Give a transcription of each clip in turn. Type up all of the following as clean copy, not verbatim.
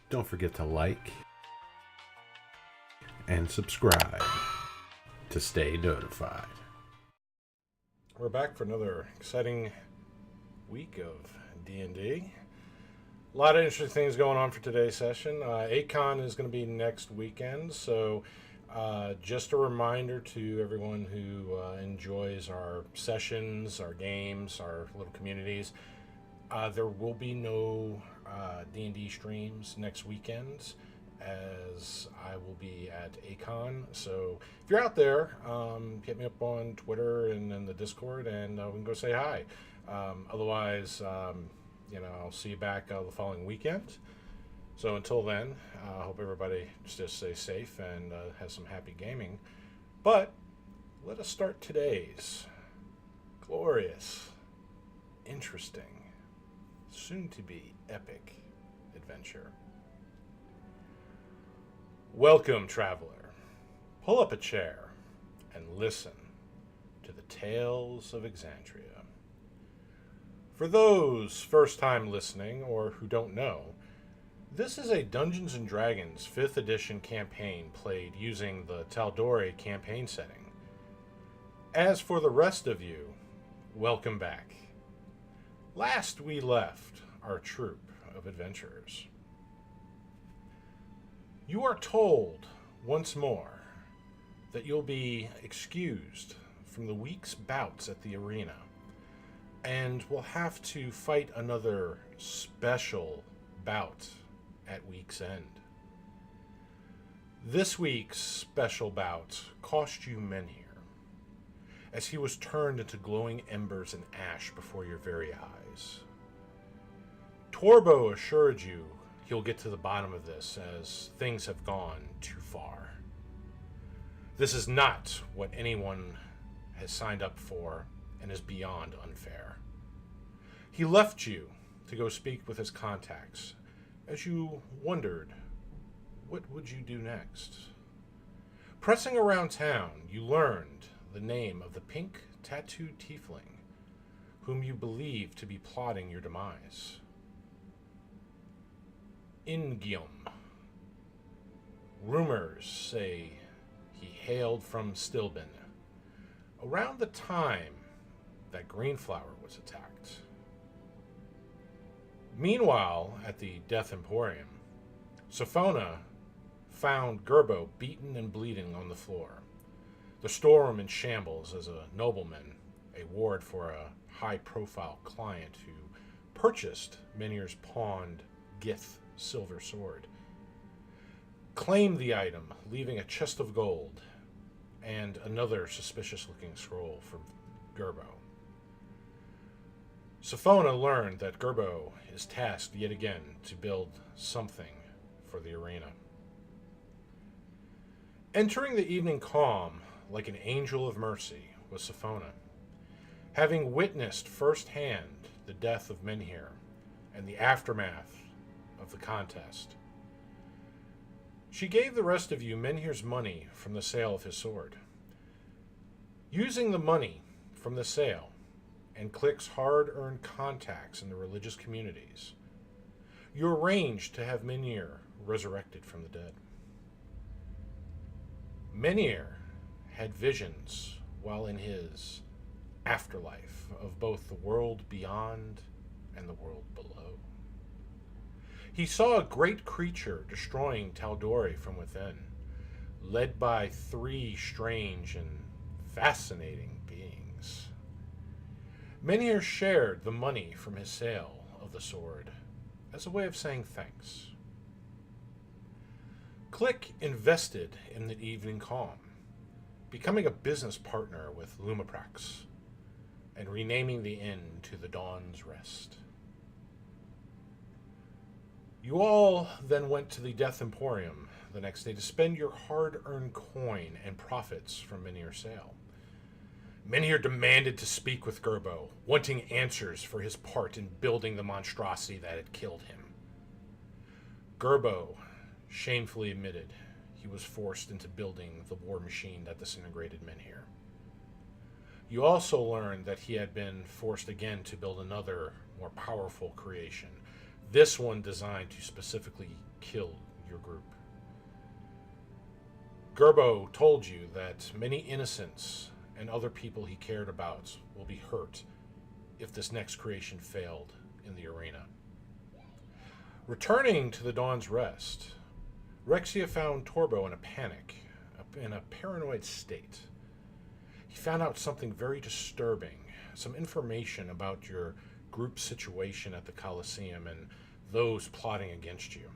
Don't forget to like and subscribe to stay notified. We're back for another exciting week of D&D. A lot of interesting things going on for today's session. ACON is going to be next weekend, so just a reminder to everyone who enjoys our sessions, our games, our little communities, there will be no D&D streams next weekend, as I will be at ACON. So if you're out there, hit me up on Twitter and in the Discord, and we can go say hi. Otherwise, I'll see you back the following weekend. So until then, I hope everybody just stays safe and has some happy gaming. But let us start today's glorious, interesting, soon-to-be epic adventure. Welcome, traveler. Pull up a chair and listen to the tales of Exandria. For those first-time listening or who don't know, this is a Dungeons & Dragons 5th edition campaign played using the Tal'Dorei Campaign setting. As for the rest of you, welcome back. Last we left our troop of adventurers. You are told once more that you'll be excused from the week's bouts at the arena, and will have to fight another special bout at week's end. This week's special bout cost you Menhir, as he was turned into glowing embers and ash before your very eyes. Torbo assured you he'll get to the bottom of this, as things have gone too far. This is not what anyone has signed up for, and is beyond unfair. He left you to go speak with his contacts, as you wondered, what would you do next? Pressing around town, you learned the name of the pink tattooed tiefling, whom you believed to be plotting your demise. Ingium. Rumors say he hailed from Stilben, around the time that Greenflower was attacked. Meanwhile, at the Death Emporium, Sophona found Gerbo beaten and bleeding on the floor, the storeroom in shambles as a nobleman, a ward for a high-profile client who purchased Menhir's pawned Gith silver sword, claimed the item, leaving a chest of gold and another suspicious-looking scroll from Gerbo. Sophona learned that Gerbo is tasked yet again to build something for the arena. Entering the evening calm like an angel of mercy was Sophona, having witnessed firsthand the death of Menhir and the aftermath of the contest. She gave the rest of you Menhir's money from the sale of his sword. Using the money from the sale and Click's hard-earned contacts in the religious communities, you arranged to have Menhir resurrected from the dead. Menhir had visions while in his afterlife of both the world beyond and the world below. He saw a great creature destroying Tal'Dorei from within, led by 3 strange and fascinating beings. Menhir shared the money from his sale of the sword as a way of saying thanks. Click invested in the evening calm, becoming a business partner with Lumiprax and renaming the inn to the Dawn's Rest. You all then went to the Death Emporium the next day to spend your hard-earned coin and profits from Menhir's sale. Menhir demanded to speak with Gerbo, wanting answers for his part in building the monstrosity that had killed him. Gerbo shamefully admitted he was forced into building the war machine that disintegrated Menhir. You also learned that he had been forced again to build another, more powerful creation, This one designed to specifically kill your group. Gerbo told you that many innocents and other people he cared about will be hurt if this next creation failed in the arena. Returning to the Dawn's Rest, Rexia found Torbo in a panic, in a paranoid state. He found out something very disturbing, some information about your group situation at the Colosseum and those plotting against you.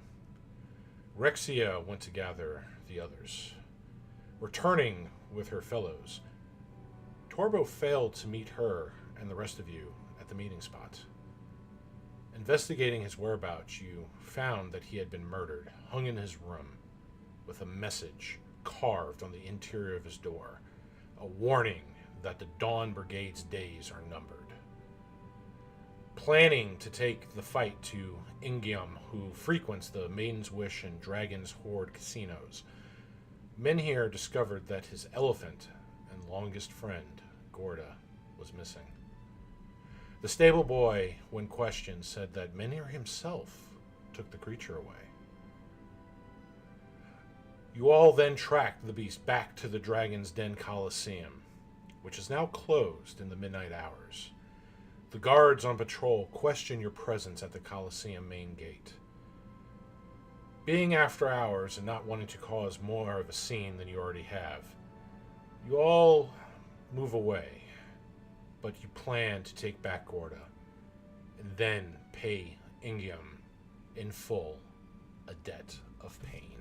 Rexia went to gather the others. Returning with her fellows, Torbo failed to meet her and the rest of you at the meeting spot. Investigating his whereabouts, you found that he had been murdered, hung in his room, with a message carved on the interior of his door, a warning that the Dawn Brigade's days are numbered. Planning to take the fight to Ingium, who frequents the Maiden's Wish and Dragon's Horde casinos, Menhir discovered that his elephant and longest friend, Gorda, was missing. The stable boy, when questioned, said that Menhir himself took the creature away. You all then tracked the beast back to the Dragon's Den Colosseum, which is now closed in the midnight hours. The guards on patrol question your presence at the Colosseum main gate. Being after hours and not wanting to cause more of a scene than you already have, you all move away, but you plan to take back Gorda and then pay Ingium in full a debt of pain.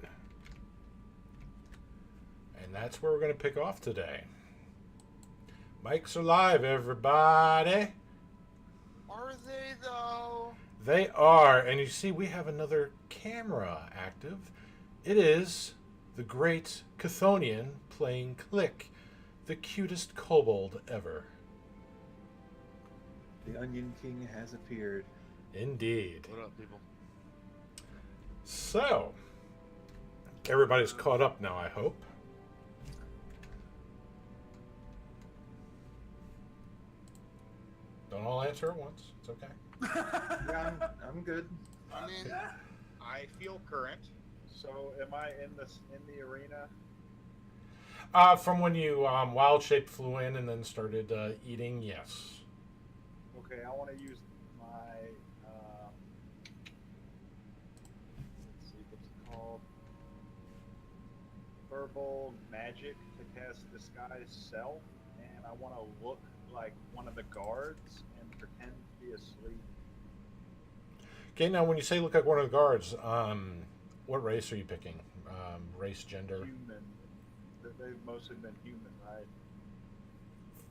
And that's where we're going to pick off today. Mics are live, everybody. Are they, though? They are, and you see we have another camera active. It is the great Chthonian playing Click, the cutest kobold ever. The Onion King has appeared. Indeed. What up, people? So, everybody's caught up now, I hope. Don't all answer at once. It's okay. Yeah, I'm good. I mean, I feel current. So, am I in the arena? From when you wild shape flew in and then started eating, yes. Okay, I want to use my let's see what's it called, verbal magic to cast disguise self, and I want to look like one of the guards and pretend to be asleep. Okay, now when you say look like one of the guards, what race are you picking? Race, gender? Human. They've mostly been human, right?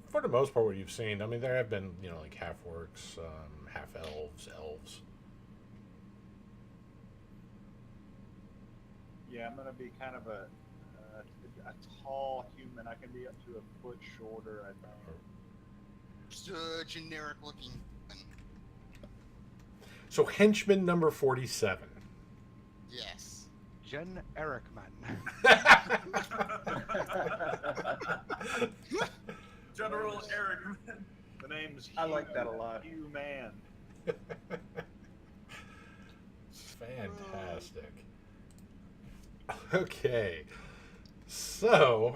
For the most part, what you've seen, I mean, there have been, like half-orcs, half-elves, elves. Yeah, I'm gonna be kind of a tall human. I can be up to a foot shorter, I think. Just a generic looking. So henchman number 47. Yes. Jen Erickman. General Eric. The name's I like that a lot. Human. Fantastic. Okay. So,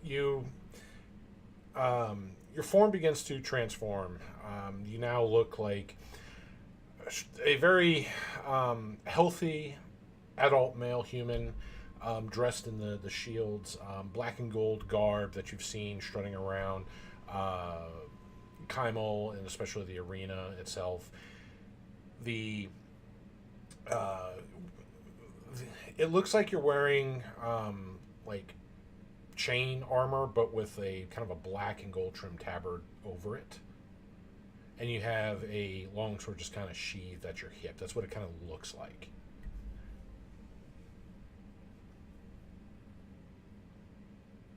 your form begins to transform. You now look like a very healthy adult male human, dressed in the shield's black and gold garb that you've seen strutting around Kymal and especially the arena itself. It looks like you're wearing like chain armor, but with a kind of a black and gold trim tabard over it. And you have a long sword just kind of sheathed at your hip. That's what it kind of looks like.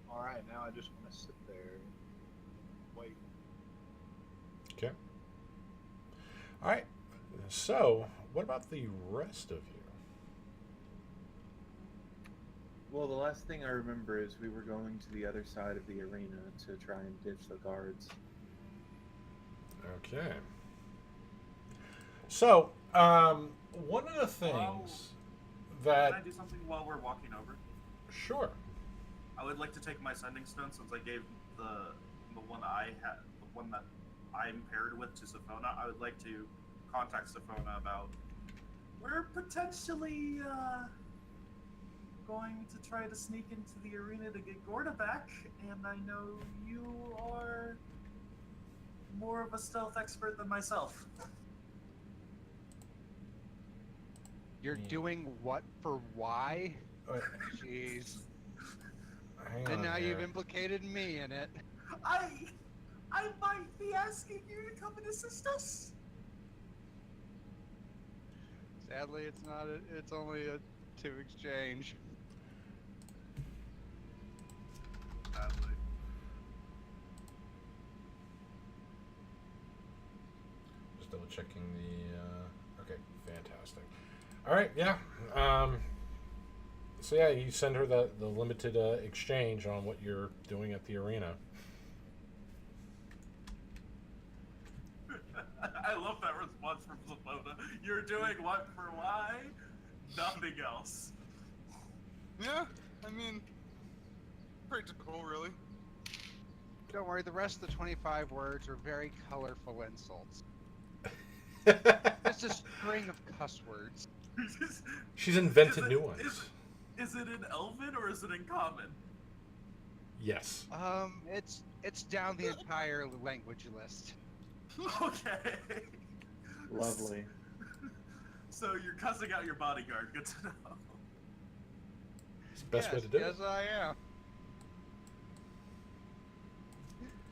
Alright, now I just want to sit there and wait. Okay. All right. So, what about the rest of you? Well, the last thing I remember is we were going to the other side of the arena to try and ditch the guards. Okay. So, one of the things that... Can I do something while we're walking over? Sure. I would like to take my sending stone since I gave the one I had, the one that I'm paired with to Sophona. I would like to contact Sophona about we're potentially going to try to sneak into the arena to get Gorda back, and I know you are more of a stealth expert than myself. You're doing what for why? Wait, Jeez. hang And on now here. you've implicated me in it. I might be asking you to come and assist us. Sadly, it's not. It's only a 2 exchange. Sadly. Just double checking the... okay, fantastic. All right, yeah. So yeah, you send her the limited exchange on what you're doing at the arena. I love that response from Sophona. You're doing what for why? Nothing else. Yeah, I mean, pretty typical, really. Don't worry. The rest of the 25 words are very colorful insults. It's a string of cuss words. She's invented Is it- new ones. Is it in Elven or is it in Common? Yes. It's down the entire language list. Okay. Lovely. So you're cussing out your bodyguard. Good to know. It's the best way Yes, to do yes, it. I am.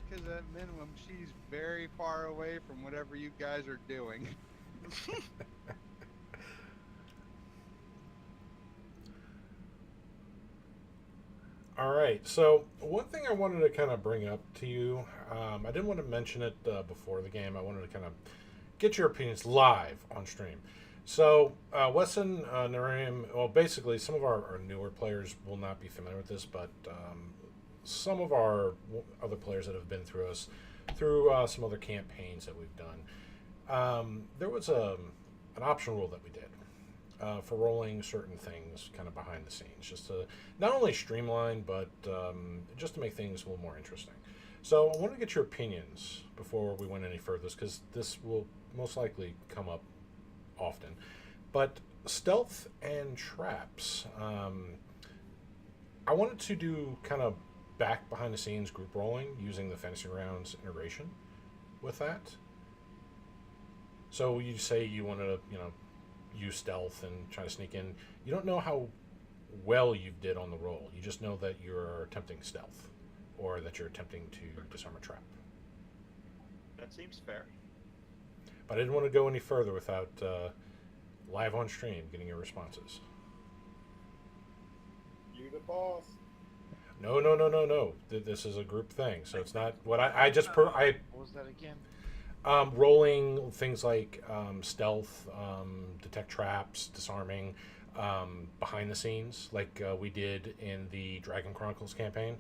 Because at minimum, she's very far away from whatever you guys are doing. All right. So one thing I wanted to kind of bring up to you, I didn't want to mention it before the game. I wanted to kind of get your opinions live on stream. So Wesson, Nariam, well, basically some of our newer players will not be familiar with this, but some of our other players that have been through us, through some other campaigns that we've done, there was an option rule that we did. For rolling certain things kind of behind the scenes, just to not only streamline, but just to make things a little more interesting. So I want to get your opinions before we went any further, because this will most likely come up often. But stealth and traps, I wanted to do kind of back behind the scenes group rolling using the Fantasy Grounds integration with that. So you say you wanted to, use stealth and try to sneak in. You don't know how well you did on the roll. You just know that you're attempting stealth, or that you're attempting to disarm a trap. That seems fair. But I didn't want to go any further without live on stream getting your responses. You the boss. No. This is a group thing, so it's not what I What was that again? rolling things like stealth, detect traps, disarming, behind the scenes, like we did in the Dragon Chronicles campaign.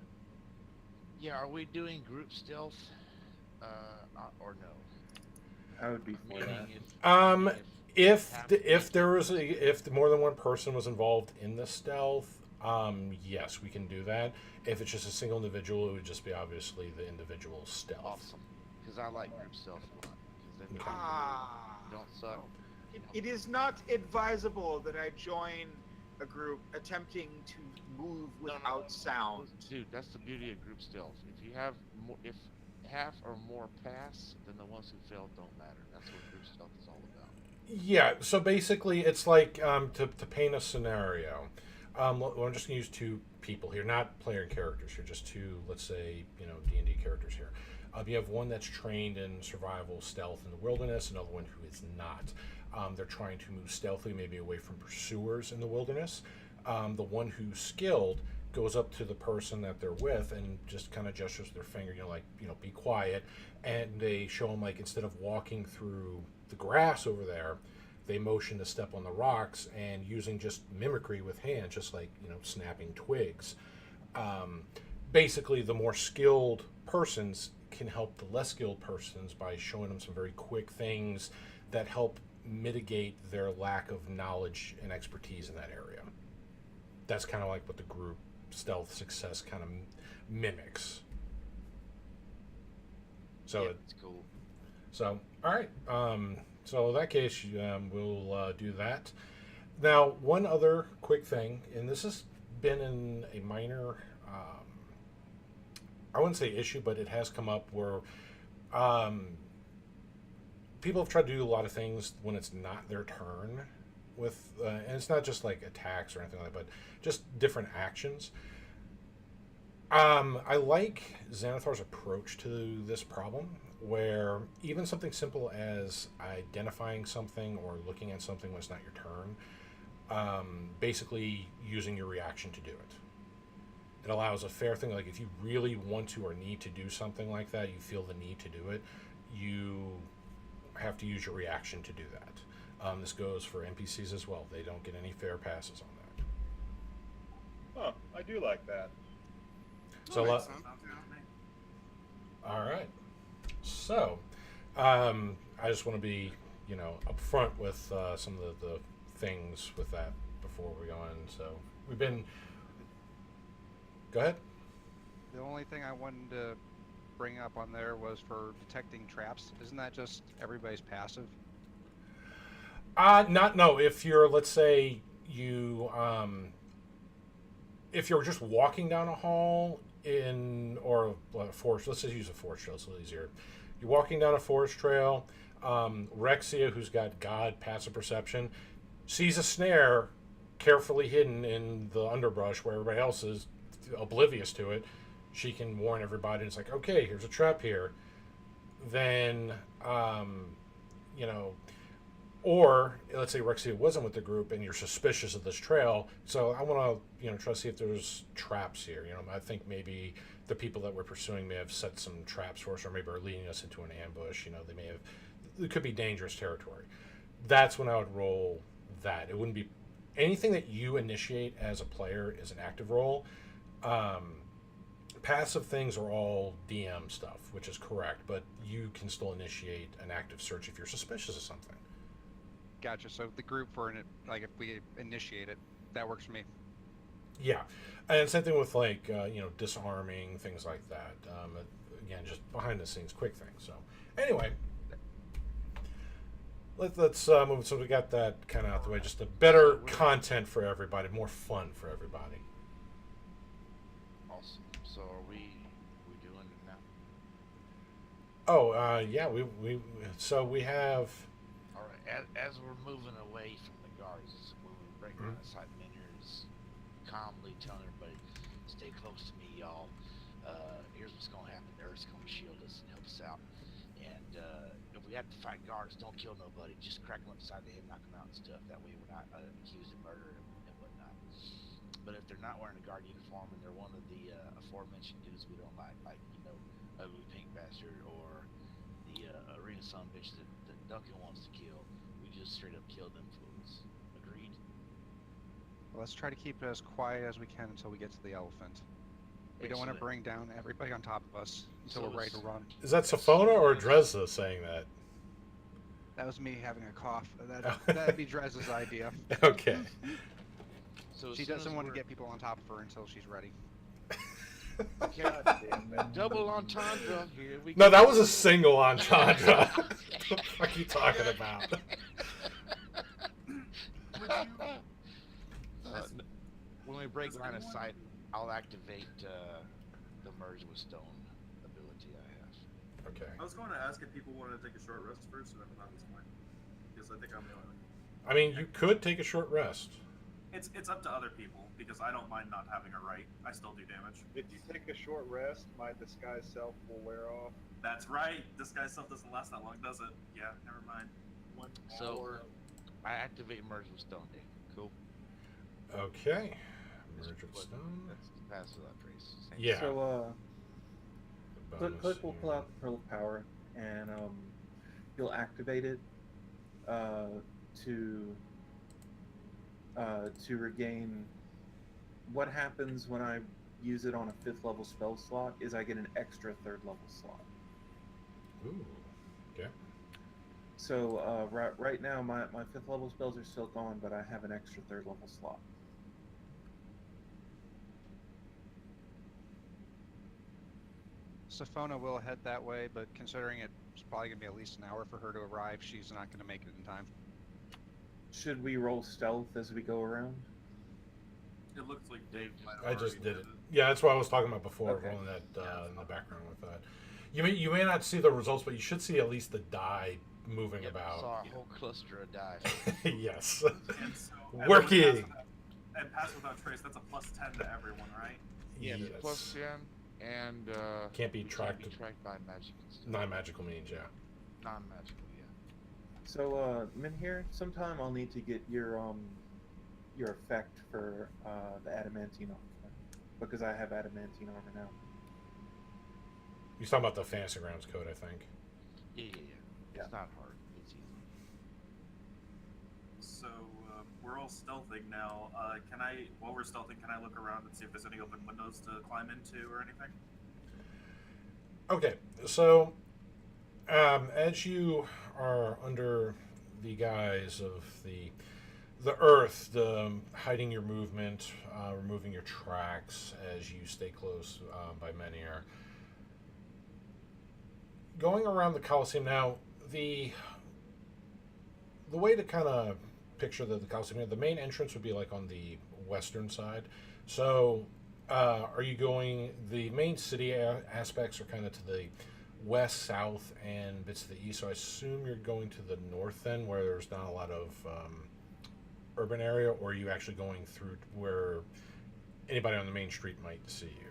Yeah, are we doing group stealth? Or no? I would be for that. Meaning If there was if more than one person was involved in the stealth, yes, we can do that. If it's just a single individual, it would just be obviously the individual stealth. awesome, because I like group stealth a lot. Because then Ah. you don't suck. It is not advisable that I join a group attempting to move No, without sound. Dude, that's the beauty of group stealth. If you have more, if half or more pass, then the ones who fail don't matter. That's what group stealth is all about. Yeah, so basically it's like to paint a scenario. Well, I'm just going to use two people here, not player characters here, just two, let's say, D&D characters here. You have one that's trained in survival stealth in the wilderness, another one who is not. They're trying to move stealthily, maybe away from pursuers in the wilderness. The one who's skilled goes up to the person that they're with and just kind of gestures their finger, be quiet. And they show them, like, instead of walking through the grass over there, they motion to step on the rocks, and using just mimicry with hands, just like, snapping twigs. Basically, the more skilled persons can help the less skilled persons by showing them some very quick things that help mitigate their lack of knowledge and expertise in that area. That's kind of like what the group stealth success kind of mimics. So Yeah, it's cool. So, all right. So in that case, we'll do that. Now, one other quick thing, and this has been in a minor, I wouldn't say issue, but it has come up where people have tried to do a lot of things when it's not their turn. And it's not just like attacks or anything like that, but just different actions. I like Xanathar's approach to this problem, where even something simple as identifying something or looking at something when it's not your turn, basically using your reaction to do it. It allows a fair thing, like if you really want to or need to do something like that, you feel the need to do it, you have to use your reaction to do that. This goes for NPCs as well. They don't get any fair passes on that. Huh, I do like that. So, Sounds good with me. all right. So, I just want to be, upfront with some of the things with that before we go on. So, we've been. Go ahead. The only thing I wanted to bring up on there was for detecting traps. Isn't that just everybody's passive? No. If you're, let's say, if you're just walking down a hall or a forest, let's just use a forest trail, it's a little easier. You're walking down a forest trail, Rexia, who's got God passive perception, sees a snare carefully hidden in the underbrush where everybody else is oblivious to it. She can warn everybody, and it's like, okay, here's a trap here. Then, or let's say Rexia wasn't with the group and you're suspicious of this trail, so I want to try to see if there's traps here. I think maybe the people that we're pursuing may have set some traps for us, or maybe are leading us into an ambush. They may have, it could be dangerous territory. That's when I would roll that. It wouldn't be anything that you initiate as a player is an active roll. Passive things are all DM stuff, which is correct, but you can still initiate an active search if you're suspicious of something. Gotcha. So the group if we initiate it, that works for me. Yeah, and same thing with disarming, things like that. Again, just behind the scenes, quick things. So anyway, let's move. So we got that kind of out the way. Just a better content for everybody, more fun for everybody. Awesome. So are we doing it now? Oh, yeah. We have. All right. As we're moving away from the guards, when we break around inside Menhir's calmly telling everybody, stay close to me, y'all. Here's what's going to happen. Earth's going to shield us and help us out. And if we have to fight guards, don't kill nobody. Just crack them upside the head, knock them out and stuff. That way we're not accused of murder and whatnot. But if they're not wearing a guard uniform and they're one of the aforementioned dudes we don't like ugly pink bastard or the arena son bitch that Duncan wants to kill, we just straight up kill them fools. Agreed? Well, let's try to keep it as quiet as we can until we get to the elephant. We don't want to bring down everybody on top of us until we're ready to run. Is that Safona or Drezza saying that? That was me having a cough. That'd be Drez's idea. Okay. So She doesn't want to get people on top of her until she's ready. God damn it. double entendre. Here we No, go. that was a single entendre. What the fuck are you talking about? When we break line of sight, I'll activate the merge with stone ability I have. Okay. I was going to ask if people wanted to take a short rest first, and then at this point, because I think I'm the only one. I mean, you could take a short rest. It's up to other people because I don't mind not having a right. I still do damage. If you take a short rest, my disguise self will wear off. That's right. This guy's stuff doesn't last that long, does it? Yeah, never mind. 1 So- hour. I activate merge with stone. Dave. Cool. Okay. Just Merge with put- stone. That's passive without trace. Same Yeah. So, The Click bonus will pull here. out the Pearl of Power, and you'll activate it to regain. What happens when I use it on a 5th level spell slot is I get an extra 3rd level slot. Ooh. Okay. So right now my 5th level spells are still going, but I have an extra 3rd level slot. Safona will head that way, but considering it's probably going to be at least an hour for her to arrive, she's not going to make it in time. Should we roll stealth as we go around? It looks like Dave might have I just already did it. Yeah, that's what I was talking about before, Okay. rolling that in the background with that. You may not see the results, but you should see at least the die moving Yep, about. saw a whole cluster of dice. Yes. And so, and Working. Pass without trace, that's a plus 10 to everyone, right? Yeah, Yes. plus 10, and Can't be Can't tracked. be tracked by magic and stuff. Non-magical means, yeah. Non-magical, yeah. So Menhir, sometime I'll need to get your effect for the adamantine armor, because I have adamantine armor now. You're talking about the Fantasy Grounds code, I think. Yeah. Yeah. It's not hard. It's easy. So we're all stealthing now. While we're stealthing, can I look around and see if there's any open windows to climb into or anything? Okay, so as you are under the guise of the earth, hiding your movement, removing your tracks as you stay close by Menhir, going around the Colosseum now, the way to kind of picture the Colosseum, the main entrance would be like on the western side. So are you going, the main city aspects are kind of to the west, south, and bits of the east. So I assume you're going to the north then, where there's not a lot of urban area, or are you actually going through where anybody on the main street might see you?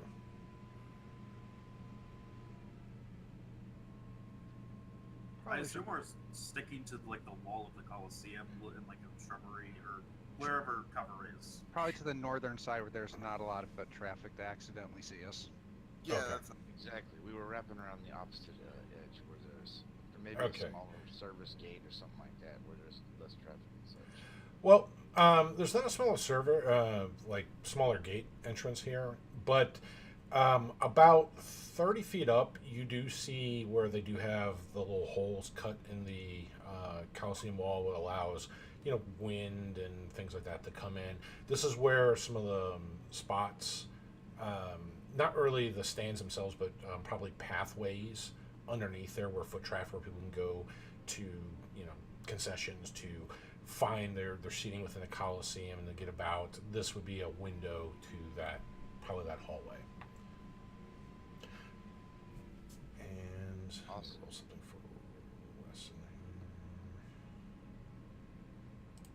I assume we're sticking to like the wall of the Colosseum in like a shrubbery or wherever cover is. Probably to the northern side where there's not a lot of foot traffic to accidentally see us. Yeah, Okay. that's Exactly. We were wrapping around the opposite edge where there may be Okay. a smaller service gate or something like that where there's less traffic and such. Well, there's not a smaller smaller gate entrance here, but about 30 feet up, you do see where they do have the little holes cut in the Colosseum wall, what allows wind and things like that to come in. This is where some of the spots, not really the stands themselves, but probably pathways underneath there where foot traffic, where people can go to concessions to find their seating within the Colosseum and to get about. This would be a window to that hallway. And Awesome. roll something for Wesson.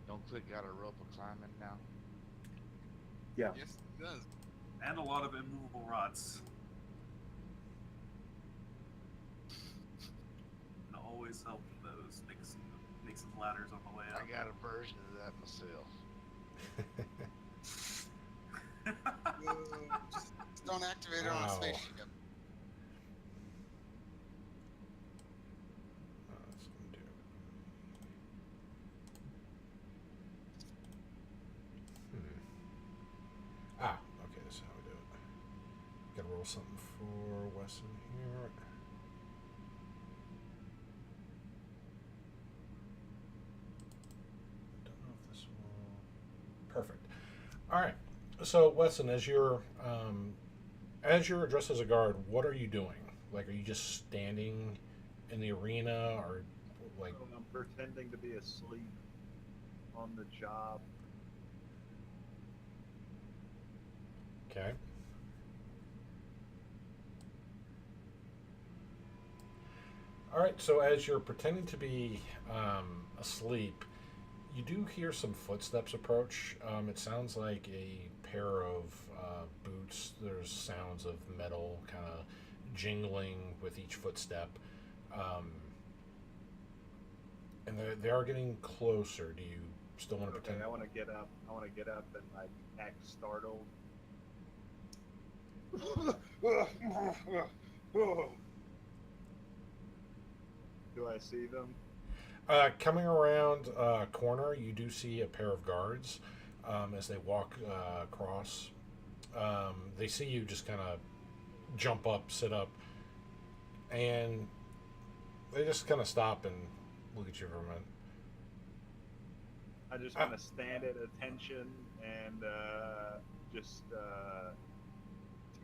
Don't click got a rope of climbing now. Yeah. yes, it does. And a lot of immovable rods. And always help those. Make some ladders on the way I up. got a version of that myself. Just don't activate it on a Wow. spaceship. That's gonna do it. Okay, this is how we do it. Gotta roll something for Wesson here. Don't know if this will. Perfect. All right. So Wesson, as you're dressed as a guard, what are you doing? Like, are you just standing in the arena, or like? So I'm pretending to be asleep on the job. Okay. All right. So as you're pretending to be asleep, you do hear some footsteps approach. It sounds like a pair of boots. There's sounds of metal kind of jingling with each footstep. And they are getting closer. Do you still want to Okay, pretend? I want to get up. I want to get up and like act startled. Do I see them? Coming around a corner, you do see a pair of guards as they walk across. They see you just kind of jump up, sit up, and they just kind of stop and look at you for a minute. I just want to stand at attention and just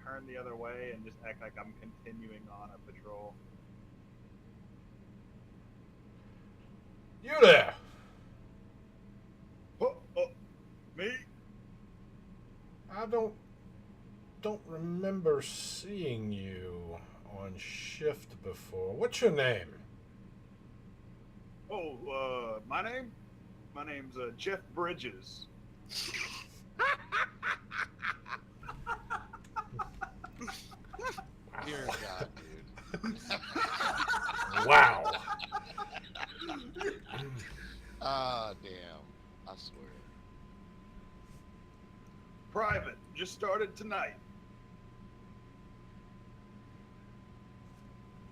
turn the other way and just act like I'm continuing on a patrol. You there? Oh, me? I don't remember seeing you on shift before. What's your name? Oh, my name? My name's Jeff Bridges. Dear God, dude. Wow. Ah, damn. I swear. Private. Just started tonight.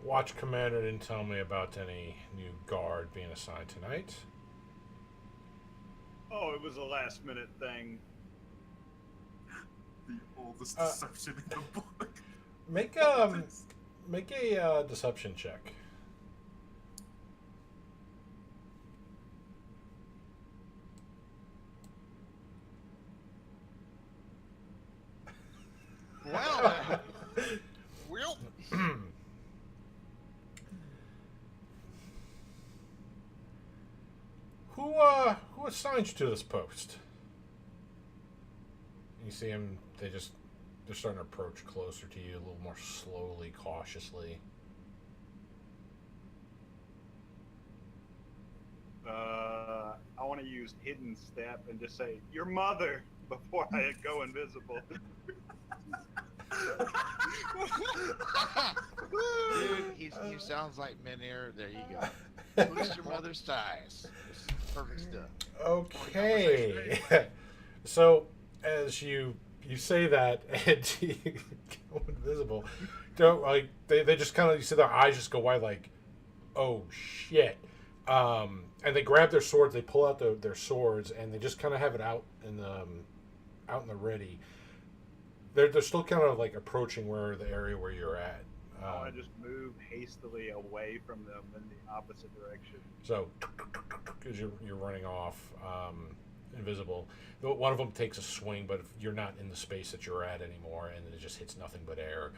Watch Commander didn't tell me about any new guard being assigned tonight. Oh, it was a last minute thing. The oldest deception in the book. Make a deception check. Well, well. Who assigned you to this post? You see him. They're starting to approach closer to you, a little more slowly, cautiously. I want to use hidden step and just say your mother before I go invisible. Dude, he sounds like Menhir. There you go. Who's your mother's ties? This is perfect stuff. Okay. So as you say that and you go invisible, don't like they just kind of, you see their eyes just go wide like, oh shit. And they grab their swords, they pull out their swords, and they just kind of have it out in the ready. They're still kind of like approaching where the area where you're at. I want to just move hastily away from them in the opposite direction. So, because you're running off, invisible. One of them takes a swing, but you're not in the space that you're at anymore, and it just hits nothing but air.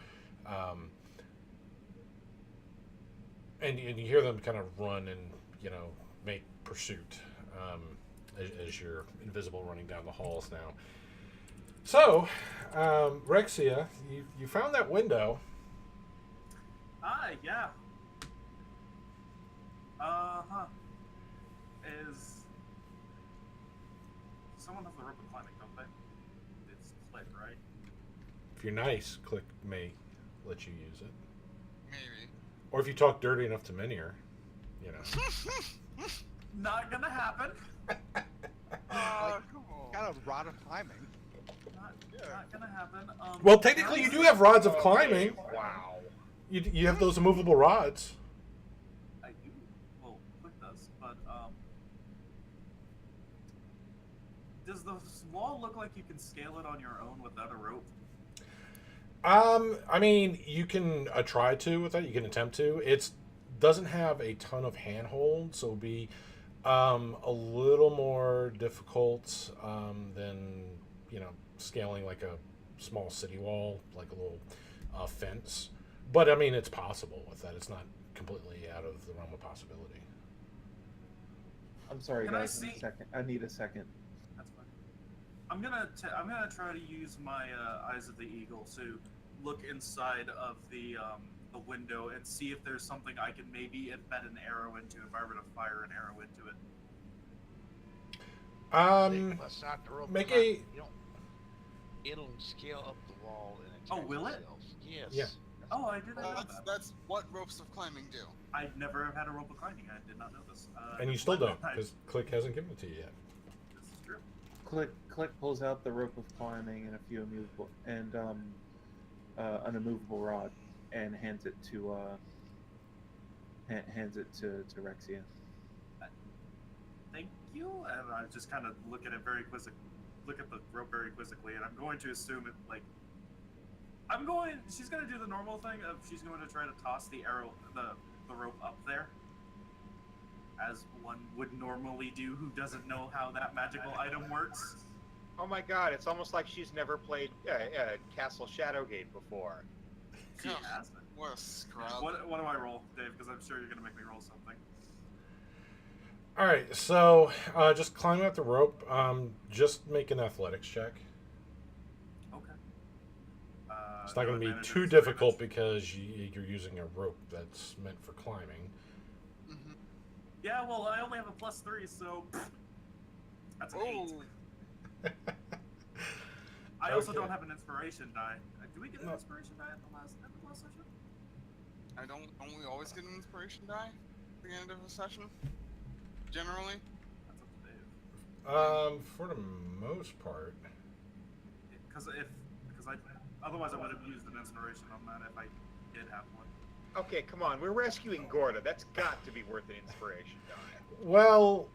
And you hear them kind of run and make pursuit as you're invisible running down the halls now. So, Rexia, you found that window. Yeah. Is someone has the rope of climbing, don't they? It's click, right? If you're nice, Click may let you use it. Maybe. Or if you talk dirty enough to Menhir, Not gonna happen. Come on. Got a rod of climbing. Not gonna happen. Well, technically, you do have rods of climbing. Wow. You have those immovable rods. I do. Well, Click does, but does the wall look like you can scale it on your own without a rope? I mean, you can try to with that. You can attempt to. It doesn't have a ton of handhold, so it'll be a little more difficult than scaling like a small city wall, like a little fence. But I mean, it's possible with that. It's not completely out of the realm of possibility. I'm sorry, Can I guys. see- I need a second. That's fine. I'm gonna try to use my eyes of the eagle to look inside of the window and see if there's something I can maybe embed an arrow into if I were to fire an arrow into it. Let's not the rope. Make climb. a- You don't- It'll scale up the wall and Oh, attach will it? itself. Yes. Yeah. Oh, I didn't know that. That's what ropes of climbing do. I never have had a rope of climbing. I did not know this. And you still don't, because Click hasn't given it to you yet. This is true. Click pulls out the rope of climbing and a few immovable and an immovable rod and hands it to Rexia. Thank you. And I just kind of look at it look at the rope very quizzically, and I'm going to assume it she's going to do the normal thing of she's going to try to toss the arrow, the rope up there as one would normally do who doesn't know how that magical item works. Oh my god, it's almost like she's never played Castle Shadowgate before. She God, hasn't. What a scrub. What do I roll, Dave? Because I'm sure you're going to make me roll something. All right, so just climb up the rope. Just make an athletics check. Okay. It's not no going to be advantage too or difficult disadvantage? because you're using a rope that's meant for climbing. Mm-hmm. Yeah, well, I only have a +3, so that's an 8. Oh, I also Okay. don't have an inspiration die. Do we get an No. inspiration die at the last session? don't we always get an inspiration die at the end of a session? Generally? That's up to Dave. For the most part. Because otherwise I would have used an inspiration on that if I did have one. Okay, come on, we're rescuing Gorda. That's got to be worth an inspiration die. Well,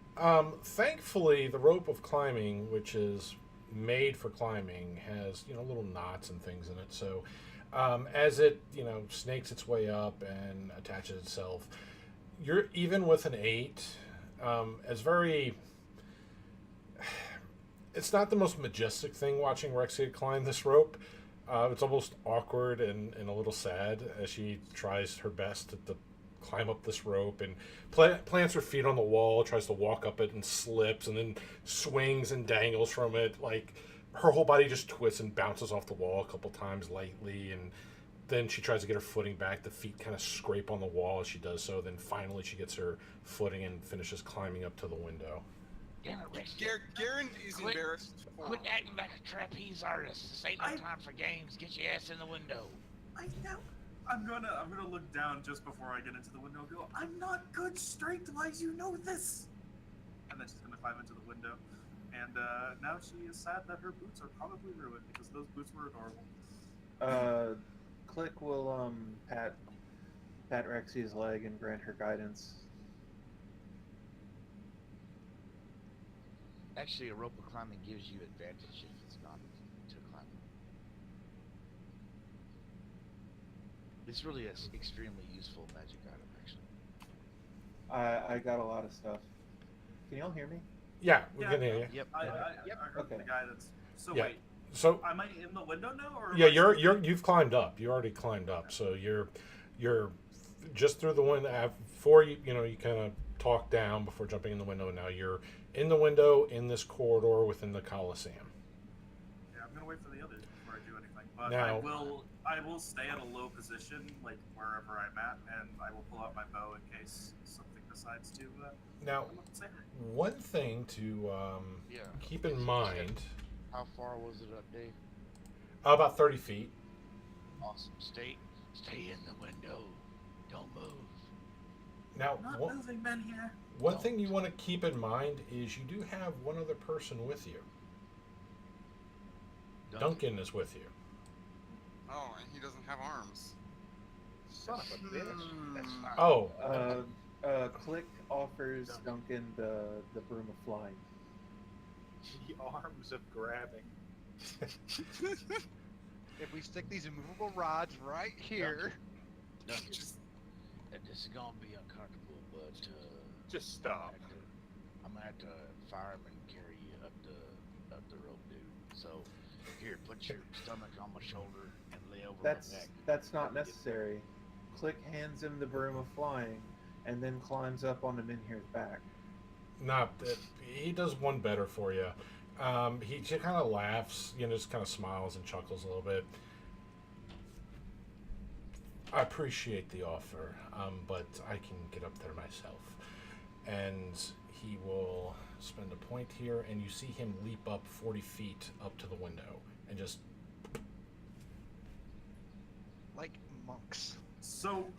thankfully, the rope of climbing, which is made for climbing, has little knots and things in it. So, as it snakes its way up and attaches itself, you're even with an 8. It's very. It's not the most majestic thing watching Rexia climb this rope. It's almost awkward and a little sad as she tries her best to climb up this rope and plants her feet on the wall, tries to walk up it and slips and then swings and dangles from it. Like her whole body just twists and bounces off the wall a couple times lightly, and then she tries to get her footing back. The feet kind of scrape on the wall as she does so. Then finally she gets her footing and finishes climbing up to the window. Damn it, Rex. Garen is Quit- embarrassed. Quit acting like a trapeze artist. This ain't no time for games. Get your ass in the window. I know. I'm gonna look down just before I get into the window and go, I'm not good strength-wise, you know this! And then she's gonna climb into the window. And now she is sad that her boots are probably ruined because those boots were adorable. Click will pat Rexia's leg and grant her guidance. Actually, a rope of climbing gives you advantage if it's not to climbing. It's really an extremely useful magic item, actually. I got a lot of stuff. Can y'all hear me? Yeah, we Yeah. can hear you. Yep. I heard Okay. the guidance. So Yeah. wait, So am I in the window now, or? yeah, am I you've climbed up. You already climbed up, so you're just through the window. Before you kind of talk down before jumping in the window. Now you're in the window in this corridor within the Colosseum. Yeah, I'm gonna wait for the others before I do anything. But Now- I will stay at a low position, like wherever I'm at, and I will pull out my bow in case something decides to. Now, come up and say hi. one thing to Yeah. keep in mind: How far was it up, Dave? about 30 feet. Awesome. Stay in the window. Don't move. Now, Not one moving, Menhir. thing you want to keep in mind is you do have one other person with you. Duncan is with you. Oh, and he doesn't have arms. Son of a bitch. That's fine. Oh, Click offers Duncan the broom of flying. The arms of grabbing. If we stick these immovable rods right here, Duncan, this is gonna be uncomfortable, but Just stop. I'm gonna have to fireman carry you up the rope, dude. So here, put your stomach on my shoulder and lay over my neck. That's not necessary. Click hands him the broom of flying, and then climbs up onto Menhir's back. he does one better for you. He just kind of laughs, just kind of smiles and chuckles a little bit. I appreciate the offer, but I can get up there myself. And he will spend a point here, and you see him leap up 40 feet up to the window and just like monks.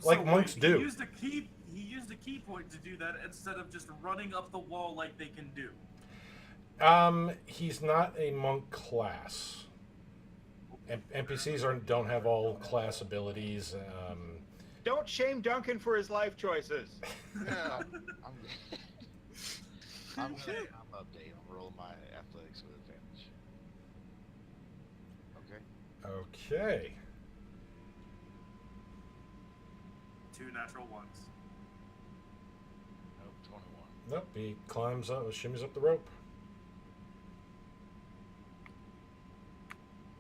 Like monks do. He used a key point to do that instead of just running up the wall like they can do. He's not a monk class. NPCs don't have all class abilities. Don't shame Duncan for his life choices. Yeah. I'm updating. I'm rolling my athletics with advantage. Okay. Okay. 2 natural ones. Nope, 21. Nope, he climbs up, shimmies up the rope.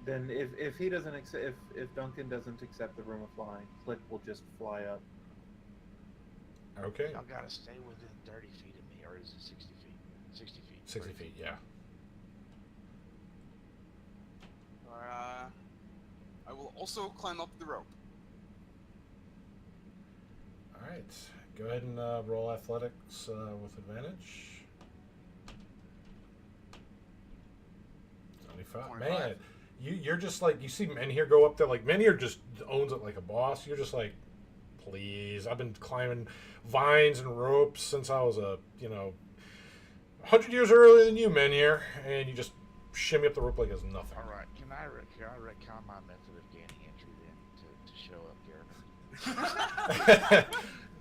Then if he doesn't accept, if Duncan doesn't accept the room of flying, Click will just fly up. Okay. Y'all gotta stay within 30 feet of me, or is it 60 feet? 60 feet. 60 feet, yeah. I will also climb up the rope. All right. Go ahead and roll athletics with advantage. 25. 25. Man, you're just like, you see Menhir go up there. Like, Menhir just owns it like a boss. You're just like, please. I've been climbing vines and ropes since I was 100 years earlier than you, Menhir. And you just shimmy up the rope like it's nothing. All right, can I recount my method of gaining entry then to show up, Garrett?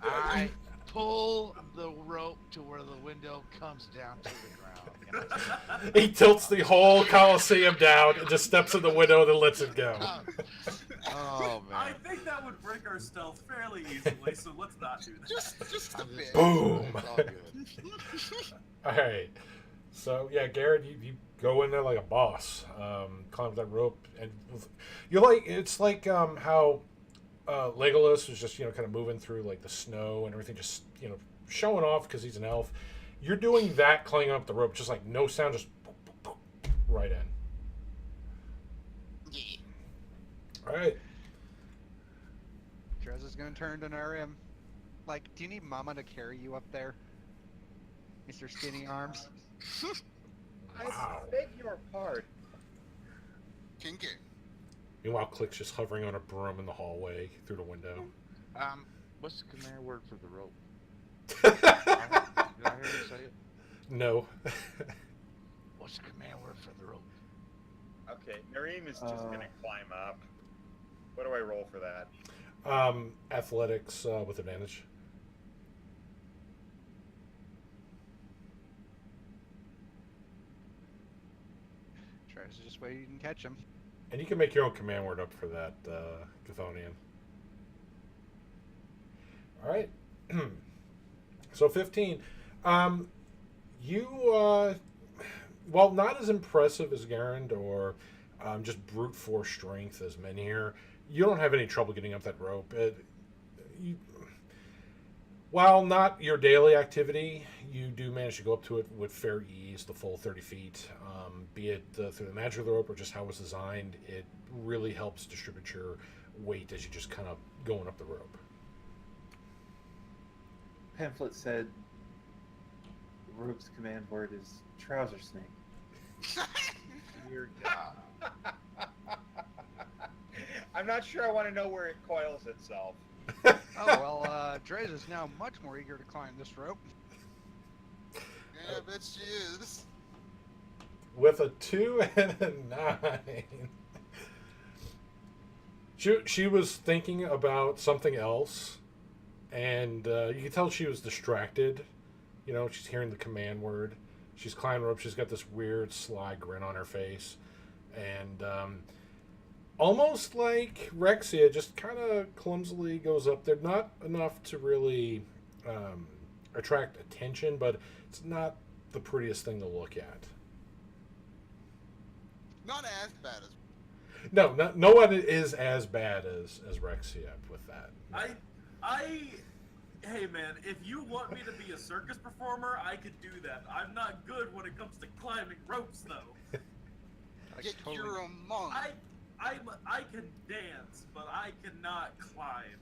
I pull the rope to where the window comes down to the ground. He tilts the whole Colosseum down and just steps in the window and then lets it go. Oh man! I think that would break our stealth fairly easily, so let's not do that. Just a bit. Boom! It's all good. All right. So yeah, Garrett, you go in there like a boss. Climb that rope, and you're like, it's like how Legolas was just kind of moving through like the snow and everything, just showing off because he's an elf. You're doing that, climbing up the rope, just like no sound, just right in. Yeah. All right. Trez is gonna turn to Narium. Like, do you need Mama to carry you up there, Mr. Skinny Arms? Wow. I beg your pardon. Kinky. Meanwhile, Click's just hovering on a broom in the hallway through the window. What's the command word for the rope? Did I hear you say it? No. What's the command word for the rope? Okay, Nareem is just gonna climb up. What do I roll for that? Athletics with advantage. Trez is just waiting to catch him. And you can make your own command word up for that, Chthonian. All right. So 15. While not as impressive as Garand or just brute force strength as Menhir, you don't have any trouble getting up that rope. While not your daily activity, you do manage to go up to it with fair ease, the full 30 feet. Be it through the magic of the rope or just how it was designed, it really helps distribute your weight as you just kind of going up the rope. Pamphlet said the rope's command word is trouser snake. Dear God. I'm not sure I want to know where it coils itself. Oh well, Trez is now much more eager to climb this rope. Yeah, I bet she is. With a 2 and a 9. She was thinking about something else, and you can tell she was distracted. She's hearing the command word. She's climbing up. She's got this weird, sly grin on her face. And almost like Rexia, just kind of clumsily goes up there. Not enough to really attract attention, but it's not the prettiest thing to look at. Not as bad as. No one is as bad as Rexia with that. Hey man, if you want me to be a circus performer, I could do that. I'm not good when it comes to climbing ropes, though. You're a monk. I can dance, but I cannot climb.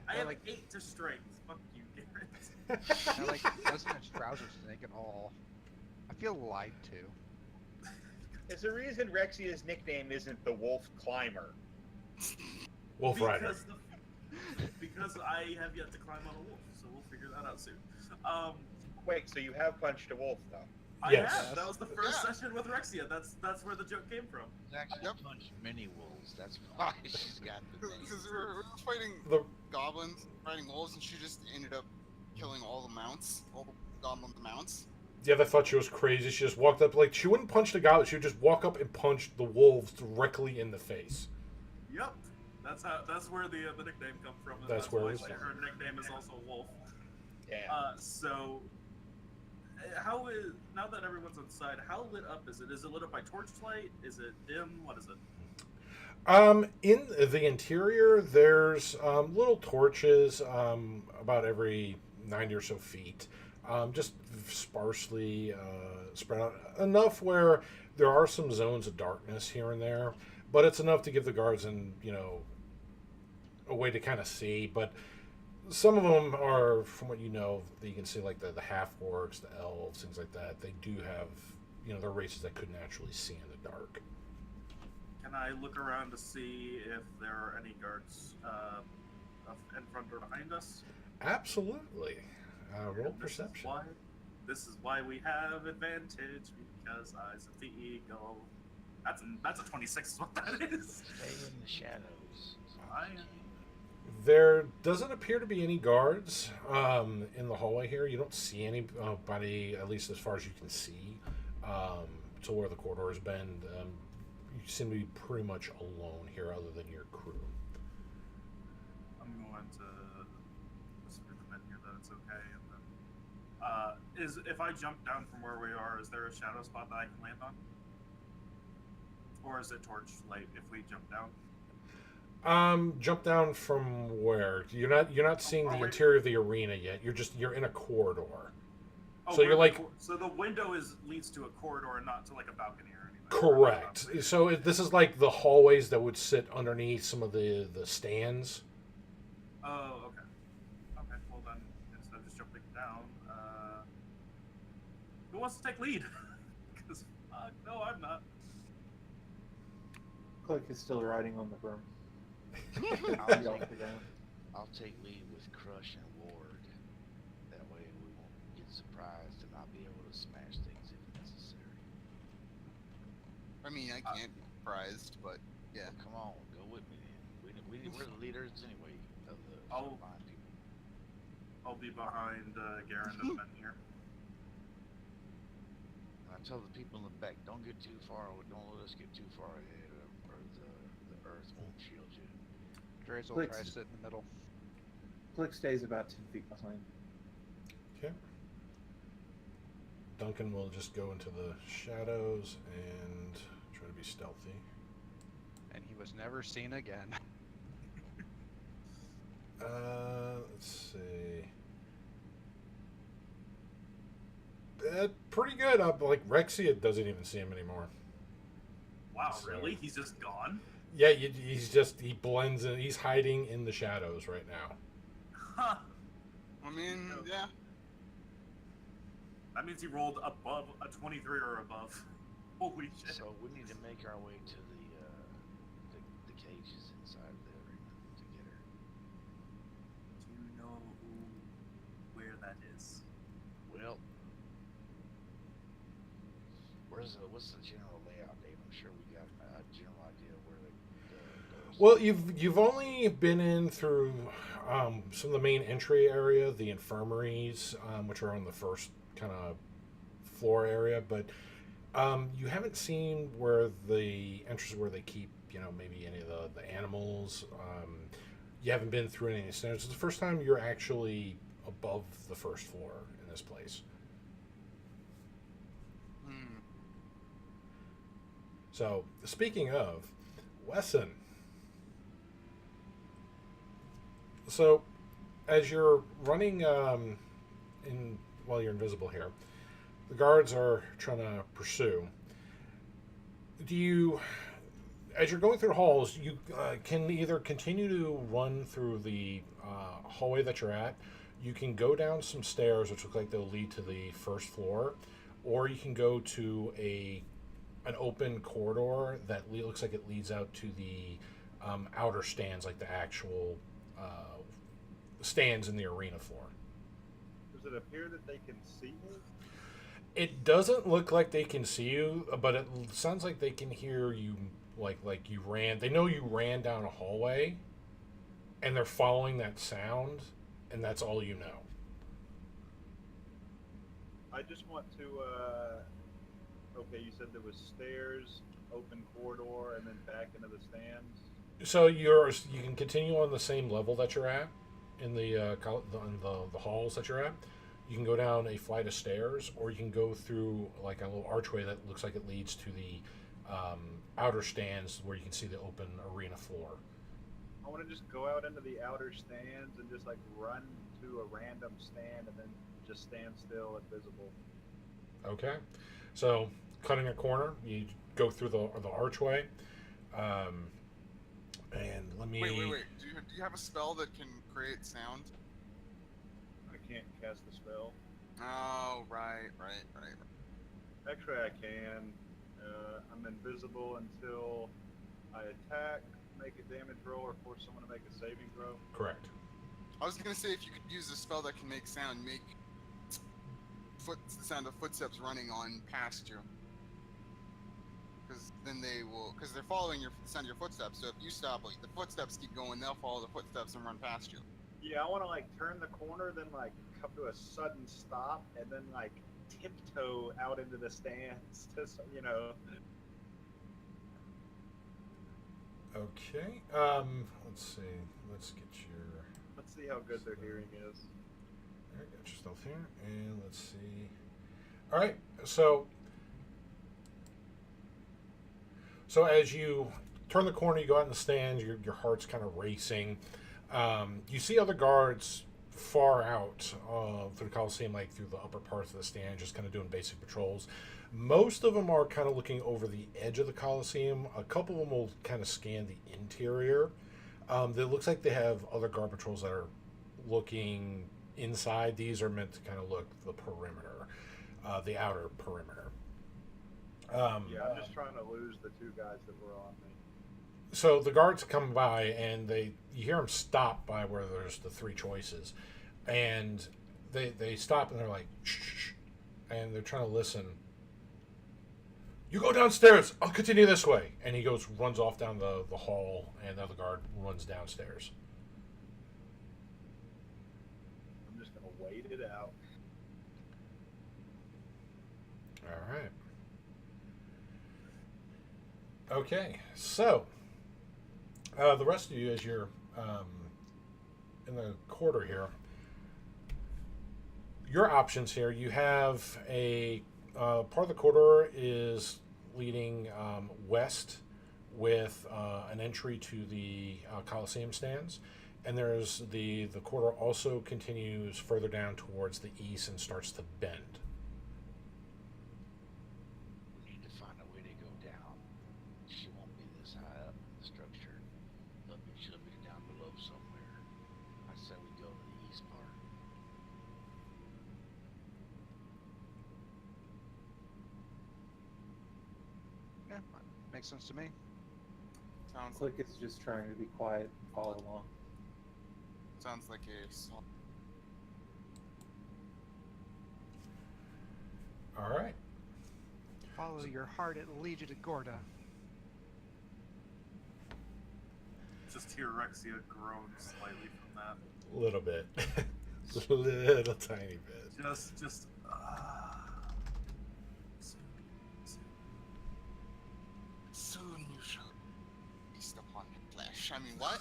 I have 8 to strength. Fuck you, Garrett. Doesn't have trouser snake at all. I feel lied to. There's a reason Rexia's nickname isn't the Wolf Climber. Wolf Rider. Because I have yet to climb on a wolf, so we'll figure that out soon. Wait, so you have punched a wolf, though? Yes. I have. That was the first session with Rexia. That's where the joke came from. She's actually punched many wolves. That's why she's got the name. Because we were fighting goblins, fighting wolves, and she just ended up killing all the mounts, all the goblin mounts. Yeah, they thought she was crazy. She just walked up, like, she wouldn't punch the goblin. She would just walk up and punch the wolves directly in the face. Yep. That's where the nickname comes from. That's where it was her nickname is also Wolf. So, how is now that everyone's inside? How lit up is it? Is it lit up by torchlight? Is it dim? What is it? In the interior, there's little torches about every 90 or so feet, just sparsely spread out. Enough where there are some zones of darkness here and there, but it's enough to give the guards a way to kind of see. But some of them are, from what you know, that you can see, like the half-orcs, the elves, things like that. They do have, they're races that couldn't actually see in the dark. Can I look around to see if there are any guards in front or behind us? Absolutely. Roll perception. This is why we have advantage, because eyes of the eagle. That's a 26 is what that is. Stay in the shadows. There doesn't appear to be any guards in the hallway here. You don't see anybody, at least as far as you can see, to where the corridor has been. You seem to be pretty much alone here, other than your crew. I'm going to whisper to Menhir that it's okay, and then if I jump down from where we are, is there a shadow spot that I can land on, or is it torch light if we jump down? Jump down from where? You're not seeing the interior of the arena yet. You're in a corridor. Oh, so you're like, so the window leads to a corridor and not to like a balcony or anything. Correct. So this is like the hallways that would sit underneath some of the stands. Oh, okay. Okay, well then, instead of just jumping down, who wants to take lead? Because no, I'm not. Click is still riding on the broom. I'll take lead with Crush and Ward. That way we won't get surprised and not be able to smash things if necessary. I mean, I can't be surprised, but yeah. Come on, go with me then. We're the leaders anyway of the fine people. I'll be behind Garen and Menhir. I tell the people in the back, don't get too far, don't let us get too far ahead, or the earth won't shield you. Draze will try to sit in the middle. Click stays about 10 feet behind. Okay. Duncan will just go into the shadows and try to be stealthy. And he was never seen again. Let's see. Pretty good. Like Rexia doesn't even see him anymore. Wow, really? He's just gone? Yeah, he blends in. He's hiding in the shadows right now. Huh. I mean, yeah. That means he rolled above a 23 or above. Holy shit. So we need to make our way to the cages inside the arena to get her. Do you know where that is? Well, what's the general layout, Dave? I'm sure we got a general idea where the Well, you've only been in through some of the main entry area, the infirmaries, which are on the first kind of floor area, but you haven't seen where the entrances where they keep, maybe any of the animals. You haven't been through any of the standards. It's the first time you're actually above the first floor in this place. So, speaking of, Wesson. So, as you're running while you're invisible here, the guards are trying to pursue. As you're going through the halls, you can either continue to run through the hallway that you're at. You can go down some stairs, which look like they'll lead to the first floor, or you can go to an open corridor that looks like it leads out to the outer stands, like the actual stands in the arena floor. Does it appear that they can see me? It doesn't look like they can see you, but it sounds like they can hear you. Like you ran. They know you ran down a hallway, and they're following that sound, and that's all you know. I just want to. Okay, you said there was stairs, open corridor, and then back into the stands. So you can continue on the same level that you're at. in the halls that you're at. You can go down a flight of stairs, or you can go through like a little archway that looks like it leads to the outer stands where you can see the open arena floor. I want to just go out into the outer stands and just like run to a random stand and then just stand still and visible. Okay, so cutting a corner, you go through the archway, and let me. Wait. Do you have a spell that can create sound? I can't cast the spell. Oh, right. Actually, I can. I'm invisible until I attack, make a damage roll, or force someone to make a saving throw. Correct. I was gonna say if you could use a spell that can make sound, make the sound of footsteps running on past you. Because then because they're following the sound of your footsteps. So if you stop, like the footsteps keep going, they'll follow the footsteps and run past you. Yeah, I want to like turn the corner, then like come to a sudden stop, and then like tiptoe out into the stands to, you know. Okay. Let's see. Let's get your. Let's see how good their hearing is. All right, got your stealth here, and let's see. All right, so as you turn the corner, you go out in the stands. Your heart's kind of racing. You see other guards far out through the Colosseum, like through the upper parts of the stand, just kind of doing basic patrols. Most of them are kind of looking over the edge of the Colosseum. A couple of them will kind of scan the interior. It looks like they have other guard patrols that are looking inside. These are meant to kind of look the perimeter, the outer perimeter. Yeah, I'm just trying to lose the two guys that were on me. So the guards come by, and you hear them stop by where there's the three choices, and they stop and they're like, shh, and they're trying to listen. You go downstairs. I'll continue this way. And he runs off down the hall, and the other guard runs downstairs. I'm just gonna wait it out. All right. Okay, so the rest of you, as you're in the corridor here, your options here, you have a part of the corridor is leading west with an entry to the Colosseum stands, and there's the corridor also continues further down towards the east and starts to bend. We need to find a way to go down. She won't be this high up in the structure. She'll be down below somewhere. I said we go to the east part. Yeah, makes sense to me. Sounds like it's just trying to be quiet and follow along. Sounds like a. All right. Follow your heart, it'll lead you to Gorda. Just hear Rexia groan slightly from that. A little bit. Little tiny bit. Just. Soon you shall feast upon flesh. I mean, what?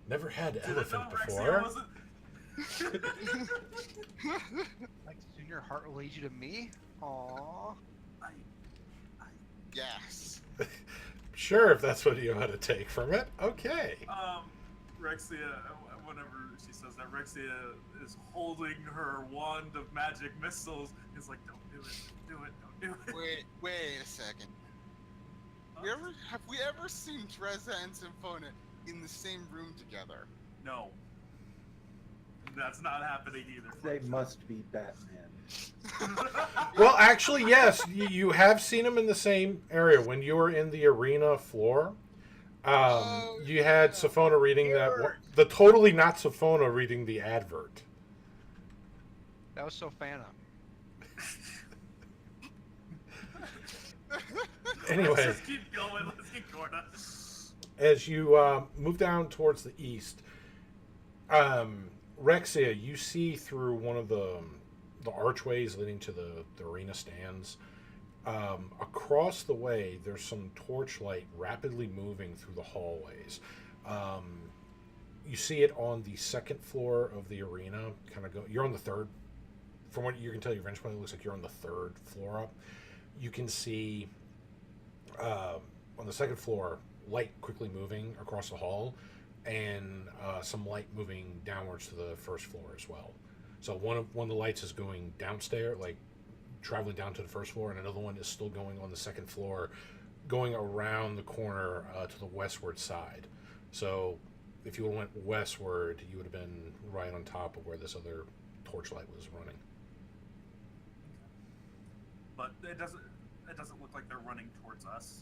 Never had Did elephant it not, before. Rexia wasn't- Like, soon your heart will lead you to me? Aww. Yes. Sure, if that's what you want to take from it. Okay. Rexia, whenever she says that, Rexia is holding her wand of magic missiles. Is like, don't do it, don't do it. Wait a second. Have we ever seen Treza and Symphona in the same room together? No. That's not happening either. They must be Batman. Well, actually, yes, you have seen them in the same area. When you were in the arena floor, you had Symphona reading the totally not Symphona reading the advert. That was so Fana. Anyway, Let's just keep going. Let's get Gorda. as you move down towards the east, Rexia, you see through one of the archways leading to the arena stands. Across the way, there's some torchlight rapidly moving through the hallways. you see it on the second floor of the arena. You're on the third. From what you can tell, your vantage point, it looks like you're on the third floor up. You can see on the second floor light quickly moving across the hall, and some light moving downwards to the first floor as well. So one of the lights is going downstairs, like traveling down to the first floor, and another one is still going on the second floor, going around the corner to the westward side. So if you would have went westward, you would have been right on top of where this other torchlight was running. But it doesn't look like they're running towards us.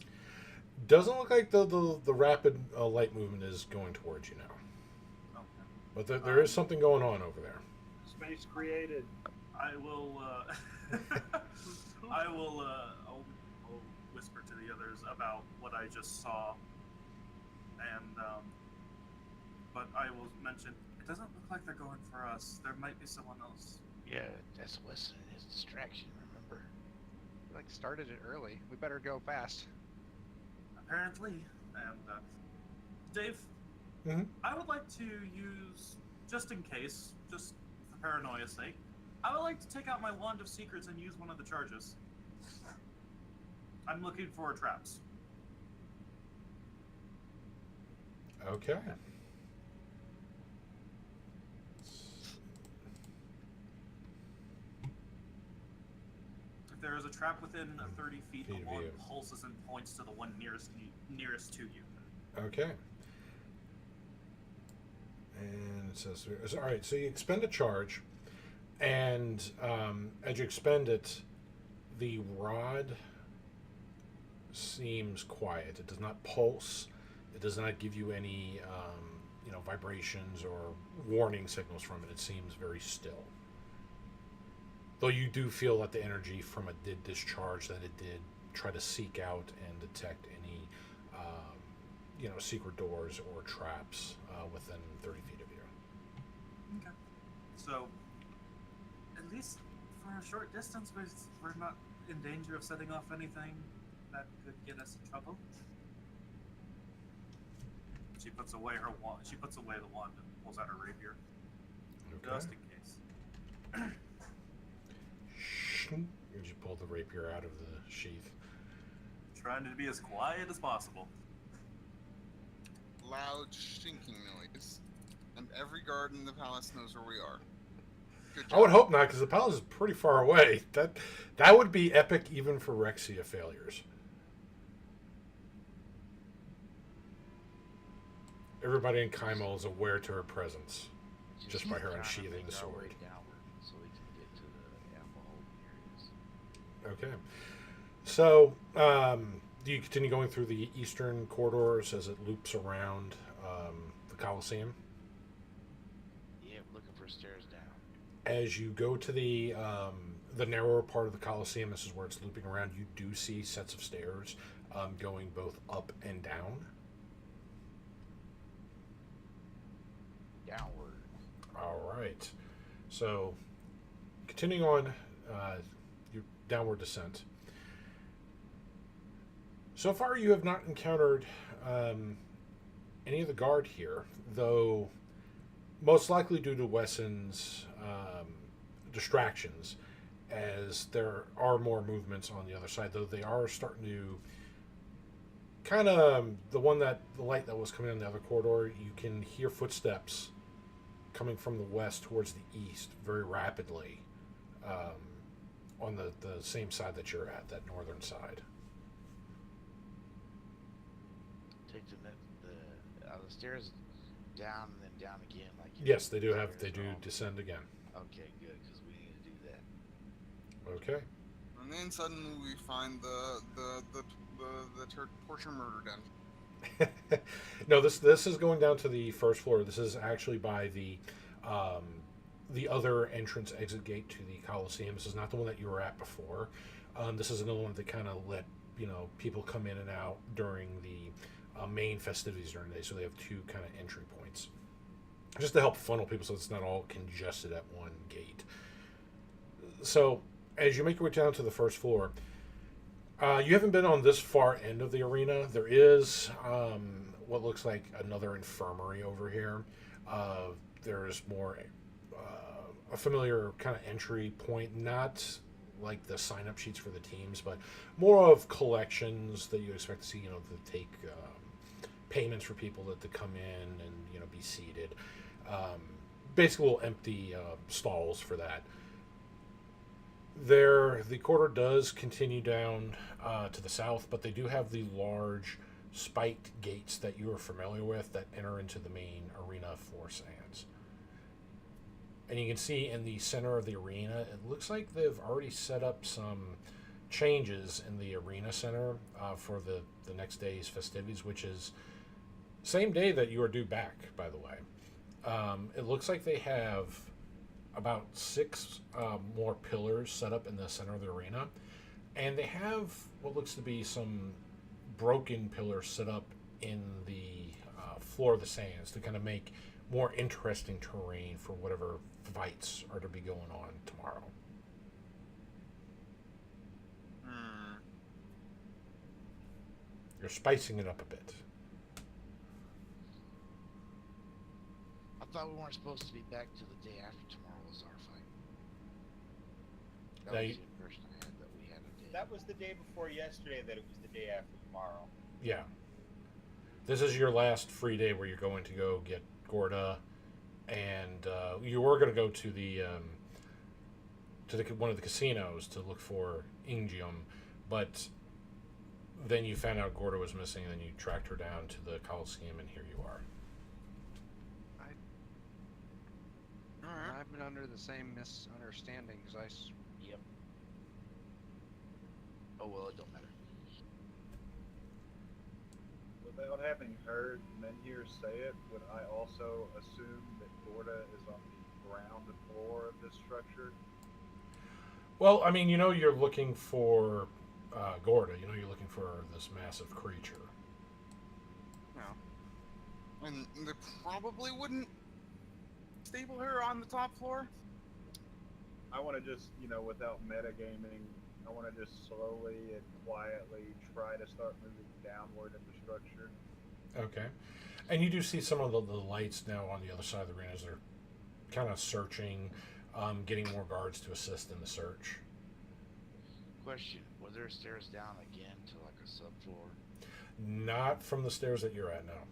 Doesn't look like the rapid light movement is going towards you now. Okay. But there is something going on over there. Space created. I will. I'll whisper to the others about what I just saw, and but I will mention it doesn't look like they're going for us. There might be someone else. Yeah, that's Weston and his distraction, remember? We started it early. We better go fast. Apparently, and Dave, I would like to use, just in case, just for paranoia's sake, I would like to take out my wand of secrets and use one of the charges. I'm looking for traps. Okay. If there is a trap within 30 feet, the Feet of wand you. pulses and points to the one nearest to you. Okay. And it says, all right, so you expend a charge, and as you expend it, the rod seems quiet. It does not pulse. It does not give you any, vibrations or warning signals from it. It seems very still. Though you do feel that the energy from it did discharge, that it did try to seek out and detect any, secret doors or traps within 30 feet of you. Okay. So, at least for a short distance, we're not in danger of setting off anything that could get us in trouble. She puts away her wand. She puts away the wand and pulls out her rapier, just in case. As you pull the rapier out of the sheath. Trying to be as quiet as possible. Loud shinking noise, and every guard in the palace knows where we are. Good job. I would hope not, because the palace is pretty far away. That would be epic even for Rexia failures. Everybody in Kymal is aware to her presence, just by her unsheathing the sword. So we can get to the ammo holding areas. Okay. So, do you continue going through the eastern corridors as it loops around the Colosseum? Yeah, we're looking for stairs down. As you go to the narrower part of the Colosseum, this is where it's looping around, you do see sets of stairs going both up and down. Downward. All right. So, continuing on your downward descent. So far, you have not encountered any of the guard here, though most likely due to Wesson's distractions, as there are more movements on the other side, though they are starting to kind of, the light that was coming in the other corridor, you can hear footsteps coming from the west towards the east very rapidly on the same side that you're at, that northern side. Take the stairs down and then down again. Yes, they do descend again. Okay, good, because we need to do that. Okay. And then suddenly we find the torture murder den. No, this is going down to the first floor. This is actually by the other entrance exit gate to the Colosseum. This is not the one that you were at before. This is another one that kind of let people come in and out during the main festivities during the day. So they have two kind of entry points, just to help funnel people so it's not all congested at one gate. So as you make your way down to the first floor, you haven't been on this far end of the arena. There is what looks like another infirmary over here. There's more a familiar kind of entry point, not like the sign-up sheets for the teams, but more of collections that you expect to see, to take payments for people to come in and, be seated. Basically, we'll empty stalls for that. The corridor does continue down to the south, but they do have the large spiked gates that you are familiar with that enter into the main arena for Sands. And you can see in the center of the arena, it looks like they've already set up some changes in the arena center for the next day's festivities, which is same day that you are due back, by the way. It looks like they have about 6 more pillars set up in the center of the arena, and they have what looks to be some broken pillars set up in the floor of the sands to kind of make more interesting terrain for whatever fights are to be going on tomorrow. You're spicing it up a bit. I thought we weren't supposed to be back till the day after tomorrow was our fight. That Now was you- the impression I had, that we had a day. That was the day before yesterday that it was the day after tomorrow. Yeah. This is your last free day where you're going to go get Gorda, and you were going to go to one of the casinos to look for Ingium, but then you found out Gorda was missing, and then you tracked her down to the Colosseum, and here you are. I've been under the same misunderstanding as Yep. Oh well, it don't matter. Without having heard Menhir say it, would I also assume that Gorda is on the ground floor of this structure? Well, I mean, you're looking for Gorda. You're looking for this massive creature. No. And they probably wouldn't stable her on the top floor. I want to just, without metagaming, I want to just slowly and quietly try to start moving downward in the structure. Okay. And you do see some of the lights now on the other side of the arena as they're kind of searching, getting more guards to assist in the search. Question: were there stairs down again to like a subfloor? Not from the stairs that you're at now.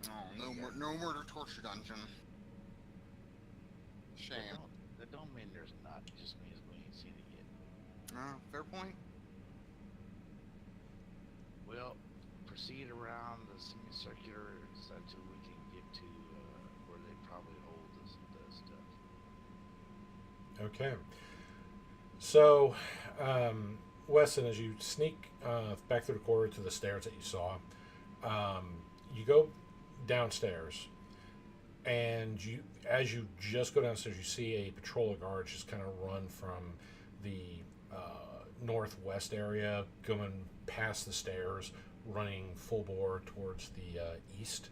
Oh, no murder torture dungeon. Shame. That don't mean there's not. It just means we ain't seen it yet. Fair point. Well, proceed around the semicircular until we can get to where they probably hold the stuff. Okay. So, Weston, as you sneak back through the corridor to the stairs that you saw, you go downstairs, and as you just go downstairs, you see a patrol of guards just kind of run from the northwest area, going past the stairs, running full bore towards the east.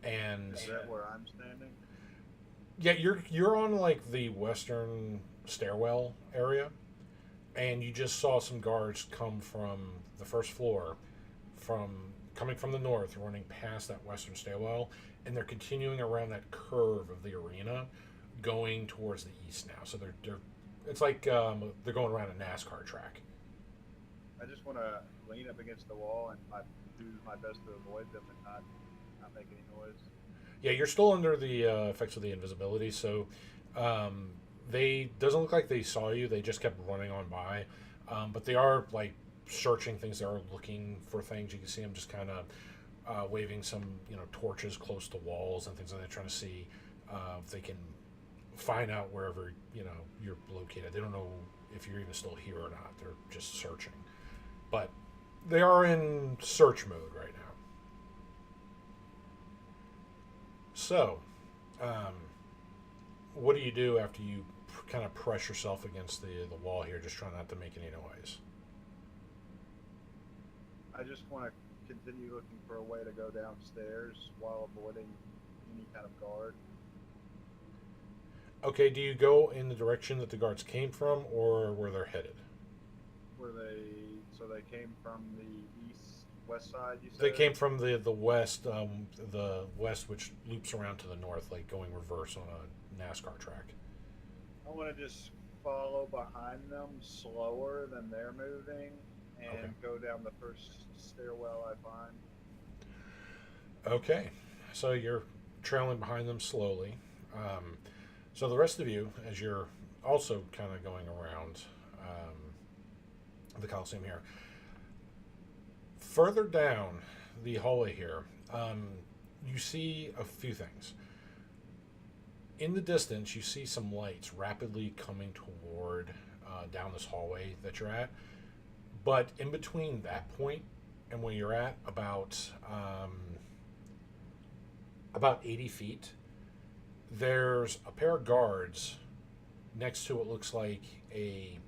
And Is that where I'm standing? yeah, you're on like the western stairwell area, and you just saw some guards come from the first floor, coming from the north, running past that western stairwell, and they're continuing around that curve of the arena, going towards the east now. So they're it's like they're going around a NASCAR track. I just want to lean up against the wall and do my best to avoid them and not make any noise. Yeah, you're still under the effects of the invisibility, so they doesn't look like they saw you. They just kept running on by, but they are like searching things. They are looking for things. You can see them just kind of waving some torches close to walls and things like that, trying to see if they can find out wherever you're located. They don't know if you're even still here or not. They're just searching, but they are in search mode right now. So, what do you do after you kind of press yourself against the wall here, just trying not to make any noise? I just want to continue looking for a way to go downstairs while avoiding any kind of guard. Okay, do you go in the direction that the guards came from, or where they're headed? So they came from the west side, you said? They came from the west, which loops around to the north, like going reverse on a NASCAR track. I want to just follow behind them slower than they're moving and Okay. go down the first stairwell I find. Okay, so you're trailing behind them slowly. So the rest of you, as you're also kind of going around the Colosseum here, further down the hallway here, you see a few things. In the distance, you see some lights rapidly coming toward down this hallway that you're at. But in between that point and where you're at, about 80 feet, there's a pair of guards next to what looks like a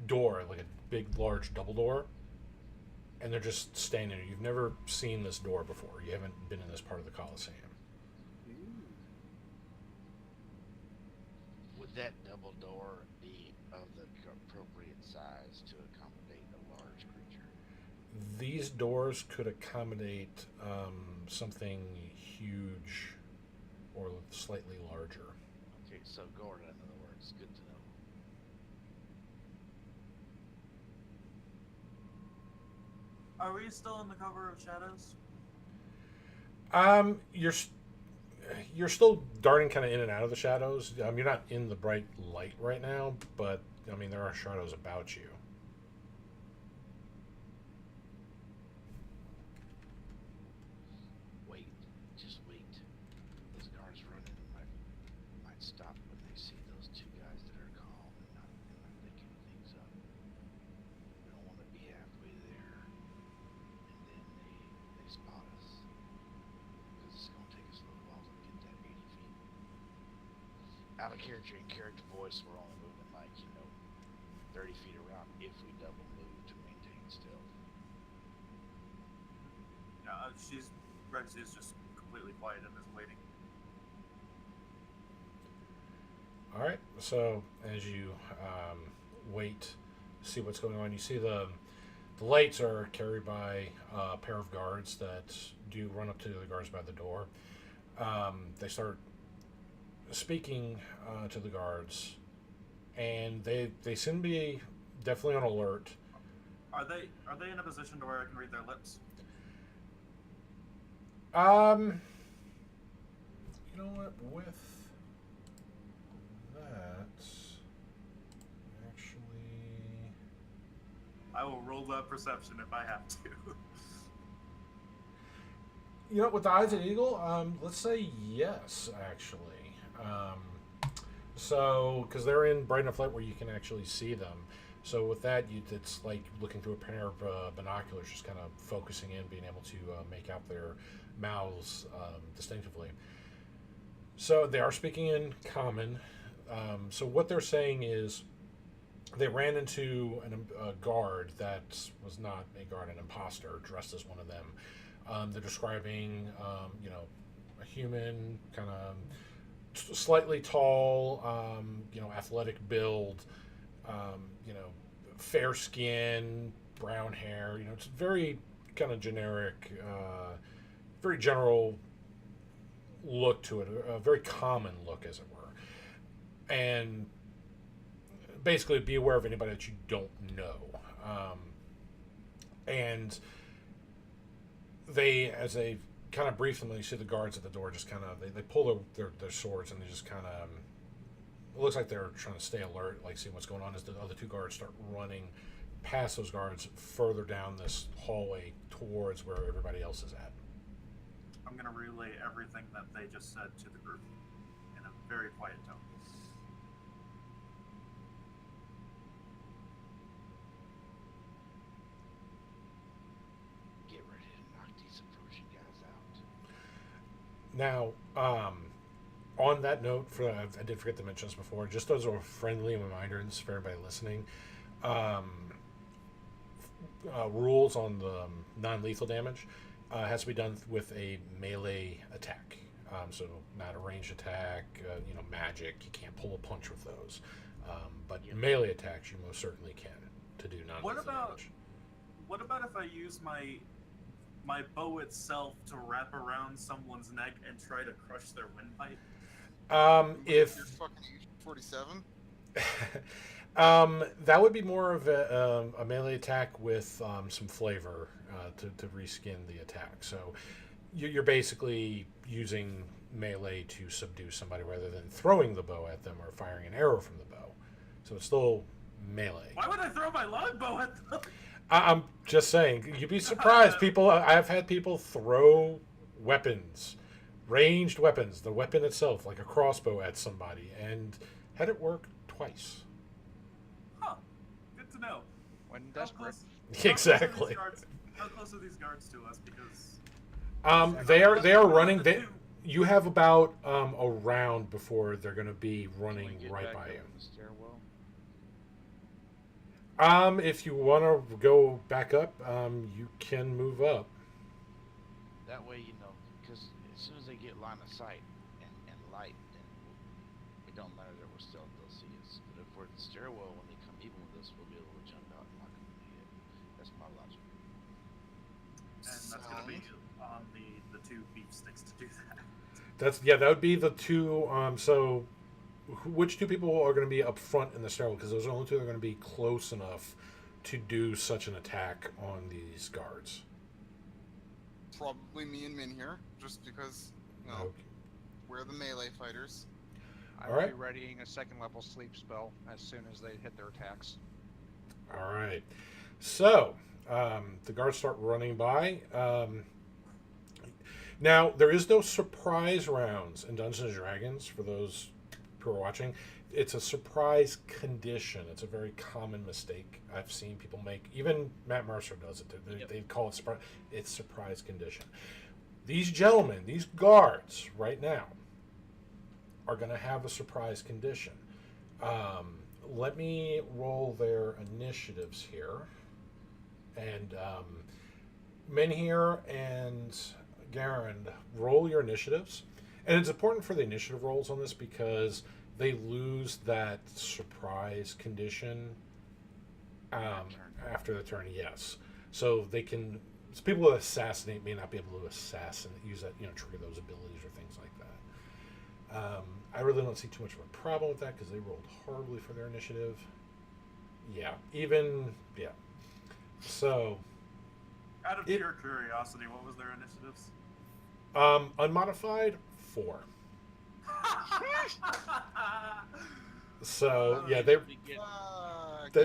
door, like a big, large double door, and they're just standing there. You've never seen this door before. You haven't been in this part of the Colosseum. Would that double door be of the appropriate size to accommodate a large creature? These doors could accommodate something huge or slightly larger. Okay, so Gorda, in other words, good to know. Are we still in the cover of shadows? You're still darting kind of in and out of the shadows. You're not in the bright light right now, but I mean there are shadows about you. Wait, just wait. Those guards running might stop when they see those two guys that are calm and not picking things up. We don't want to be halfway there, and then they spot us. Because it's going to take us a little while to get that 80 feet. Out of character and character voice, we're only moving like, 30 feet around if we double move to maintain stealth. Yeah, Rexy is just completely quiet and is waiting. All right. So as you wait, see what's going on, you see the lights are carried by a pair of guards that do run up to the guards by the door. They start speaking to the guards, and they seem to be definitely on alert. Are they in a position to where I can read their lips? You know what? With that, actually, I will roll that perception if I have to. you know, with the eyes of the eagle, let's say yes, actually. So, because they're in bright enough light where you can actually see them. So with that, it's like looking through a pair of binoculars, just kind of focusing in, being able to make out their mouths distinctively. So they are speaking in common. So what they're saying is they ran into a guard that was not a guard, an imposter, dressed as one of them. They're describing, a human, kind of slightly tall, athletic build, fair skin, brown hair. It's very kind of generic, very general look to it, a very common look, as it were. And basically, be aware of anybody that you don't know. And as they kind of brief them, you see the guards at the door just kind of, they pull their swords, and they just kind of, it looks like they're trying to stay alert, like seeing what's going on, as the other two guards start running past those guards further down this hallway towards where everybody else is at. I'm going to relay everything that they just said to the group in a very quiet tone. Get ready to knock these approaching guys out. Now, on that note, I did forget to mention this before, just as a friendly reminder, and this is for everybody listening, rules on the non-lethal damage has to be done with a melee attack. So not a ranged attack, magic, you can't pull a punch with those. But melee attacks you most certainly can to do non-lethal damage. What about if I use my bow itself to wrap around someone's neck and try to crush their windpipe? You're If fucking 47. that would be more of a melee attack with some flavor to reskin the attack. So you're basically using melee to subdue somebody rather than throwing the bow at them or firing an arrow from the bow. So it's still melee. Why would I throw my longbow at them? I'm just saying, you'd be surprised. I've had people throw weapons, ranged weapons, the weapon itself, like a crossbow, at somebody, and had it work twice. Huh. Good to know. When How desperate. close- Exactly. How close are these guards to us? Because They are running. You have about a round before they're going to be running Get right back by up you. in the stairwell. If you want to go back up, you can move up. That way, you know, because as soon as they get line of sight and light, then it don't matter that we're stealth, they'll see us. But if we're at the stairwell, when they come even with us, we'll be able to jump out and knock them in the head. That's my logic. and that's gonna be on the two beef sticks to do that. That would be the two. So, which two people are going to be up front in the stairwell? Because those are the only two that are going to be close enough to do such an attack on these guards. Probably me and Menhir, just because, you know, Okay. we're the melee fighters. I All will right. be readying a second level sleep spell as soon as they hit their attacks. All right. So, the guards start running by. Now, there is no surprise rounds in Dungeons & Dragons, for those who are watching. It's a surprise condition. It's a very common mistake I've seen people make. Even Matt Mercer does it. They call it surprise. It's surprise condition. These gentlemen, these guards, right now, are going to have a surprise condition. Let me roll their initiatives here. And Menhir and Garand, roll your initiatives. And it's important for the initiative rolls on this because they lose that surprise condition after the turn, yes. So they can... So people that assassinate may not be able to use that, trigger those abilities or things like that. I really don't see too much of a problem with that because they rolled horribly for their initiative. Yeah. So... Out of pure curiosity, what was their initiatives? Unmodified, 4. So yeah, they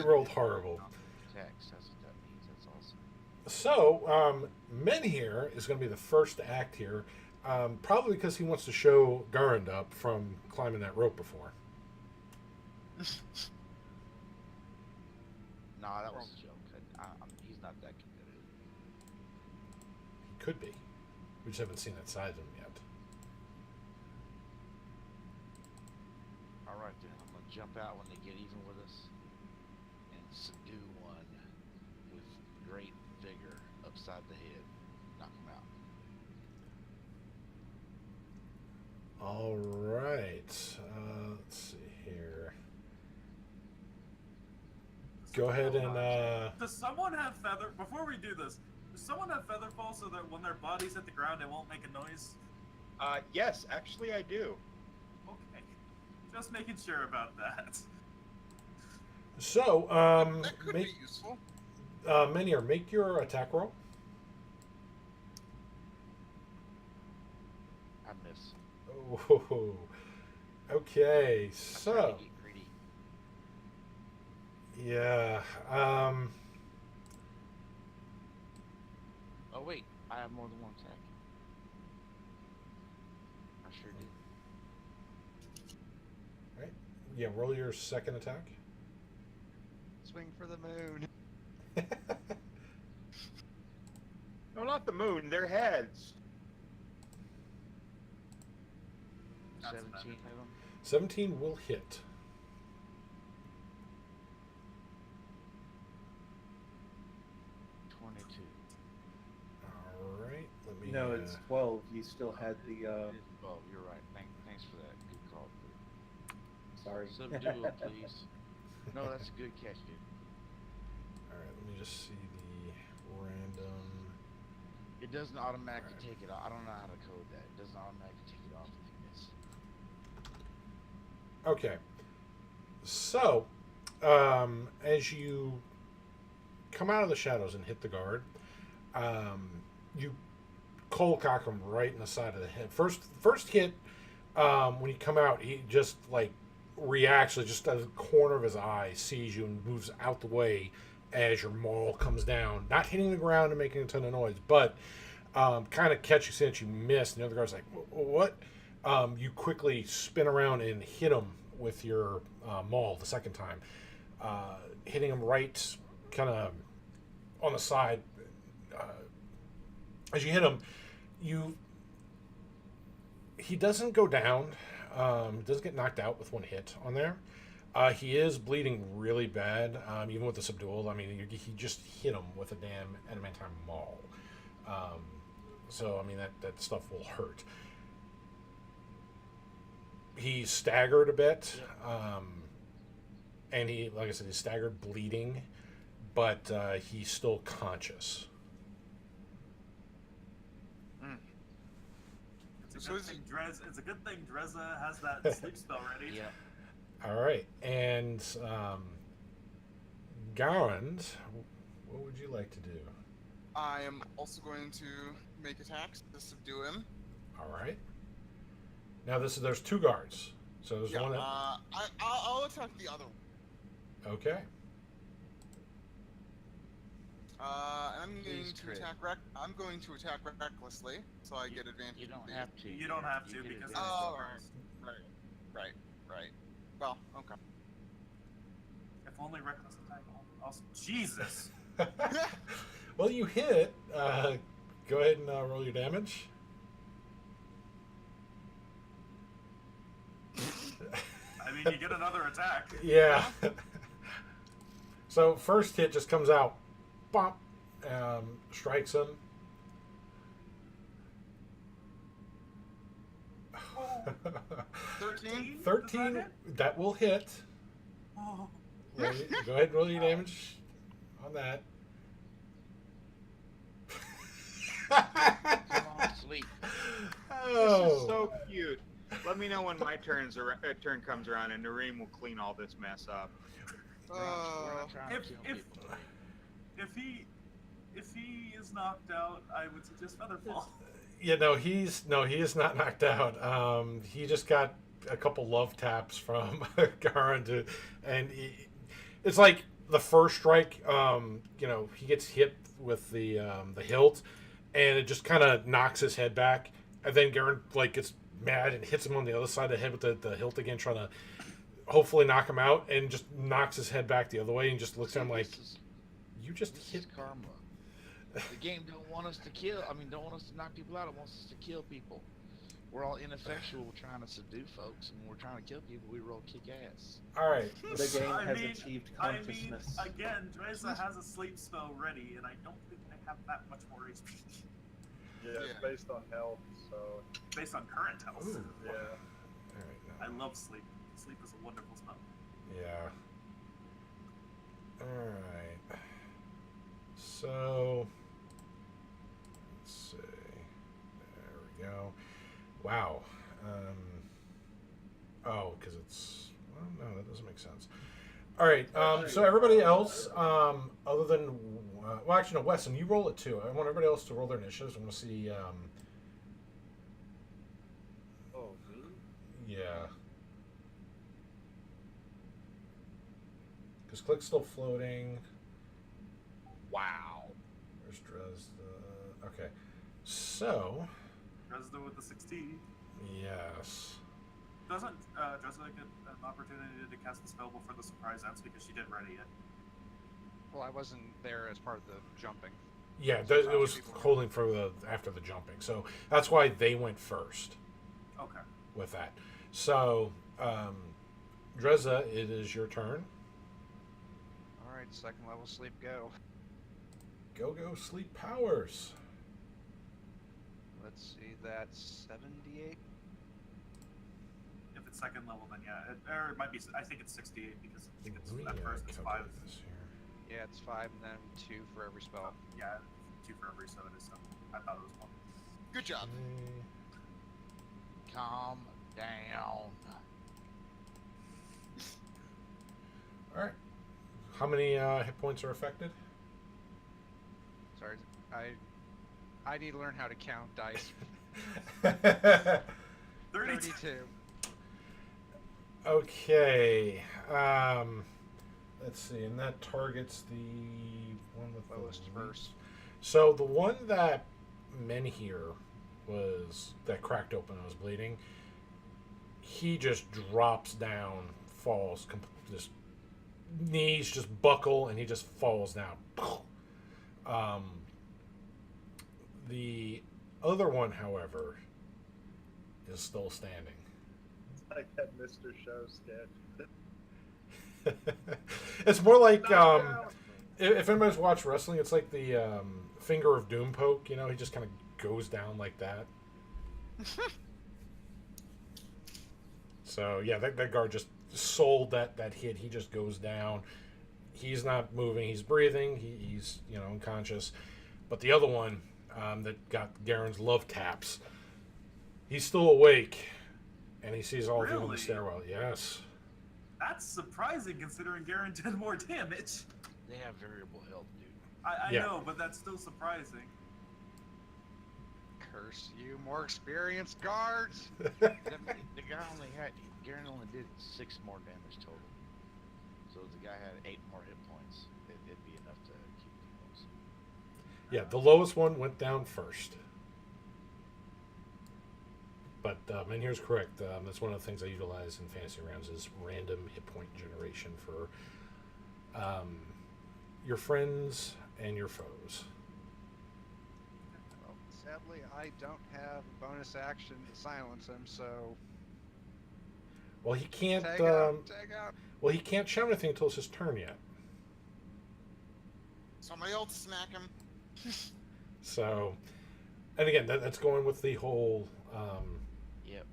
rolled horrible. Attacks, that's what that means. That's awesome. So Menhir is going to be the first to act here, probably because he wants to show Garand up from climbing that rope before. Nah, that was a joke. He's not that competitive. He could be. We just haven't seen that side of him yet. Alright then, I'm gonna jump out when they get even with us and subdue one with great vigor upside the head. Knock him out. All right. Let's see here. Go ahead and... Does someone have feather... Before we do this, does someone have featherfall so that when their bodies hit the ground, it won't make a noise? Yes, actually I do. Okay. Just making sure about that. So, That could make, be useful. Menhir, make your attack roll. I miss. Oh, okay. I tried So, to get greedy. yeah. Oh wait, I have more than one attack. I sure do. Right. Yeah, roll your second attack. Swing for the moon. No, not the moon. Their heads. 17 of them. 17 will hit. All right. Let me. No, it's 12. You still had the. Oh, you're right. Thanks for that. Good call. Sorry. Subdue it, please. No, that's a good catch, dude. All right. Let me just see the. It doesn't automatically take it off. I don't know how to code that. It doesn't automatically take it off if you miss. Okay. So, as you come out of the shadows and hit the guard, you cold cock him right in the side of the head. First hit, when you come out, he just like reacts, just at the corner of his eye, sees you and moves out the way as your maul comes down, not hitting the ground and making a ton of noise, but kind of catching since you missed. And the other guy's like, "What?" You quickly spin around and hit him with your maul the second time, hitting him right kind of on the side. As you hit him, he doesn't go down. He doesn't get knocked out with one hit on there. He is bleeding really bad, even with the subdual. I mean, he just hit him with a damn adamantine maul. So, I mean, that stuff will hurt. He's staggered a bit, and he, like I said, he's staggered, bleeding, but he's still conscious. It's a good thing Dreza has that sleep spell ready. Yeah. All right, and Garand, what would you like to do? I am also going to make attacks to subdue him. All right. Now there's two guards, so there's one. I'll attack the other one. Okay. I'm going to attack. I'm going to attack recklessly, so I get advantage. You don't have to. You don't have to because. Oh, right. Well, okay. If only reckless attack. Also, Jesus. Well, you hit. Go ahead and roll your damage. I mean, you get another attack. Yeah. So first hit just comes out, bop, strikes him. 13? 13, that will hit. Oh. Go ahead and roll your damage on that. Come on, sleep. Oh. This is so cute. Let me know when my turn comes around, and Nareem will clean all this mess up. We're not trying to kill people. If he is knocked out, I would suggest Featherfall. Yeah, he is not knocked out. He just got a couple love taps from Garand, and it's like the first strike. He gets hit with the hilt, and it just kind of knocks his head back, and then Garand gets mad and hits him on the other side of the head with the hilt again, trying to hopefully knock him out, and just knocks his head back the other way, and just looks at him like, "You just hit karma." The game don't want us to kill. I mean, don't want us to knock people out. It wants us to kill people. We're all ineffectual. We're trying to subdue folks, and when we're trying to kill people, we roll kick ass. All right. The game has achieved consciousness. Again, Dreza has a sleep spell ready, and I don't think they have that much more HP. Yeah, it's based on health, so. Based on current health. Ooh. Yeah. All right, I love sleep. Sleep is a wonderful spell. Yeah. All right. So, let's see. There we go. Wow. Because it's. Well, no, that doesn't make sense. All right. So everybody else, other than, well, actually, no, Weston, you roll it too. I want everybody else to roll their initiatives. I want to see. Oh, me? Yeah. Because Click's still floating. Wow. Where's Dresda? Okay. So. Dresda with the 16. Yes. Doesn't Dresda get an opportunity to cast the spell before the surprise ends because she didn't ready it? Well, I wasn't there as part of the jumping. Yeah, it was holding for after the jumping. So that's why they went first. Okay. With that. So, Dresda, it is your turn. Alright, second level sleep go. Go sleep powers. Let's see, that's 78. If it's second level, then yeah. Or it might be, I think it's 68 because I think it's at first it's 5. This here. Yeah, it's 5 and then 2 for every spell. Yeah. 2 for every, so it is 7. I thought it was 1. Good job. Calm down. All right. How many hit points are affected? Sorry, I need to learn how to count dice. 32. Okay. Let's see, and that targets the one with Lowest the first. So the one that Menhir that cracked open and was bleeding, he just drops down, falls, just knees just buckle, and he just falls down. The other one, however, is still standing. It's like that Mr. Show sketch. It's more like if anybody's watched wrestling, it's like the finger of doom poke. You know, he just kind of goes down like that. So yeah, that guard just sold that hit. He just goes down. He's not moving. He's breathing. He's unconscious. But the other one that got Garen's love taps, he's still awake, and he sees all of you on the stairwell. Yes. That's surprising considering Garen did more damage. They have variable health, dude. I Yeah. know, but that's still surprising. Curse you, more experienced guards. The guy Garen only did 6 more damage total. So if the guy had 8 more hit points, it'd be enough to keep him close. Yeah, the lowest one went down first. But Menhir's correct. That's one of the things I utilize in fantasy rounds is random hit point generation for your friends and your foes. Well, sadly, I don't have a bonus action to silence him, so Well, he can't. tag out. Well, he can't shout anything until it's his turn yet. Somebody else smack him. So, and again, that's going with the whole Yep.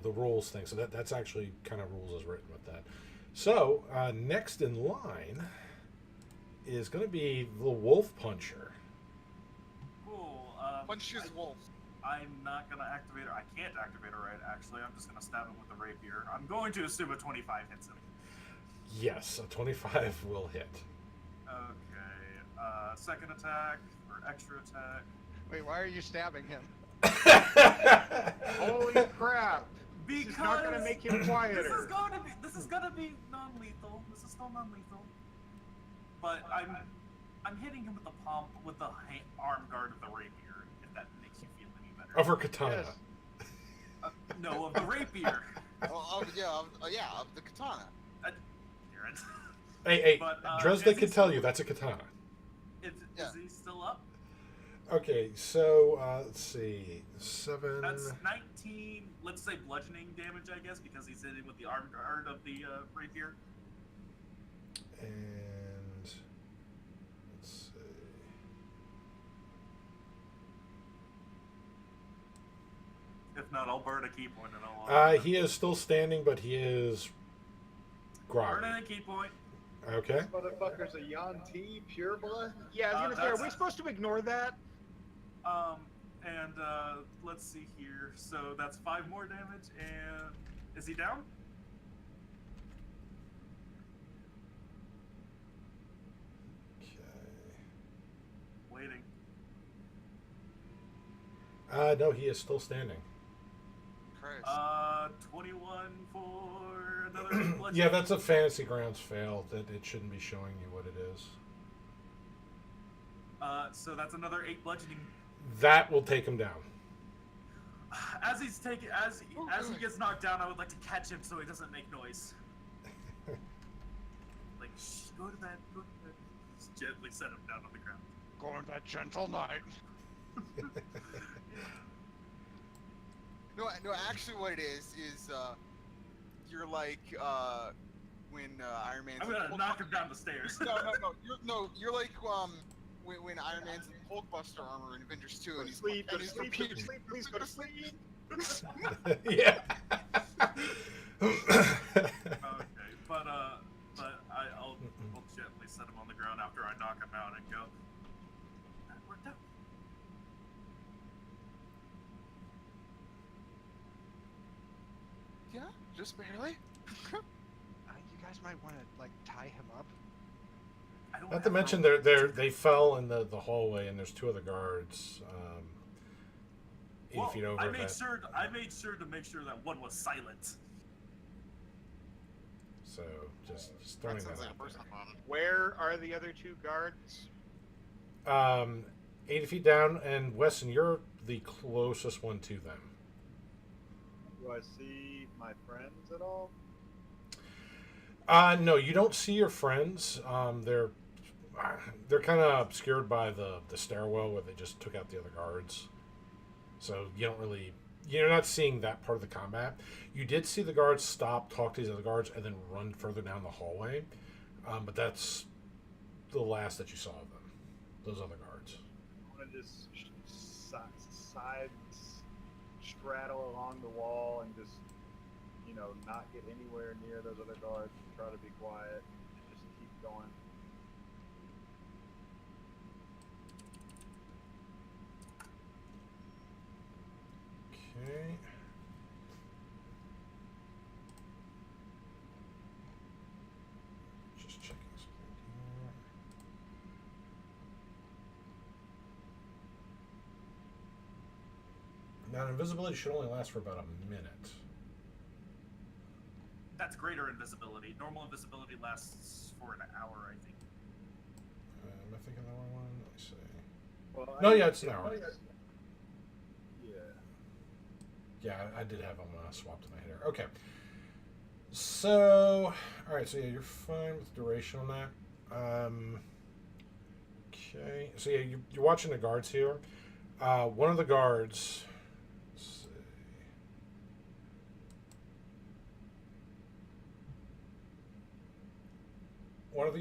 the rules thing. So that's actually kind of rules as written with that. So next in line is going to be the Wolf Puncher. Cool. Punch his wolf. I'm not gonna activate her. I can't activate her right. Actually, I'm just gonna stab him with the rapier. I'm going to assume a 25 hits him. Yes, a 25 will hit. Okay. Second attack or extra attack. Wait, why are you stabbing him? Holy crap! Because This is not gonna make him quieter. This is gonna be non-lethal. This is still non-lethal. But I'm hitting him with the palm with the arm guard of the rapier. If that makes you feel any better. Of her katana. Yes. No, of the rapier. Of the katana. Garrett. Hey, But, Dresden is he can tell still- you that's a katana. Is he still up? Okay, so let's see, 7. That's 19. Let's say bludgeoning damage, I guess, because he's hitting with the arm guard of the rapier. And let's see. If not, I'll burn a key point and I'll. He is still standing, but he is groggy. Burn a key point. Okay. This motherfucker's a Yanti pure blood. Yeah, I was gonna say, are that's- we supposed to ignore that? And let's see here. So that's 5 more damage, and is he down? Waiting. No, he is still standing. Christ. 21 for another bludgeoning. Yeah, that's a fantasy grounds fail. That it shouldn't be showing you what it is. So that's another 8 bludgeoning. That will take him down. As he gets knocked down, I would like to catch him so he doesn't make noise. Like, shh, go to bed, go to bed. Just gently set him down on the ground. Going that gentle night. No, actually, what it is you're like when Iron Man's. I'm gonna knock him down the stairs. You're like when Iron Man's in Hulkbuster armor in Avengers 2, and he's Sleep, go and to he's sleep, go to repeating. sleep, please go to sleep. Yeah. Okay, but I'll gently set him on the ground after I knock him out and go. That worked out. Just barely. You guys might want to like tie him up. I don't Not to have mention rope. they fell in the hallway, and there's two other guards 80 Well, feet over. I made sure to make sure that one was silent. So just throwing That that sounds like a out personal problem. Where are the other two guards? there. 80 feet down, and Weston, you're the closest one to them. Do I see my friends at all? No, you don't see your friends. They're kind of obscured by the stairwell where they just took out the other guards. So you're not seeing that part of the combat. You did see the guards stop, talk to these other guards, and then run further down the hallway. But that's the last that you saw of them. Those other guards. I want to just side straddle along the wall and just, not get anywhere near those other guards and try to be quiet and just keep going. Okay. Just checking something here. Now, invisibility should only last for about a minute. That's greater invisibility. Normal invisibility lasts for an hour, I think. Am I thinking the wrong one? Let me see. Well, No, yeah, it's an hour. Yeah. Yeah, I did have them swapped in my head here. Okay. So, alright, so yeah, you're fine with duration on that. Okay. So yeah, you're watching the guards here. One of the guards... Let's see.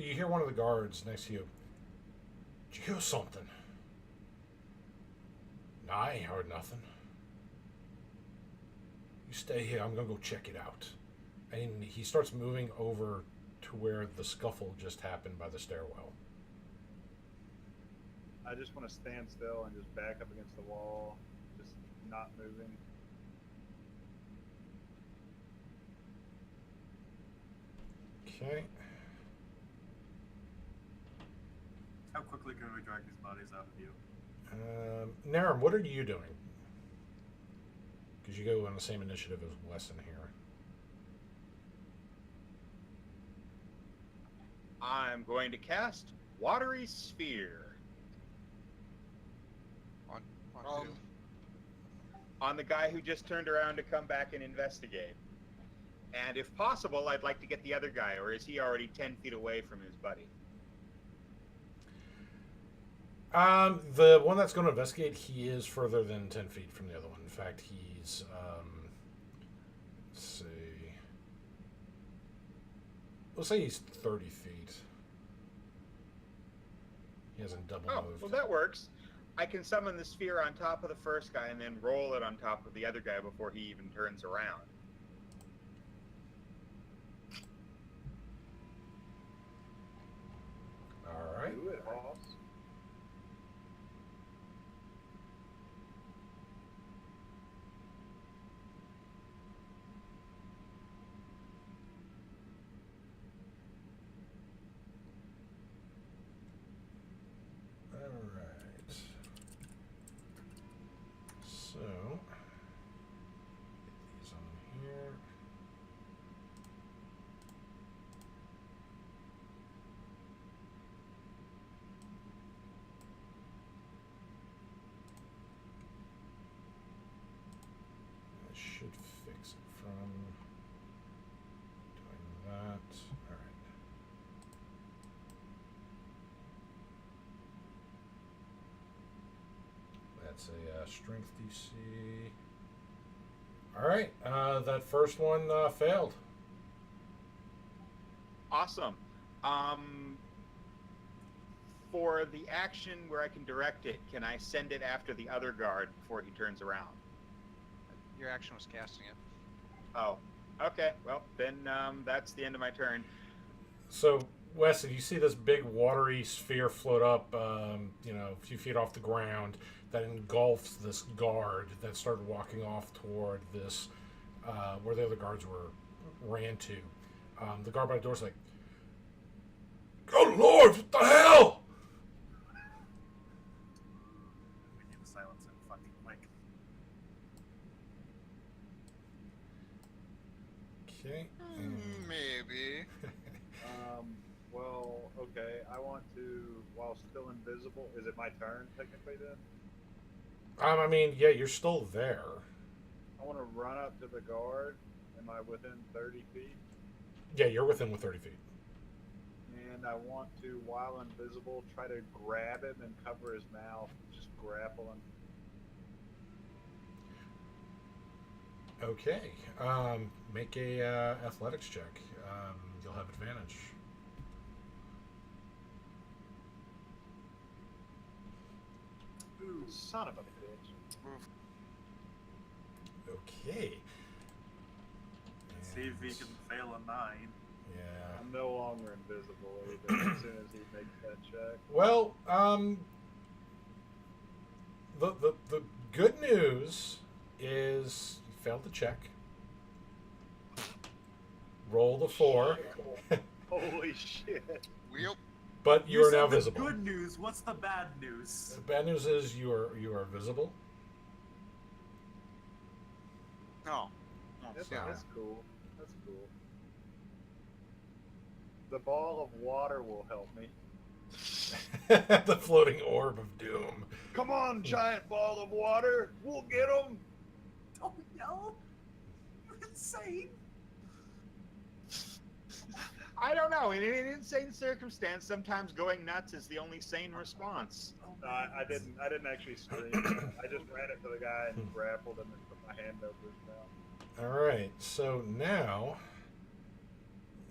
You hear one of the guards next to you. Did you hear something? Nah, I ain't heard nothing. You stay here. I'm gonna go check it out. And he starts moving over to where the scuffle just happened by the stairwell. I just want to stand still and just back up against the wall, just not moving. Okay. How quickly can we drag these bodies out of view? Narum, what are you doing? Because you go on the same initiative as Wesson here. I'm going to cast Watery Sphere On Um, who? on the guy who just turned around to come back and investigate. And if possible, I'd like to get the other guy, or is he already 10 feet away from his buddy? The one that's going to investigate, he is further than 10 feet from the other one. In fact, he's, let's see. We'll say he's 30 feet. He hasn't double moved. Well, that works. I can summon the sphere on top of the first guy and then roll it on top of the other guy before he even turns around. All right. Do it, boss. All right. So, get these on here. I should fix it from doing that. All right. That's a strength DC. All right, that first one failed. Awesome. For the action where I can direct it, can I send it after the other guard before he turns around? Your action was casting it. Oh, okay. Well, then that's the end of my turn. So, Wes, if you see this big watery sphere float up, a few feet off the ground, that engulfs this guard that started walking off toward this, where the other guards were ran to. The guard by the door's like, "Good Lord, what the hell?" We need to silence him fucking quick. Okay. Maybe. Well, okay. I want to, while still invisible. Is it my turn technically then? I mean, yeah, you're still there. I want to run up to the guard. Am I within 30 feet? Yeah, you're within 30 feet. And I want to, while invisible, try to grab him and cover his mouth. Just grapple him. Okay. Make a athletics check. You'll have advantage. Ooh, son of a bitch. Okay. See if he can fail a 9. Yeah. I'm no longer invisible either as soon as he makes that check. Well, the good news is you failed the check. Roll the 4. Holy shit. We'll But you are said now the visible. Good news. What's the bad news? The bad news is you are visible. no. That's Yeah. cool. That's cool. The ball of water will help me. The floating orb of doom. Come on, giant ball of water. We'll get him. Don't yell. You're insane. I don't know. In an insane circumstance, sometimes going nuts is the only sane response. No, I didn't actually scream. I just ran it to the guy and grappled him and put my hand over his mouth. All right. So now,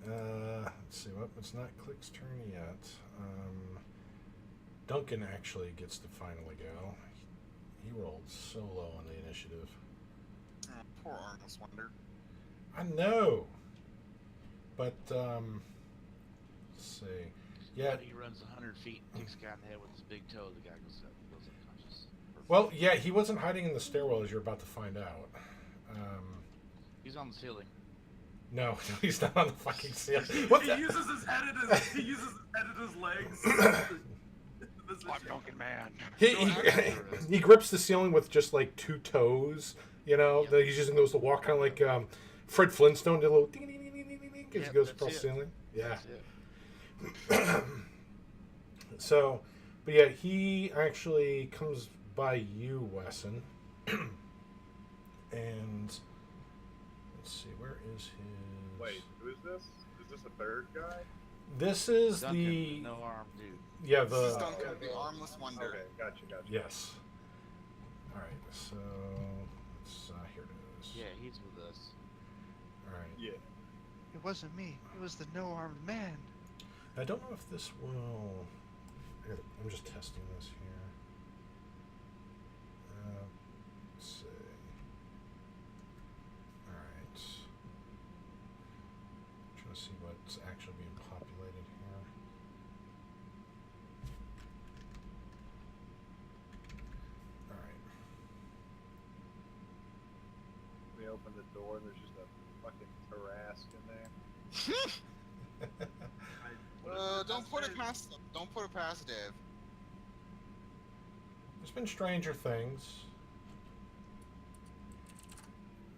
let's see. What? It's not Click's turn yet. Duncan actually gets to finally go. He rolled so low on the initiative. Oh, poor Armless Wonder. I know. But let's see. Yeah. He runs 100 feet, kicks a guy in the head with his big toe. The guy goes unconscious. Well, yeah, he wasn't hiding in the stairwell, as you're about to find out. He's on the ceiling. No, he's not on the fucking ceiling. What He the? uses his head and his legs. I'm Duncan Man. He grips the ceiling with just like 2 toes. You know, Yep. he's using those to walk, kind of like Fred Flintstone did a little ding ding ding ding ding ding as he Yep, goes that's across the it. ceiling. Yeah. That's it. So, but yeah, he actually comes by you, Wesson, and let's see, where is his? Wait, who is this? Is this a third guy? This is Duncan, the no arm dude. yeah This is the Duncan, the Armless Wonder. Okay, gotcha. yes. All right, so let's, here it is. Yeah, he's with us. All right. Yeah. It wasn't me. It was the no-armed man. I don't know if this will. I'm just testing this here. Let's see. All right. Trying to see what's actually being populated here. All right. We open the door and there's just a fucking Tarrasque in there. Don't put it past Dev. There's been stranger things.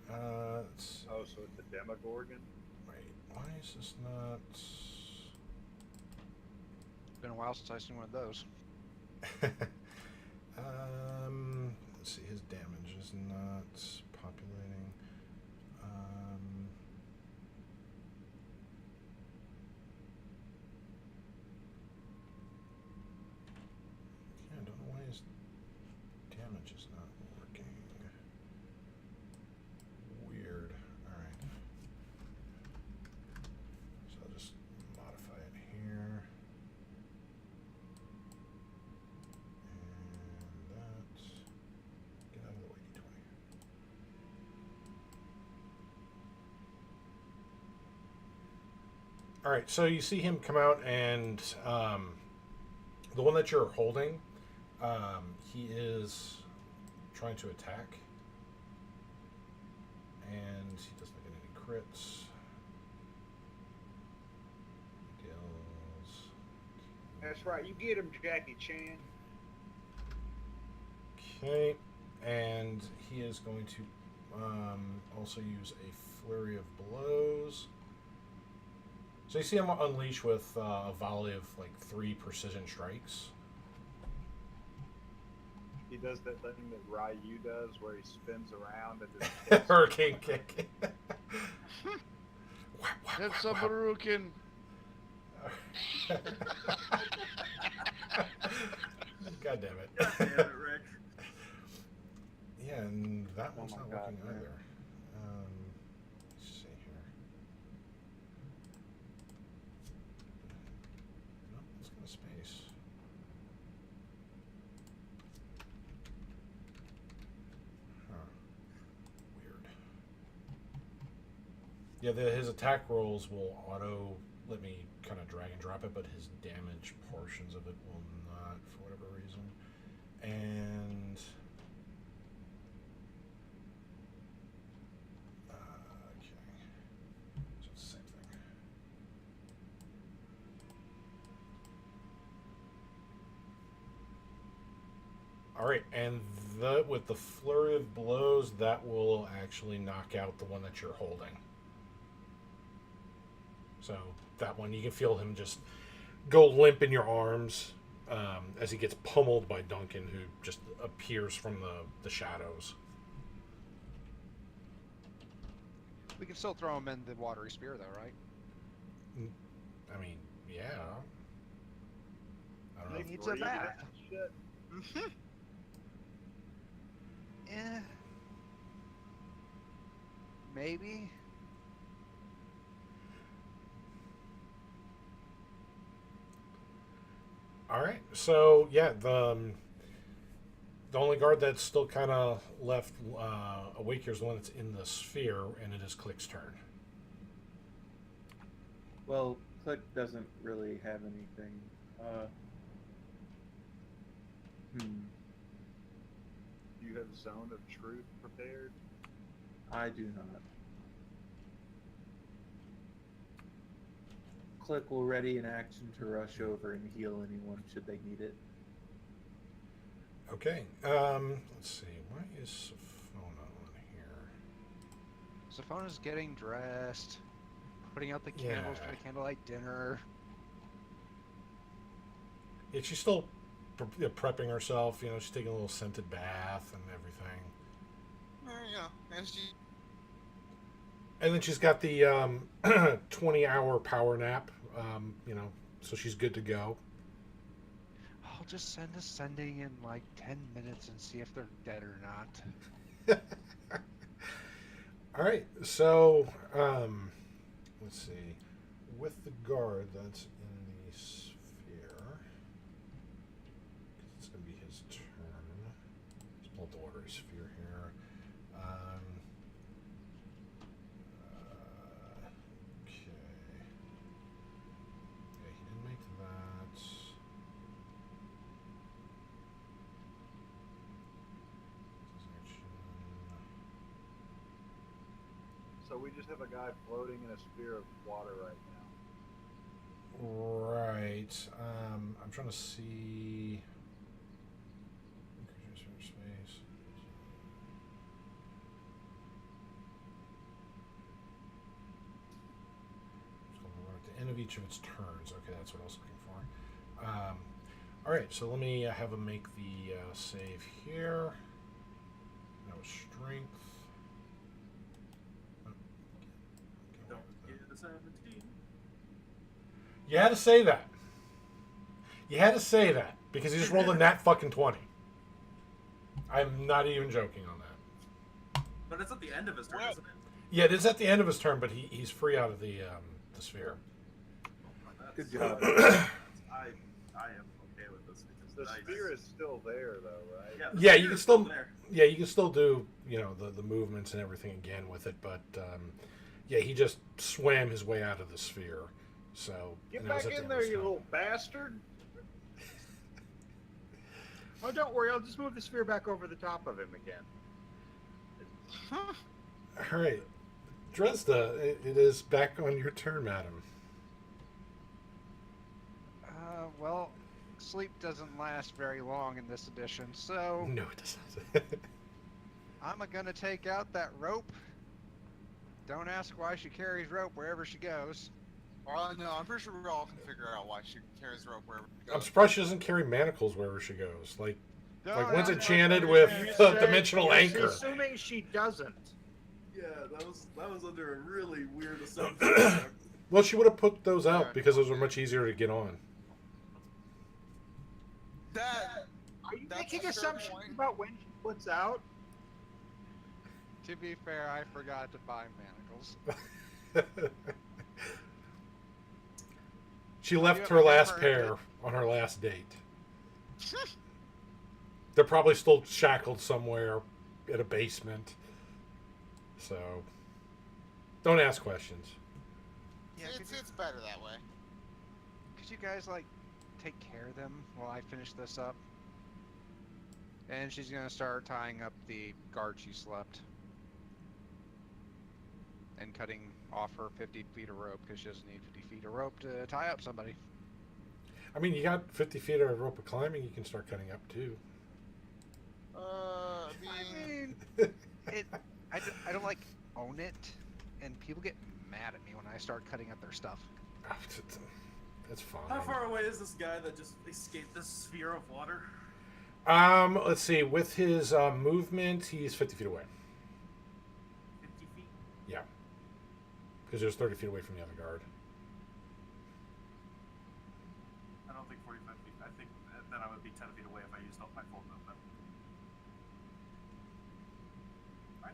Let's, Oh, so it's a Demogorgon? wait, why is this not? Been a while since I've seen one of those. Let's see, his damage is not populating. Yeah, I don't know why his damage is not working. Weird. Alright. So I'll just modify it here. And that. Get out of the way, D20. Alright, so you see him come out, and the one that you're holding, he is trying to attack. And he doesn't get any crits. That's right. You get him, Jackie Chan. Okay, and he is going to also use a flurry of blows. So you see him unleash with a volley of like 3 precision strikes. He does that thing that Ryu does, where he spins around and just Hurricane kick. It's a Barukin. God damn it. God damn it, Rick. Yeah, and that one's my not God, working man. either. Let's see here. No, let's go to space. Huh. Weird. Yeah, his attack rolls will auto let me kind of drag and drop it, but his damage portions of it will not for whatever reason. And okay, so it's the same thing. All right, and with the flurry of blows, that will actually knock out the one that you're holding. So that one, you can feel him just go limp in your arms as he gets pummeled by Duncan, who just appears from the shadows. We can still throw him in the watery spear, though, right? I mean, yeah. I don't know. He needs a breathe bath. and shit. Eh. Maybe. All right, so yeah, the only guard that's still kind of left awake here is the one that's in the sphere, and it is Click's turn. Well, Click doesn't really have anything. Do you have Zone of Truth prepared? I do not. Click will ready an action to rush over and heal anyone should they need it. Okay, let's see. Why is Sophona on here? Sophona's getting dressed, putting out the candles for the candlelight dinner. Yeah, she's still prepping herself. You know, she's taking a little scented bath and everything. Yeah, as you. And then she's got the 20-hour power nap. You know, so she's good to go. I'll just send a sending in like 10 minutes and see if they're dead or not. All right, so let's see. With the guard that's in the sphere, it's going to be his turn. Let's pull up the watery sphere here. Okay. Yeah, he didn't make that. So we just have a guy floating in a sphere of water right now. Right. I'm trying to see. Space. At the end of each of its turns. Okay, that's what I was looking for. All right, so let me have him make the save here. That was strength. Don't get a 17. You had to say that. You had to say that because he just rolled a nat fucking 20. I'm not even joking on that. But it's at the end of his turn, isn't it? Yeah, it is at the end of his turn, but he's free out of the sphere. Good job. I am okay with this because The sphere is still there, though, right? the Yeah, sphere you can is still there. you can still do the movements and everything again with it, but yeah, he just swam his way out of the sphere. So Get and that was back at the in end there, of his you turn. little bastard! Oh, don't worry. I'll just move the sphere back over the top of him again. All right, Dresda, it is back on your turn, madam. Well, sleep doesn't last very long in this edition, so No, it doesn't. I'm gonna take out that rope. Don't ask why she carries rope wherever she goes. No, I'm pretty sure we all can figure out why she carries rope wherever she goes. I'm surprised she doesn't carry manacles wherever she goes. Like Don't one's ask enchanted why with she You carries- the said- dimensional you're anchor. Assuming she doesn't. Yeah, that was under a really weird assumption. Well, she would have put those out Yeah. because those were much easier to get on. That Are you That's making a fair assumptions point. about when she puts out? To be fair, I forgot to buy manacles. She left you her ever last heard pair it? on her last date. They're probably still shackled somewhere in a basement. So, don't ask questions. Yeah, it's better that way. could you guys like take care of them while I finish this up? And she's gonna start tying up the guard she slept. And cutting off her 50 feet of rope because she doesn't need 50 feet of rope to tie up somebody. I mean, you got 50 feet of rope of climbing you can start cutting up too. I I mean, mean, I don't like own it, and people get mad at me when I start cutting up their stuff. That's fine. How far away is this guy that just escaped this sphere of water? Let's see. With his movement, he's 50 feet away. 50 feet? Yeah. Because he was 30 feet away from the other guard. I don't think 45 feet. I think then I would be 10 feet away if I used up my full movement. Right?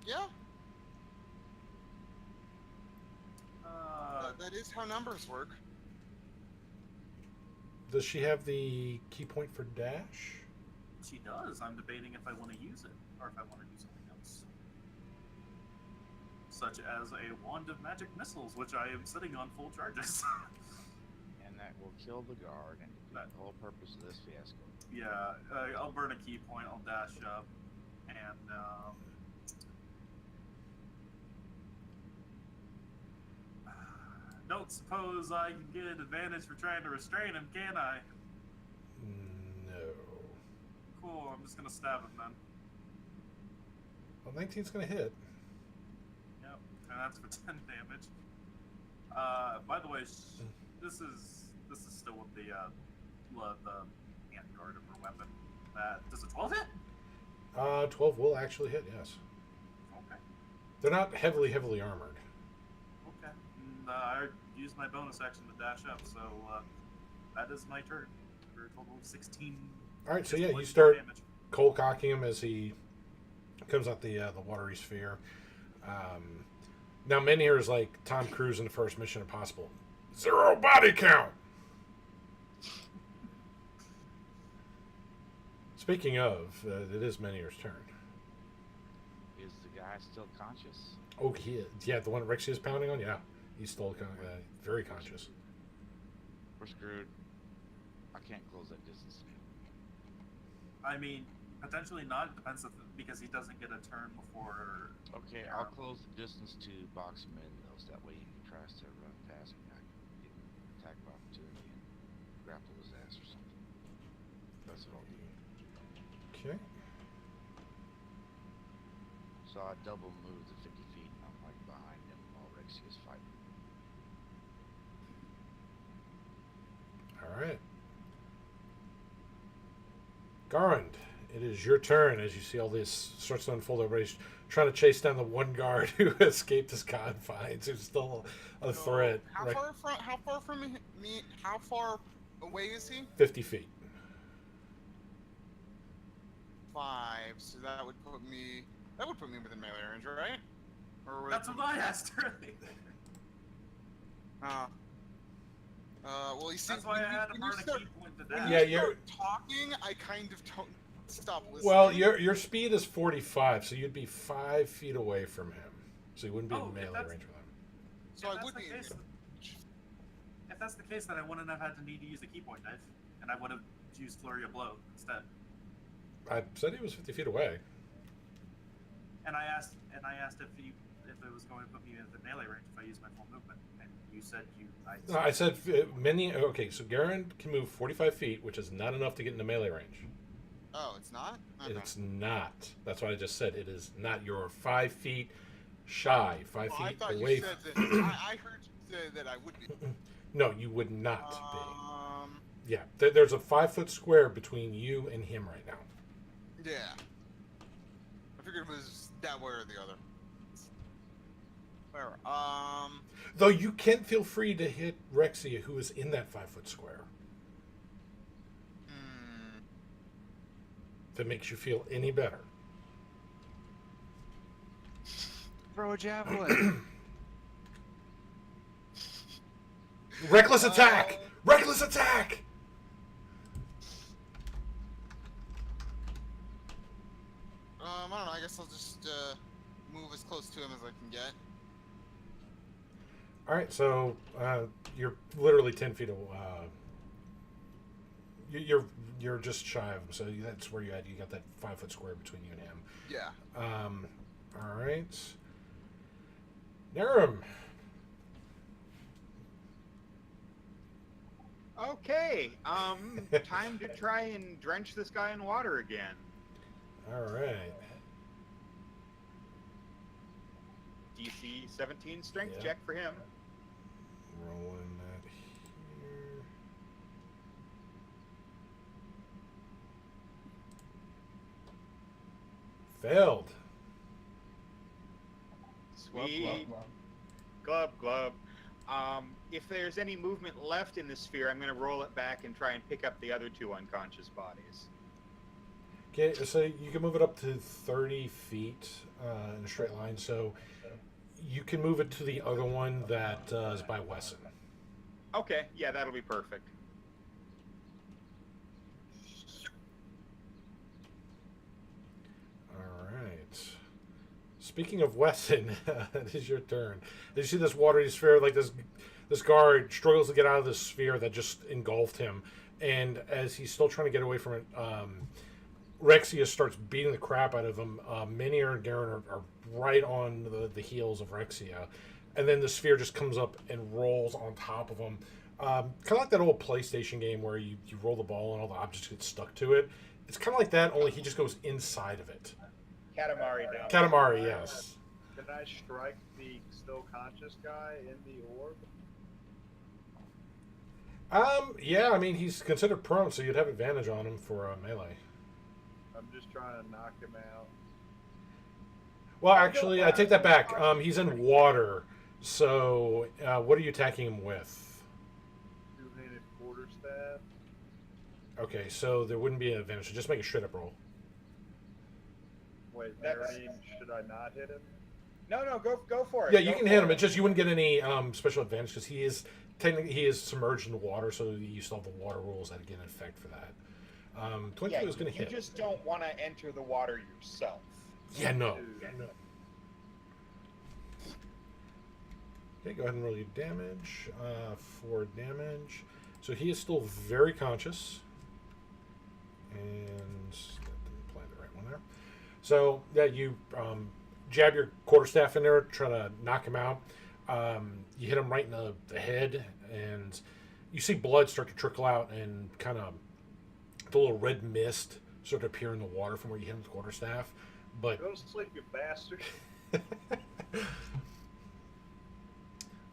yeah, Uh, that is how numbers work. Does she have the key point for dash? she does. I'm debating if I want to use it or if I want to do something else. Such as a wand of magic missiles, which I am sitting on full charges. And that will kill the guard and defeat That- the whole purpose of this fiasco. Yeah, I'll burn a key point, I'll dash up, and don't suppose I can get advantage for trying to restrain him, can I? No. Cool, I'm just gonna stab him then. Well, 19's going to hit. Yep, and that's for 10 damage. By the way, this is still with the hand guard of her weapon. Does a 12 hit? 12 will actually hit, yes. Okay. They're not heavily armored. Okay. And, I used my bonus action to dash up, so that is my turn for a total of 16. All right, so yeah, you points of start damage. cold cocking him as he comes out the watery sphere. Now Menhir is like Tom Cruise in the first Mission Impossible. 0 body count. Speaking of, it is Menhir's turn. Is the guy still conscious? Oh, he is. Yeah, the one Rexy is pounding on. Yeah, he's still very conscious. We're screwed. I can't close that distance. I mean, potentially not. It depends because he doesn't get a turn before. Okay, I'll close the distance to box him in, though, so that way if he tries to run past me, I can get an attack of opportunity and grapple his ass or something. That's what I'll do. Okay. So I double move to 50 feet, and I'm like behind him while Rexy is fighting. All right. Garand, it is your turn as you see all this starts to unfold. Everybody's trying to chase down the one guard who escaped his confines, who's still a threat. How Right- How far away is he? 50 feet. 5. So that would put me within melee range, right? Or would That's it what I asked earlier. well, you see, That's why I had to when burn you a start, key point to when dash. you Yeah, you're- start talking, I kind of don't stop listening. Well, your speed is 45, so you'd be 5 feet away from him. So you wouldn't be Oh, in if melee that's- range with him. So If I that's would the be. case- If that's the case, then I wouldn't have had to need to use the key point knife, and I would have used Flurry of Blow instead. I said he was 50 feet away. And I asked if it was going to put me in the melee range if I used my full movement, and You said you. No, I said many. Okay, so Garen can move 45 feet, which is not enough to get into melee range. Oh, it's not. Okay. It's not. That's what I just said. It is not. You're 5 feet shy. 5 Well, I feet thought away. you said that. I heard you say that I would be. No, you would not be. Yeah, there's a 5 foot square between you and him right now. Yeah. I figured it was that way or the other. Where? Though you can feel free to hit Rexia, who is in that 5 foot square. If it makes you feel any better. Throw a javelin. Reckless attack! Reckless attack! I don't know. I guess I'll just move as close to him as I can get. All right, so you're literally 10 feet away. You're just shy of him, so that's where you got that 5 foot square between you and him. Yeah. All right, Narum. Okay, time to try and drench this guy in water again. All right. DC 17 strength Yeah. check for him. Rolling that here. Failed. Sweet. Glub. If there's any movement left in the sphere, I'm going to roll it back and try and pick up the other two unconscious bodies. Okay, so you can move it up to 30 feet in a straight line. So you can move it to the other one that is by Wesson. Okay, yeah, that'll be perfect. All right. Speaking of Wesson, it is your turn. Did you see this watery sphere? Like this guard struggles to get out of this sphere that just engulfed him, and as he's still trying to get away from it, Rexia starts beating the crap out of him. Menhir and Garen are right on the heels of Rexia, and then the sphere just comes up and rolls on top of him. Kind of like that old PlayStation game where you roll the ball and all the objects get stuck to it. It's kind of like that, only he just goes inside of it. Katamari down. Katamari, yes. Can I strike the still conscious guy in the orb? Yeah, I mean, he's considered prone, so you'd have advantage on him for melee. I'm just trying to knock him out. Well, actually, I take that back. He's in water, so what are you attacking him with? Two-handed quarterstaff. Okay, so there wouldn't be an advantage, so just make a straight-up roll. Wait, That's- Marine, should I not hit him? No, go for it. Yeah, you Go can for hit him. it. It's just you wouldn't get any special advantage because he is submerged in the water, so you still have the water rules that get in effect for that. 22 is going to You hit. just don't want to enter the water yourself. Yeah, no. Dude. Okay, go ahead and roll your damage. 4 damage. So he is still very conscious. And that didn't play the right one there. So, yeah, you jab your quarterstaff in there, try to knock him out. You hit him right in the head, and you see blood start to trickle out, and kind of the little red mist sort of appear in the water from where you hit him with the quarterstaff. But Go to sleep, you bastard.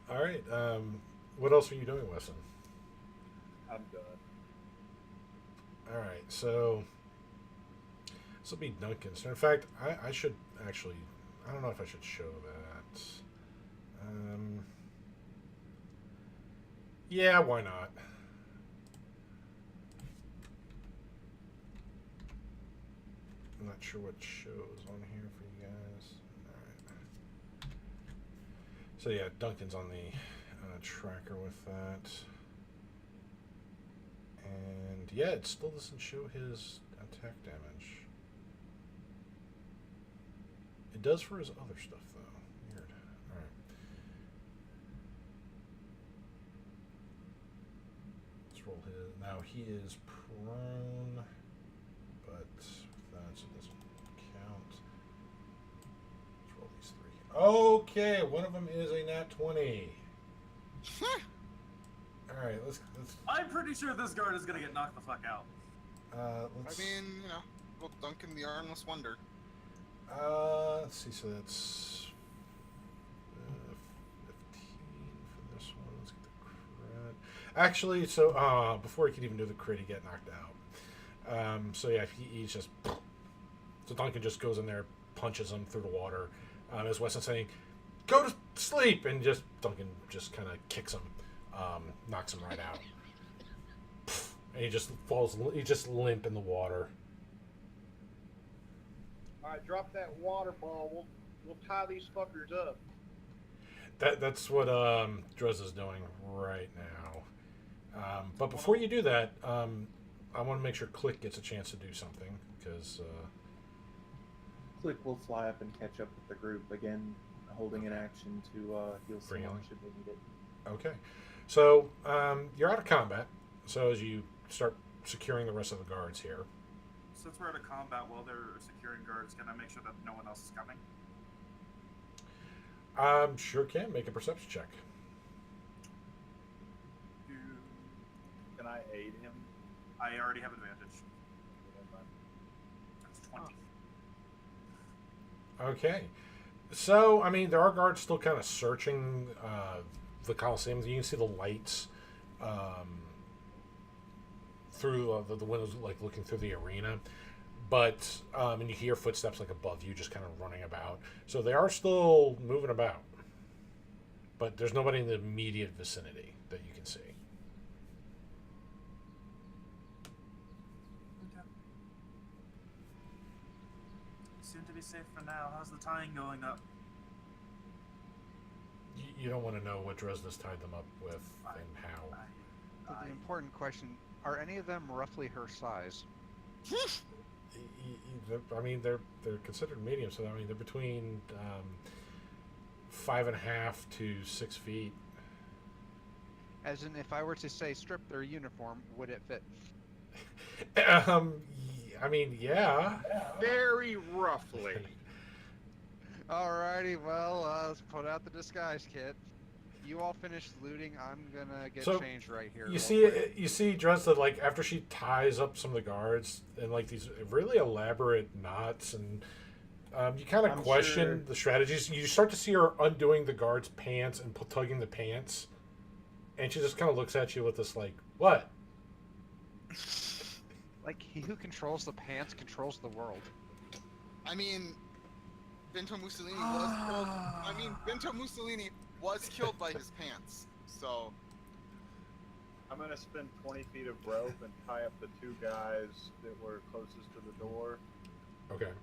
all right, what else are you doing, Wesson? I'm done. All right, so this will be Duncan's turn. In fact, I should actually, I don't know if I should show that. Yeah, why not? I'm not sure what shows on here for you guys. All right. So yeah, Duncan's on the tracker with that. And yeah, it still doesn't show his attack damage. It does for his other stuff, though. Weird. Alright. Let's roll his. Now he is prone, but that doesn't count. Let's roll these 3. Okay, one of them is a nat 20. All right, let's. I'm pretty sure this guard is gonna get knocked the fuck out. Let's. I mean, well, Duncan the Armless Wonder. Let's see. So that's 15 for this one. Let's get the crit. Actually, so before he could even do the crit, he get knocked out. So yeah, he's just. So Duncan just goes in there, punches him through the water. As Weston's saying, "Go to sleep," and just Duncan just kind of kicks him, knocks him right out, and he just falls. He's just limp in the water. All right, drop that water ball. We'll tie these fuckers up. That's what Drez is doing right now. But before you do that, I want to make sure Click gets a chance to do something because. Click will fly up and catch up with the group again, holding an action to heal someone should they need it. Okay, so you're out of combat. So as you start securing the rest of the guards here. Since we're out of combat while they're securing guards, can I make sure that no one else is coming? Sure can. Make a perception check. Can I aid him? I already have advantage. That's 20. Okay. So, I mean, there are guards still kind of searching the Colosseum. You can see the lights through the windows, like looking through the arena. But, and you hear footsteps like above you just kind of running about. So they are still moving about. But there's nobody in the immediate vicinity that you can see. Seem to be safe for now. How's the tying going up? You don't want to know what Dresda's tied them up with and how. But the important question, are any of them roughly her size? I mean, they're considered medium, so I mean, they're between 5.5 to 6 feet. As in, if I were to say strip their uniform, would it fit? I mean, yeah. Very roughly. Alrighty, well, let's put out the disguise kit. You all finish looting. I'm gonna get changed right here. You see Dresda, like, after she ties up some of the guards and like these really elaborate knots, and you kind of question the strategies. You start to see her undoing the guards' pants and tugging the pants, and she just kind of looks at you with this like, "What?" Like, he who controls the pants controls the world. I mean, Benito Mussolini was killed. I mean, Benito Mussolini was killed by his pants. So I'm gonna spend 20 feet of rope and tie up the two guys that were closest to the door. Okay.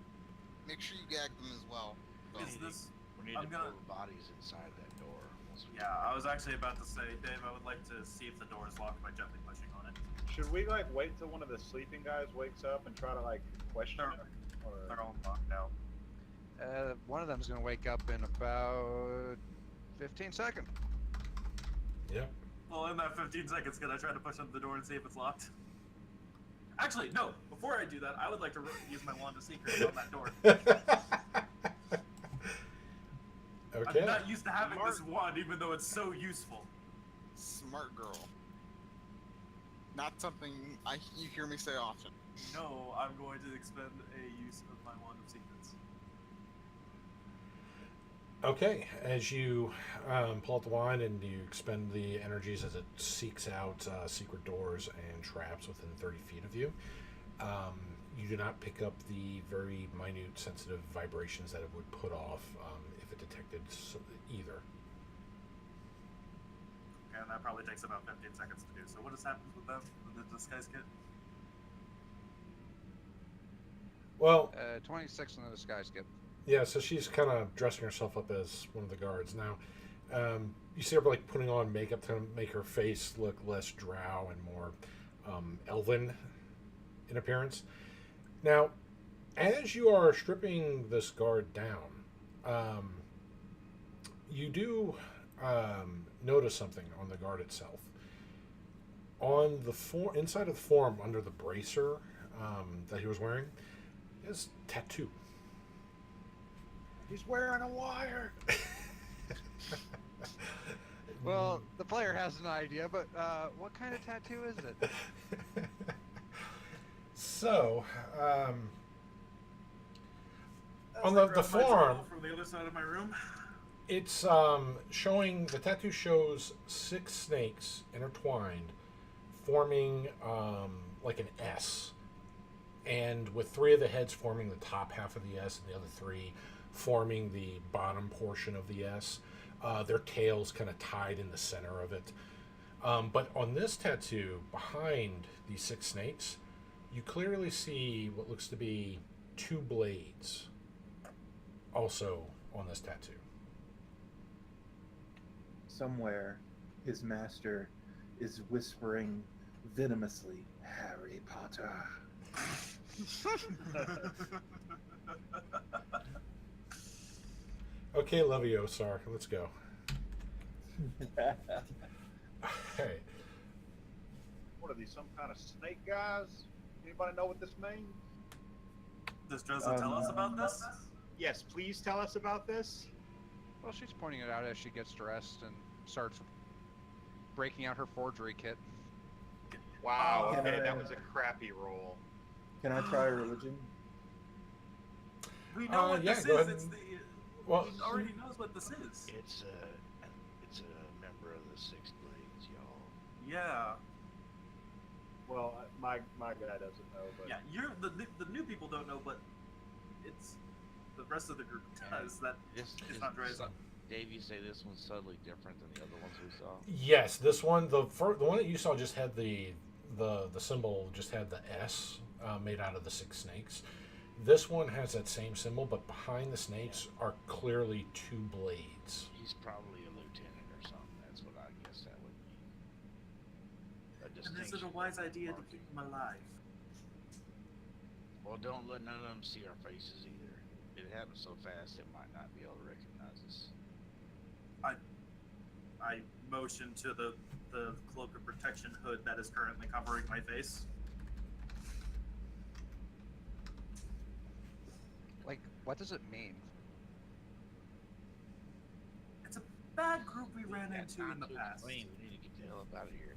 make sure you gag them as well. So. Is this? We need to pull the bodies inside that door. Yeah, I was actually about to say, Dave, I would like to see if the door is locked by gently pushing on it. Should we like wait till one of the sleeping guys wakes up and try to like question him? They're all locked out. One of them's gonna wake up in about 15 seconds. Yep. Well, in that 15 seconds, can I try to push on the door and see if it's locked? Actually, no. Before I do that, I would like to use my wand of secret on that door. Okay. I'm not used to having this wand, even though it's so useful. Smart girl. Not something you hear me say often. No, I'm going to expend a use of my wand of secrets. Okay, as you pull out the wand and you expend the energies as it seeks out secret doors and traps within 30 feet of you, you do not pick up the very minute, sensitive vibrations that it would put off if it detected either. Okay, and that probably takes about 15 seconds to do. So what has happened with them, with the disguise kit? Well, 26 in the disguise kit. yeah, so she's kind of dressing herself up as one of the guards. Now, you see her like putting on makeup to make her face look less drow and more elven in appearance. Now, as you are stripping this guard down, you do notice something on the guard itself. On the inside of the form, under the bracer that he was wearing, is a tattoo. He's wearing a wire. Well, the has an idea, but what kind of tattoo is it? So, As on I the grab my form, journal from the other side of my room. it's showing, the tattoo shows 6 snakes intertwined, forming like an S, and with 3 of the heads forming the top half of the S and the other 3 forming the bottom portion of the S. Their tails kind of tied in the center of it. But on this tattoo, behind these 6 snakes, you clearly see what looks to be 2 blades also on this tattoo. Somewhere, his master is whispering venomously, "Harry Potter." Okay, Leviosa, let's go. Hey, What are these, some kind of snake guys? Anybody know what this means? Does Dresden tell us about this? Yes, please tell us about this. Well, she's pointing it out as she gets dressed and starts breaking out her forgery kit. Wow, Can okay, I- that was a crappy roll. Can I try religion? We know what yeah, this go is. ahead. It's the. Well, he already knows what this is. It's a member of the Six Blades, y'all. Yeah. Well, my guy doesn't know, but Yeah. The new people don't know, but it's the rest of the group does. That This it's is not Dre's. Dave, you say this one's subtly different than the other ones we saw? yes, this one, the one that you saw just had the symbol, just had the S made out of the 6 snakes. This one has that same symbol, but behind the snakes are clearly 2 blades. He's probably a lieutenant or something. That's what I guess that would mean. A And is it a distinction wise idea to marking. keep him alive? Well, don't let none of them see our faces either. It happens so fast, it might not be able to recognize us. I motion to the cloak of protection hood that is currently covering my face. Like, what does it mean? It's a bad group we ran Got into time in the to past. explain. We need to get the hell up out of here.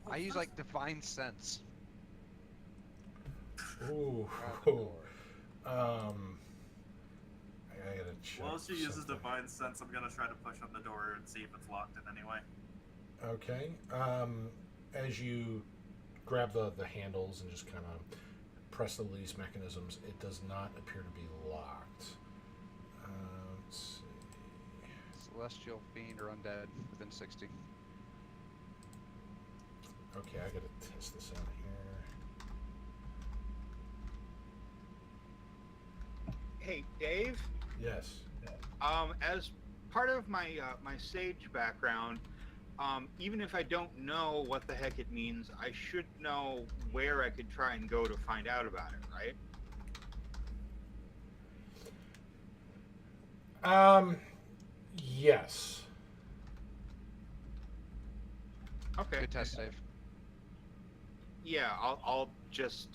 Well, I use first- like divine sense. Ooh. Grab the door. I gotta check. While she uses something. divine sense, I'm gonna try to push on the door and see if it's locked in any way. Okay. As you grab the handles and just kind of press the release mechanisms, it does not appear to be locked. Let's see. Celestial, fiend, or undead within 60. Okay, I gotta test this out here. Hey, Dave. Yes. As part of my my sage background, even if I don't know what the heck it means, I should know where I could try and go to find out about it, right? Yes. Okay. Good test save. Yeah, I'll just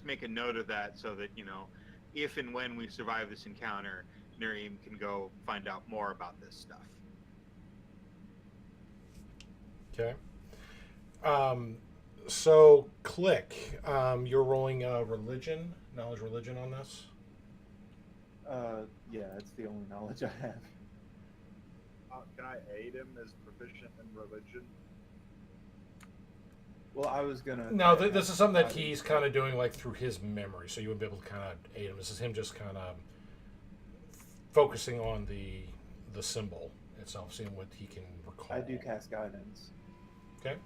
make a note of that so that, you know, if and when we survive this encounter, Nareem can go find out more about this stuff. Okay. So click. You're rolling religion, knowledge religion on this. Yeah, it's the only knowledge I have. can I aid him as proficient in religion? Well, I was gonna. No, this is something that he's kind of doing like through his memory, so you wouldn't be able to kind of aid him. This is him just kind of focusing on the symbol itself, seeing what he can recall. I do cast guidance. Okay.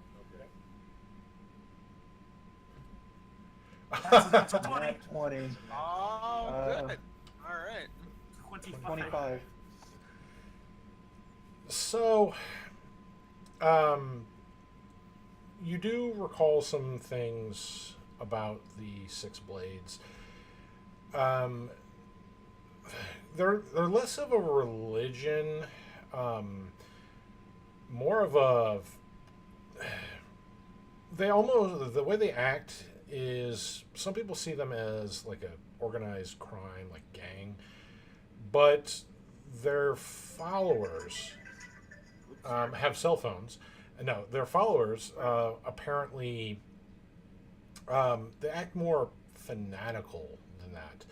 That's a 20. Nat 20. Oh, Uh, good. All right. 25. So, you do recall some things about the 6 blades. They're less of a religion, more of a. They almost, the way they act is, some people see them as like a organized crime, like gang, but their followers have cell phones, No, their followers apparently they act more fanatical than that.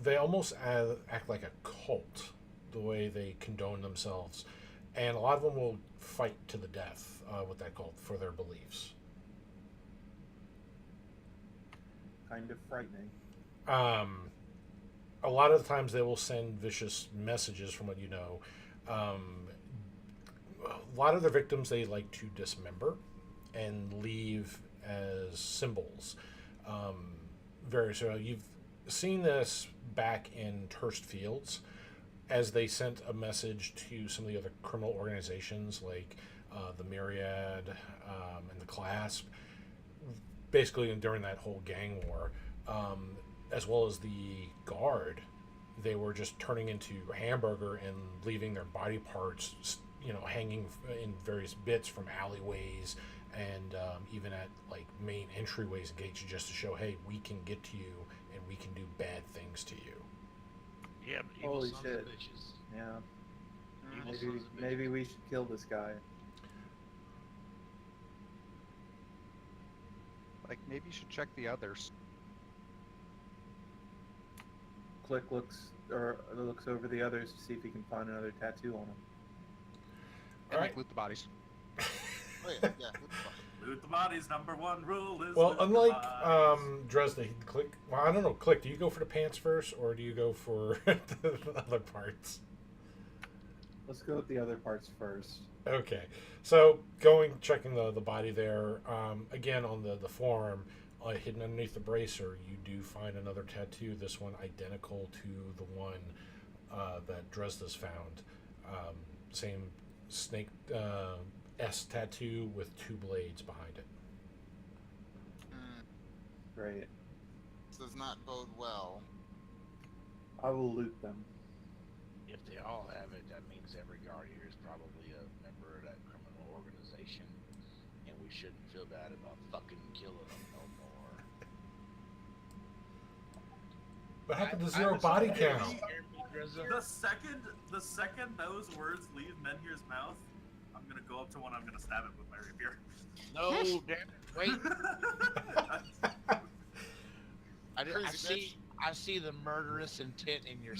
They almost act like a cult, the way they condone themselves, and a lot of them will fight to the death with that cult for their beliefs. Kind of frightening. A lot of the times they will send vicious messages, from what you know. A lot of their victims they like to dismember and leave as symbols. So you've seen this back in Turst Fields, as they sent a message to some of the other criminal organizations like the Myriad and the Clasp, basically during that whole gang war, as well as the Guard. They were just turning into hamburger and leaving their body parts, hanging in various bits from alleyways and even at like main entryways and gates, just to show, hey, we can get to you and we can do bad things to you. Yeah, but evil Holy sons shit. of bitches. Yeah. Evil Maybe, sons of bitches. maybe we should kill this guy. Like, maybe you should check the others. Click looks over the others to see if he can find another tattoo on him. And Alright. like loot the bodies. Oh yeah, yeah. Loot the bodies. Number one rule is. Well, loot the unlike bodies. Dresden, Click. Well, I don't know, Click. Do you go for the pants first, or do you go for the other parts? Let's go with the other parts first. Okay, so checking the body there. Again, on the forearm, hidden underneath the bracer, you do find another tattoo. This one identical to the one that Dresda's found. Same snake S tattoo with two blades behind it. Great. This does not bode well. I will loot them. If they all have it, that means every guard here is probably a member of that criminal organization, and we shouldn't feel bad about fucking killing them no more. What happened to zero body count? The second those words leave Menhir's mouth, I'm gonna go up to one. I'm gonna stab it with my rapier. No, damn it! Wait, Crazy I see the murderous intent in your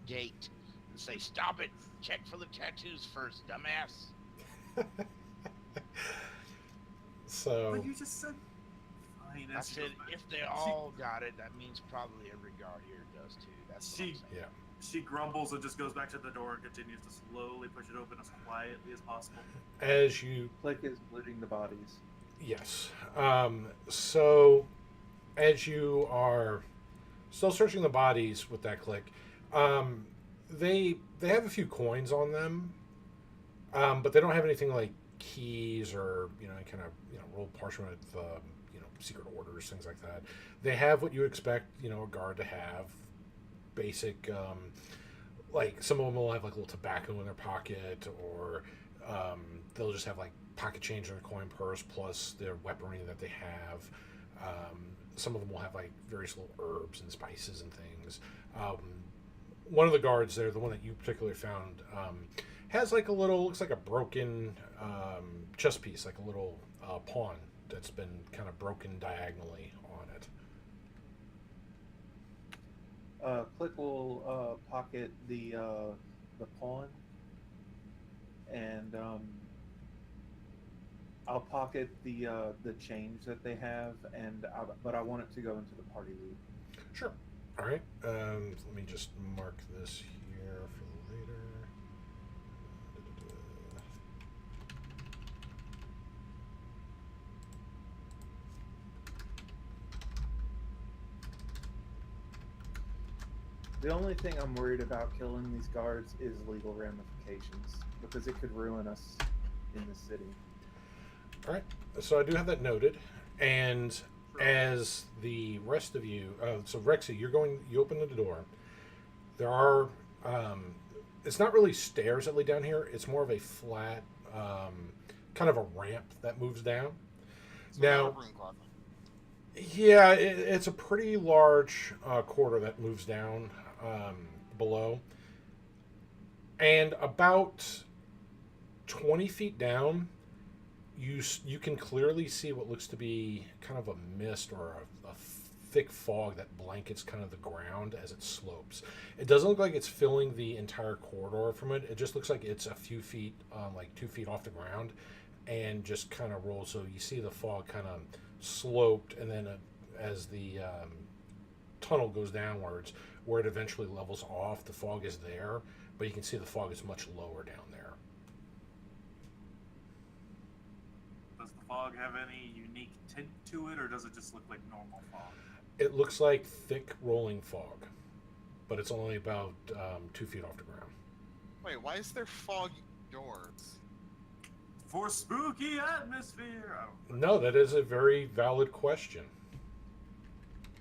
gait, and say, "Stop it! Check for the tattoos first, dumbass." So But you just said. Fine, I it's said, just- if they all got it, that means probably every guard here does too. That's what I'm She- saying. yeah. She grumbles and just goes back to the door and continues to slowly push it open as quietly as possible. As you Click is looting the bodies. Yes. So, as you are still searching the bodies with that Click, they have a few coins on them, but they don't have anything like keys or any kind of rolled parchment with secret orders, things like that. They have what you expect a guard to have. Basic, like some of them will have like a little tobacco in their pocket, or they'll just have like pocket change in their coin purse plus their weaponry that they have. Some of them will have like various little herbs and spices and things. One of the guards there, the one that you particularly found, has like looks like a broken chess piece, like a little pawn that's been kind of broken diagonally on it. Click will pocket the pawn, and I'll pocket the change that they have, but I want it to go into the party loot. Sure. All right. Let me just mark this here for later. The only thing I'm worried about killing these guards is legal ramifications, because it could ruin us in the city. All right. So I do have that noted, and as the rest of you, so Rexy, you open the door. There are, it's not really stairs that lead down here. It's more of a flat, kind of a ramp that moves down. So Now, not a broom closet. yeah, it's a pretty large corridor that moves down below, and about 20 feet down, you can clearly see what looks to be kind of a mist or a thick fog that blankets kind of the ground as it slopes. It doesn't look like it's filling the entire corridor from it. It just looks like it's a few feet, like 2 feet off the ground, and just kind of rolls. So you see the fog kind of sloped, and then as the tunnel goes downwards, where it eventually levels off, the fog is there, but you can see the fog is much lower down there. Does the fog have any unique tint to it, or does it just look like normal fog? It looks like thick rolling fog, but it's only about 2 feet off the ground. Wait, why is there fog doors? For spooky atmosphere. No, that is a very valid question.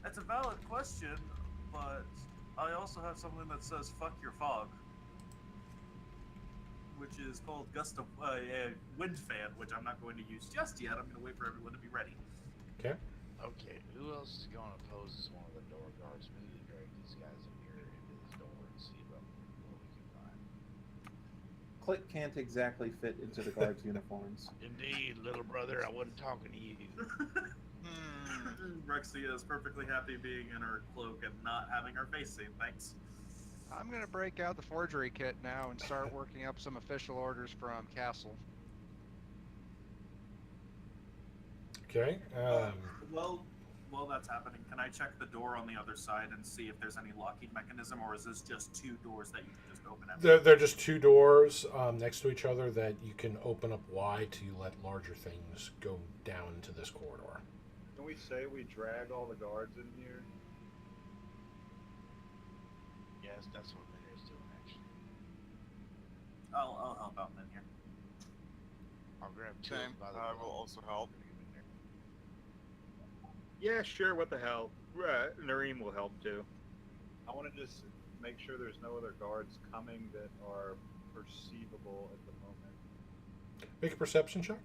That's a valid question, but I also have something that says "fuck your fog," which is called gust of wind fan, which I'm not going to use just yet. I'm going to wait for everyone to be ready. Okay. Okay, who else is going to pose as one of the door guards? We need to drag these guys in here into this door and see what we can find. Click can't exactly fit into the guards' uniforms. Indeed, little brother, I wasn't talking to you. Rexia is perfectly happy being in her cloak and not having her face seen, thanks. I'm gonna break out the forgery kit now and start working up some official orders from Castle. Okay. While that's happening, can I check the door on the other side and see if there's any locking mechanism, or is this just two doors that you can just open at? They're just two doors next to each other that you can open up wide to let larger things go down into this corridor. Can we say we drag all the guards in here? Yes, that's what Menhir's doing, actually. I'll help out in here. I'll grab two Same. by the I will also help. Yeah, sure. What the hell? Nareem will help too. I want to just make sure there's no other guards coming that are perceivable at the moment. Make a perception check.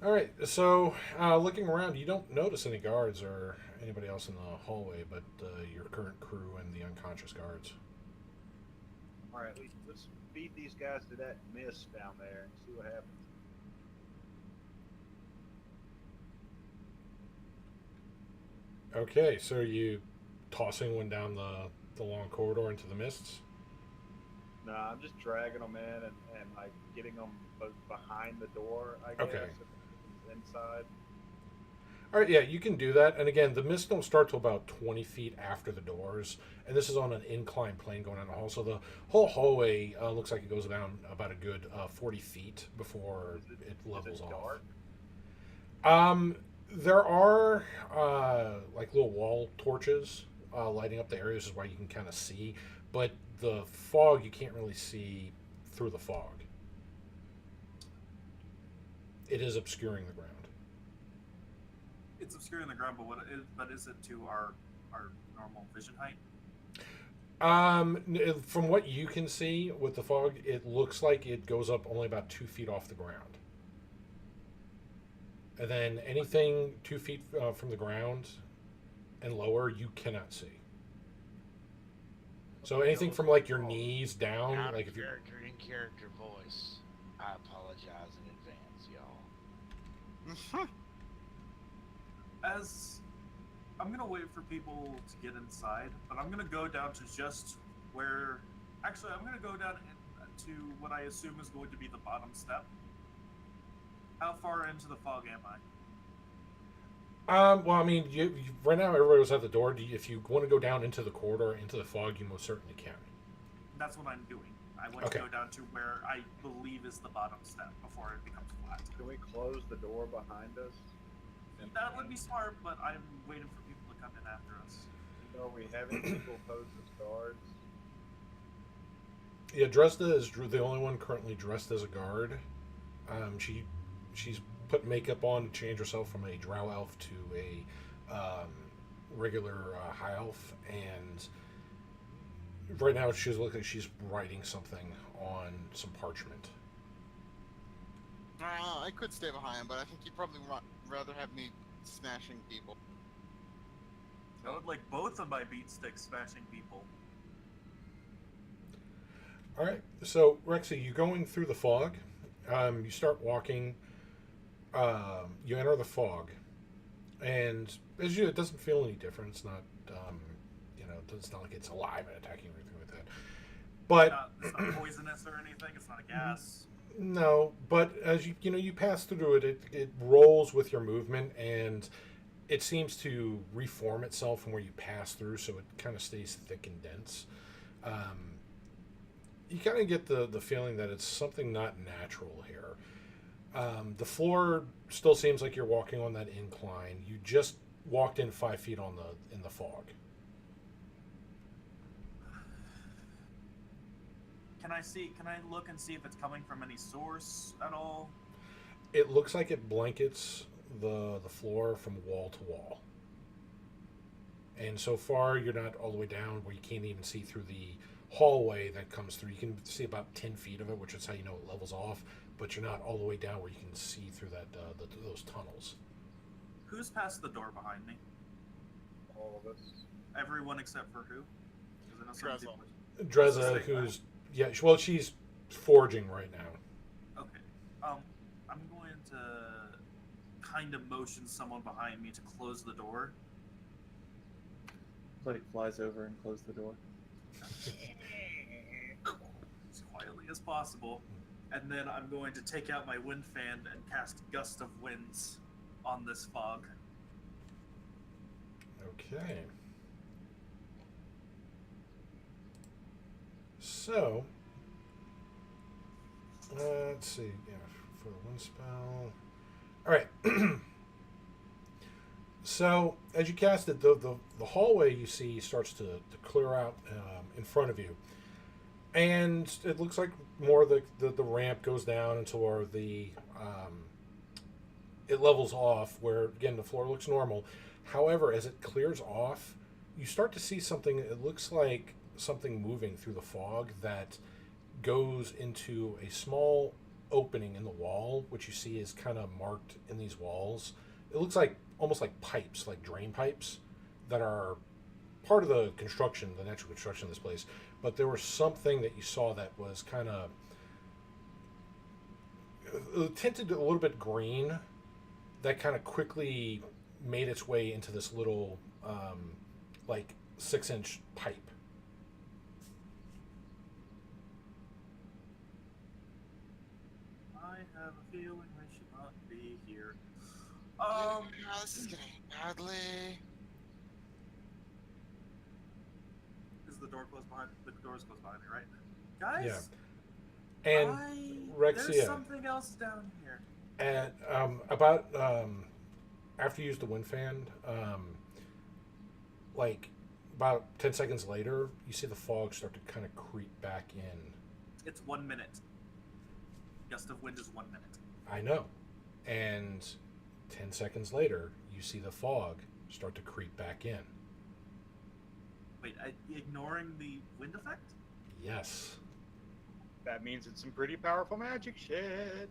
All right, so looking around, you don't notice any guards or anybody else in the hallway but your current crew and the unconscious guards. All right, let's feed these guys to that mist down there and see what happens. Okay, so are you tossing one down the long corridor into the mists? Nah, I'm just dragging them in and like getting them behind the door, I guess. Okay. Inside. All right, yeah, you can do that. And again, the mists don't start till about 20 feet after the doors. And this is on an inclined plane going down the hall. So the whole hallway looks like it goes down about a good 40 feet before it levels off. Dark? There are like little wall torches lighting up the areas, is why you can kind of see. But the fog, you can't really see through the fog. It is obscuring the ground. It's obscuring the ground, but is it to our normal vision height? From what you can see with the fog, it looks like it goes up only about 2 feet off the ground. And then anything 2 feet from the ground and lower, you cannot see. So anything from like your knees down, Out like of if you character, in character voice, I apologize in advance, y'all. As I'm gonna wait for people to get inside, but I'm gonna go down to just where. Actually, I'm gonna go down to what I assume is going to be the bottom step. How far into the fog am I? well, I mean, you right now everybody was at the door. If you want to go down into the corridor, into the fog, you most certainly can. That's what I'm doing. I want Okay. to go down to where I believe is the bottom step before it becomes flat. Can we close the door behind us? That would be smart, but I'm waiting for people to come in after us. Are we having people pose as guards? Yeah, Dresda is the only one currently dressed as a guard. She's put makeup on to change herself from a drow elf to a regular high elf, and right now she looks like she's writing something on some parchment. I could stay behind, but I think you'd probably rather have me smashing people. I would like both of my beat sticks smashing people. All right. So, Rexy, you're going through the fog. You start walking. You enter the fog, and it doesn't feel any different. It's not, it's not like it's alive and attacking or anything like that. But It's not poisonous or anything. It's not a gas. no. But as you pass through it, it rolls with your movement, and it seems to reform itself from where you pass through, so it kind of stays thick and dense. You kind of get the feeling that it's something not natural here. The floor still seems like you're walking on that incline. You just walked in 5 feet in the fog. Can I look and see if it's coming from any source at all? It looks like it blankets the floor from wall to wall. And so far, you're not all the way down where you can't even see through the hallway that comes through. You can see about 10 feet of it, which is how you know it levels off, but you're not all the way down where you can see through those tunnels. Who's past the door behind me? All of us. Everyone except for who? 'Cause I know some Drezel. people- Dreza, who's she's forging right now. Okay. I'm going to kind of motion someone behind me to close the door. Like flies over and close the door. As quietly as possible. And then I'm going to take out my wind fan and cast Gust of Winds on this fog. Okay. So, let's see. Yeah, for the wind spell. All right. So, as you cast it, the hallway you see starts to clear out in front of you. And it looks like more the ramp goes down into where it levels off, where, again, the floor looks normal. However, as it clears off, you start to see something. It looks like something moving through the fog that goes into a small opening in the wall, which you see is kind of marked in these walls. It looks like almost like pipes, like drain pipes, that are part of the construction, the natural construction of this place. But there was something that you saw that was kind of tinted a little bit green that kind of quickly made its way into this little like 6-inch pipe. I have a feeling we should not be here. This is getting badly. Is the door closed behind? The door's closed behind me, right? Guys. Yeah. And Rexia, there's something else down here. And about after you use the wind fan, like about 10 seconds later, you see the fog start to kind of creep back in. It's 1 minute. Gust of wind is 1 minute. I know. And 10 seconds later, you see the fog start to creep back in. Wait, ignoring the wind effect? Yes. That means it's some pretty powerful magic shit.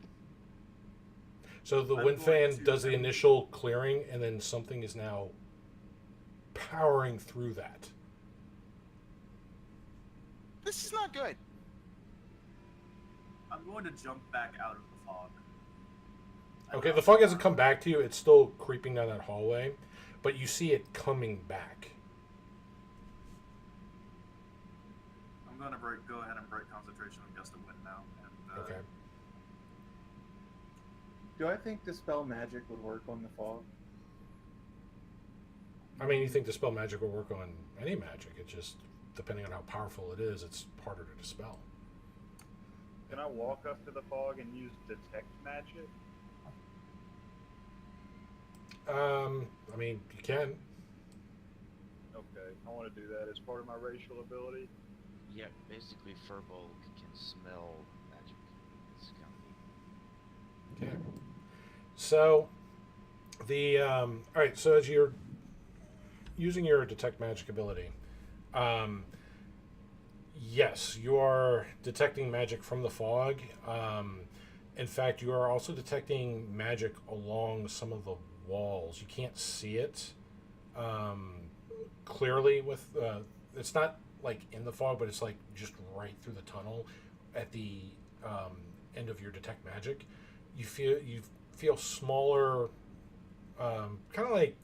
So the I'm wind going fan to- does the initial clearing, and then something is now powering through that. This is not good. I'm going to jump back out of the fog. Okay, the fog hasn't come back to you. It's still creeping down that hallway, but you see it coming back. I'm going to go ahead and break concentration on Gust of Wind now. And, Okay. Do I think Dispel Magic would work on the fog? I mean, you think dispel magic will work on any magic. It's just, depending on how powerful it is, it's harder to dispel. Can I walk up to the fog and use detect magic? I mean, you can. Okay, I want to do that as part of my racial ability. Yeah, basically Furbolg can smell magic. It's kind of neat. Okay. So, all right, so as you're using your detect magic ability, yes, you are detecting magic from the fog. In fact, you are also detecting magic along some of the walls. You can't see it clearly with it's not like in the fog, but it's like just right through the tunnel at the end of your detect magic. You feel smaller, kind of like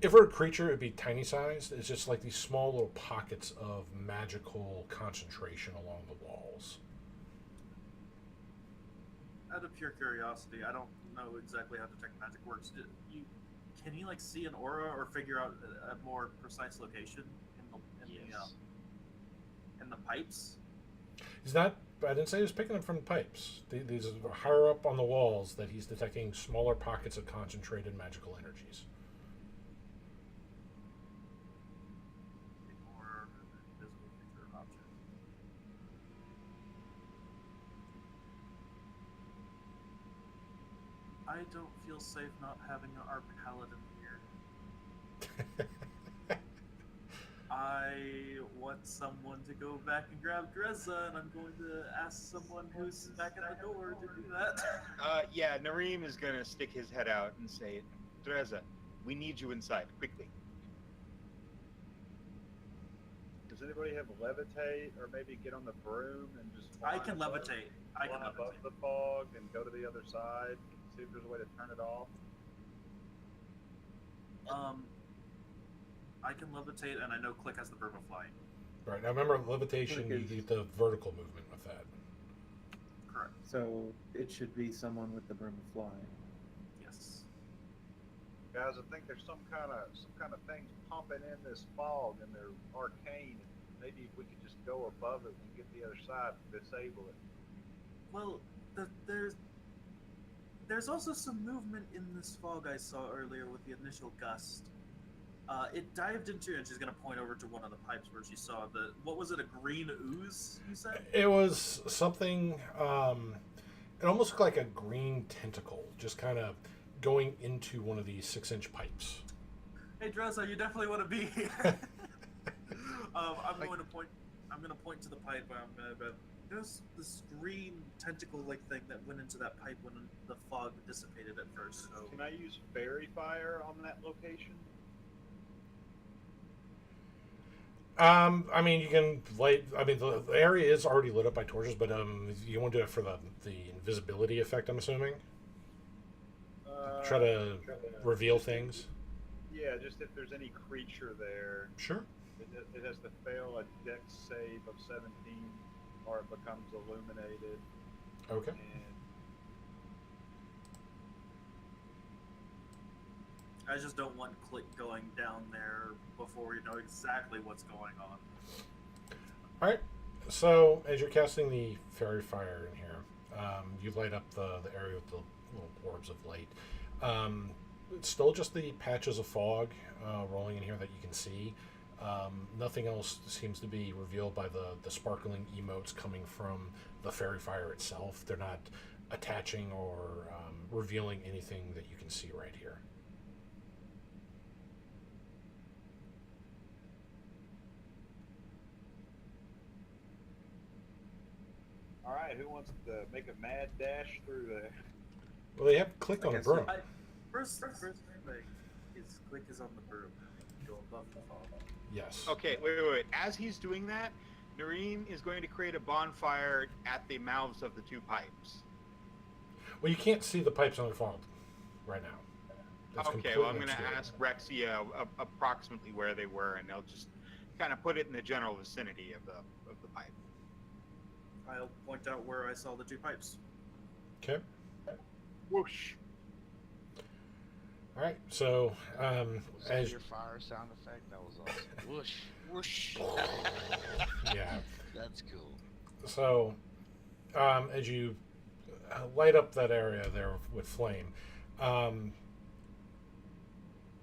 if we're a creature, it'd be tiny sized. It's just like these small little pockets of magical concentration along the walls. Out of pure curiosity, I don't know exactly how detect magic works. Can you like see an aura or figure out a more precise location in the pipes? He's not. I didn't say he was picking them from the pipes. These are higher up on the walls that he's detecting smaller pockets of concentrated magical energies. Or invisible creature or object. I don't feel safe not having our paladin here. I want someone to go back and grab Dreza, and I'm going to ask someone who's back at the door to do that. Yeah, Nareem is gonna stick his head out and say, Teresa, we need you inside, quickly. Does anybody have levitate, or maybe get on the broom and just? I can levitate. I can fly above levitate. the fog and go to the other side. See if there's a way to turn it off. I can levitate, and I know Click has the broom of flying. Right, now remember, levitation, you get the vertical movement with that. Correct. So it should be someone with the broom of flying. Yes. Guys, I think there's some kind of things pumping in this fog, and they're arcane. Maybe if we could just go above it and get the other side and disable it. Well, there's also some movement in this fog I saw earlier with the initial gust. It dived into, and she's going to point over to one of the pipes where she saw what was it, a green ooze, you said? It was something, it almost looked like a green tentacle, just kind of going into one of these 6-inch pipes. Hey, Dressa, you definitely want to be here. I'm going to point to the pipe. There's this green tentacle-like thing that went into that pipe when the fog dissipated at first. So. Can I use fairy fire on that location? I mean, you can light. I mean, the area is already lit up by torches, but you want to do it for the invisibility effect, I'm assuming. Try to reveal things. Yeah, just if there's any creature there. Sure. It has to fail a dex save of 17, or it becomes illuminated. Okay. And I just don't want Click going down there before we know exactly what's going on. All right. So as you're casting the fairy fire in here, you light up the area with the little orbs of light. It's still just the patches of fog rolling in here that you can see. Nothing else seems to be revealed by the sparkling emotes coming from the fairy fire itself. They're not attaching or revealing anything that you can see right here. all right, who wants to make a mad dash through there? Well, they have clicked on a broom. First thing is Click is on the broom. Go above the fog. Yes. Okay, wait. As he's doing that, Nareem is going to create a bonfire at the mouths of the two pipes. Well, you can't see the pipes on the fog right now. It's Okay, well, I'm completely going to obscured. ask Rexia approximately where they were, and they'll just kind of put it in the general vicinity of the pipe. I'll point out where I saw the two pipes. Okay. Whoosh. All right. So, Was that as your fire sound effect? That was awesome. Whoosh. Whoosh. yeah. That's cool. So, as you light up that area there with flame,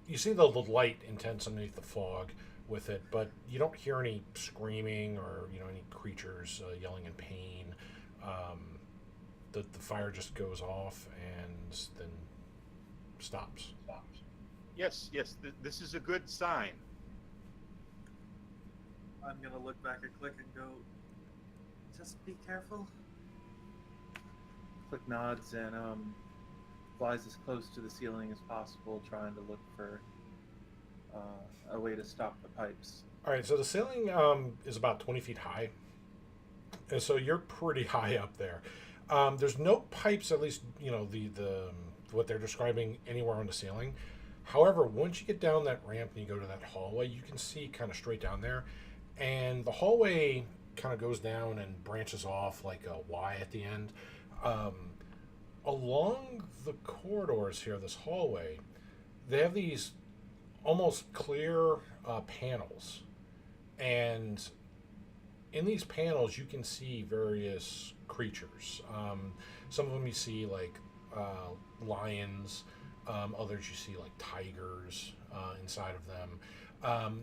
you see the light intense underneath the fog with it, but you don't hear any screaming or any creatures yelling in pain. The fire just goes off and then stops. Yes, this is a good sign. I'm gonna look back at Click and go, just be careful. quick nods and flies as close to the ceiling as possible, trying to look for a way to stop the pipes. All right, so the ceiling is about 20 feet high, and so you're pretty high up there. There's no pipes, at least the what they're describing anywhere on the ceiling. However, once you get down that ramp and you go to that hallway, you can see kind of straight down there, and the hallway kind of goes down and branches off like a Y at the end. Along the corridors here, this hallway, they have these almost clear panels, and in these panels you can see various creatures. Some of them you see like lions, others you see like tigers inside of them.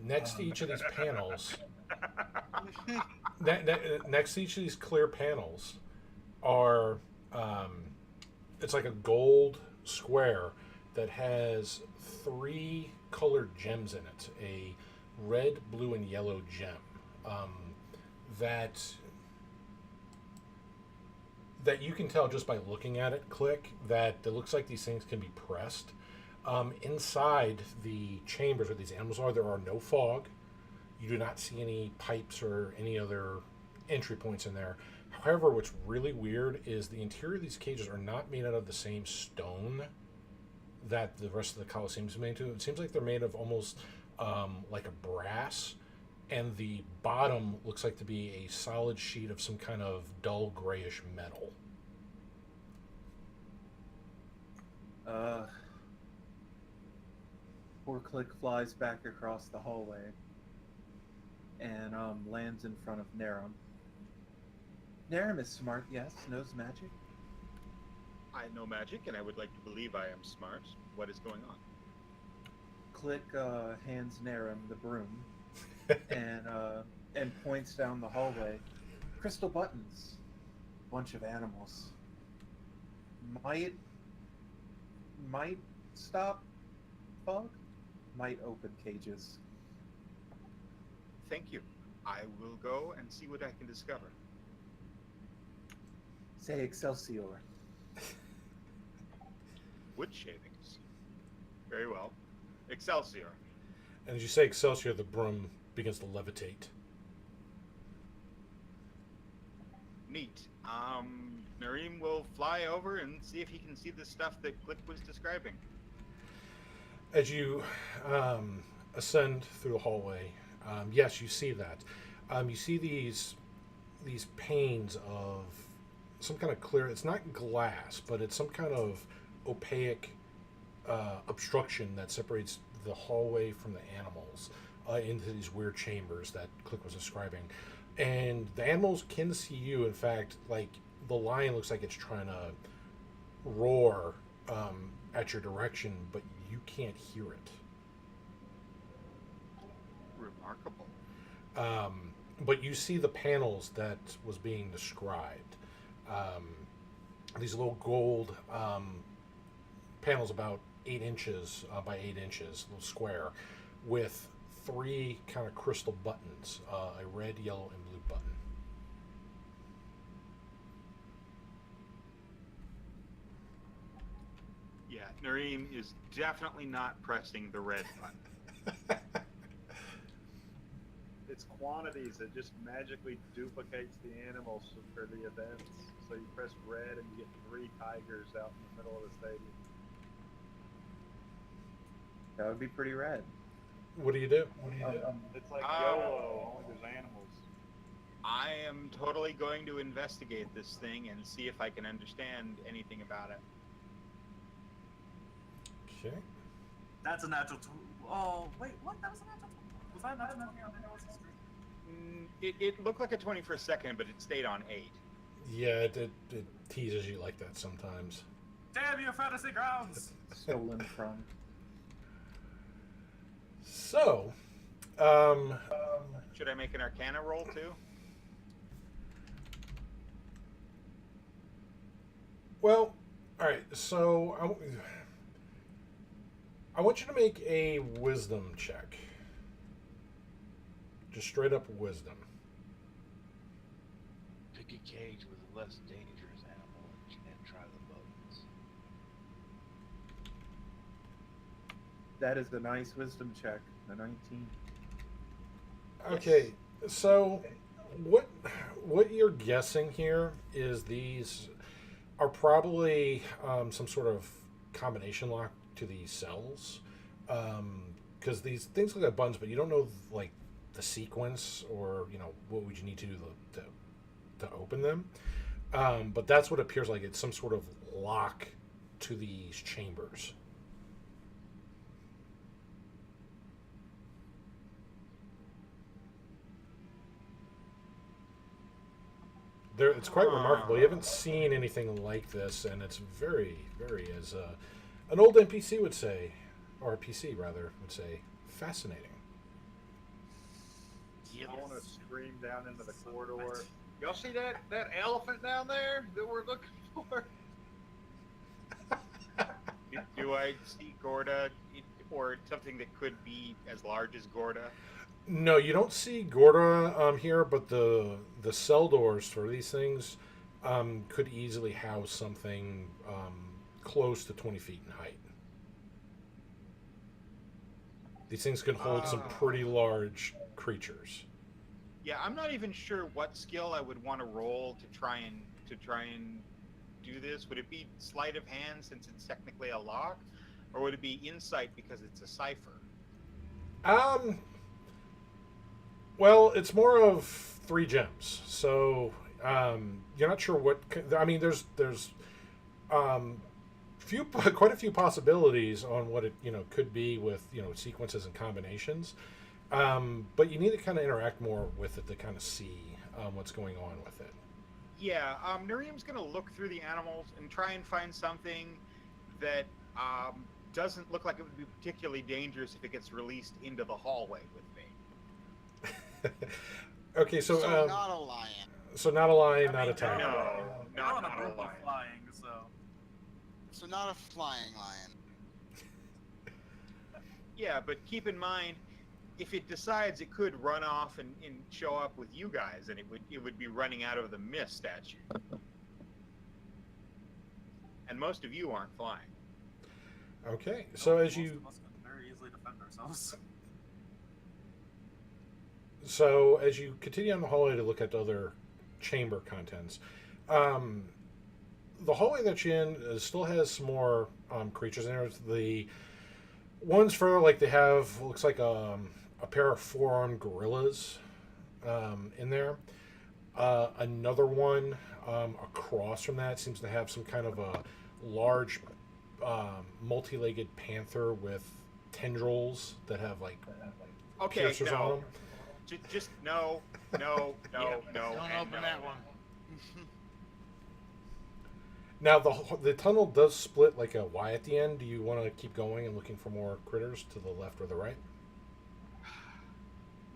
Next to each of these panels, next to each of these clear panels are it's like a gold square that has 3 colored gems in it, a red, blue, and yellow gem that you can tell just by looking at it, Click, that it looks like these things can be pressed. Inside the chambers where these animals are, there are no fog. You do not see any pipes or any other entry points in there. However, what's really weird is the interior of these cages are not made out of the same stone that the rest of the Colosseum is made to. It seems like they're made of almost like a brass, and the bottom looks like to be a solid sheet of some kind of dull grayish metal. Poor Click flies back across the hallway and lands in front of Narum. Narum is smart, yes, knows magic. I know magic, and I would like to believe I am smart. What is going on? Click hands Narum the broom and points down the hallway. Crystal buttons. Bunch of animals. Might stop fog. Might open cages. Thank you. I will go and see what I can discover. Say Excelsior. Wood shavings. Very well. Excelsior. And as you say Excelsior, the broom begins to levitate. Neat. Nareem will fly over and see if he can see the stuff that Click was describing. As you ascend through the hallway, yes, you see that. You see these panes of some kind of clear. It's not glass, but it's some kind of opaque obstruction that separates the hallway from the animals into these weird chambers that Click was describing. And the animals can see you. In fact, like the lion looks like it's trying to roar at your direction, but you can't hear it. Remarkable. But you see the panels that was being described. These little gold panels about 8 inches by 8 inches, little square, with 3 kind of crystal buttons, a red, yellow, and blue button. Yeah, Nareem is definitely not pressing the red button. It's quantities that just magically duplicates the animals for the events. So you press red and you get 3 tigers out in the middle of the stadium. That would be pretty rad. What do you do? It's like YOLO, only there's animals. I am totally going to investigate this thing and see if I can understand anything about it. Okay. That's a natural. Oh wait, what? That was a natural. Was that not nothing on anyone's history? It looked like a 20 for a second, but it stayed on 8. Yeah, it teases you like that sometimes. Damn you, fantasy grounds! Stolen from. So, Should I make an Arcana roll too? well, all right. So I want you to make a wisdom check. Just straight up wisdom. Pick a cage with a less dangerous animal and try to That is a nice wisdom check. A 19. Okay, so what you're guessing here is these are probably some sort of combination lock to these cells, because these things look like buttons, but you don't know like the sequence or what would you need to do to open them. But that's what it appears like. It's some sort of lock to these chambers. It's quite remarkable. You haven't seen anything like this, and it's very, very, as an old NPC would say, or a PC rather, would say, fascinating. I want to scream down into the corridor. Y'all see that elephant down there that we're looking for? Do I see Gorda or something that could be as large as Gorda? No, you don't see Gorda here, but the cell doors for these things could easily house something close to 20 feet in height. These things can hold some pretty large creatures. Yeah, I'm not even sure what skill I would want to roll to try and do this. Would it be sleight of hand since it's technically a lock, or would it be insight because it's a cipher? Well, it's more of 3 gems, so you're not sure what. I mean, there's quite a few possibilities on what it could be with sequences and combinations, but you need to kind of interact more with it to kind of see what's going on with it. Yeah, Nuriem's going to look through the animals and try and find something that doesn't look like it would be particularly dangerous if it gets released into the hallway with me. Okay, so not a lion. So not a lion, not a tiger. No, not a a group of lion. flying, so. So not a flying lion. Yeah, but keep in mind, if it decides it could run off and show up with you guys, then it would be running out of the mist at you. And most of you aren't flying. Okay, so as Most you of us can very easily defend ourselves. So as you continue on the hallway to look at other chamber contents, the hallway that you're in still has some more creatures in there. The ones further, like they have, looks like a pair of 4-armed gorillas in there. Another one across from that seems to have some kind of a large multi-legged panther with tendrils that have like Okay, piercers on no. them. Just no. Don't open that one. Now the tunnel does split like a Y at the end. Do you want to keep going and looking for more critters to the left or the right?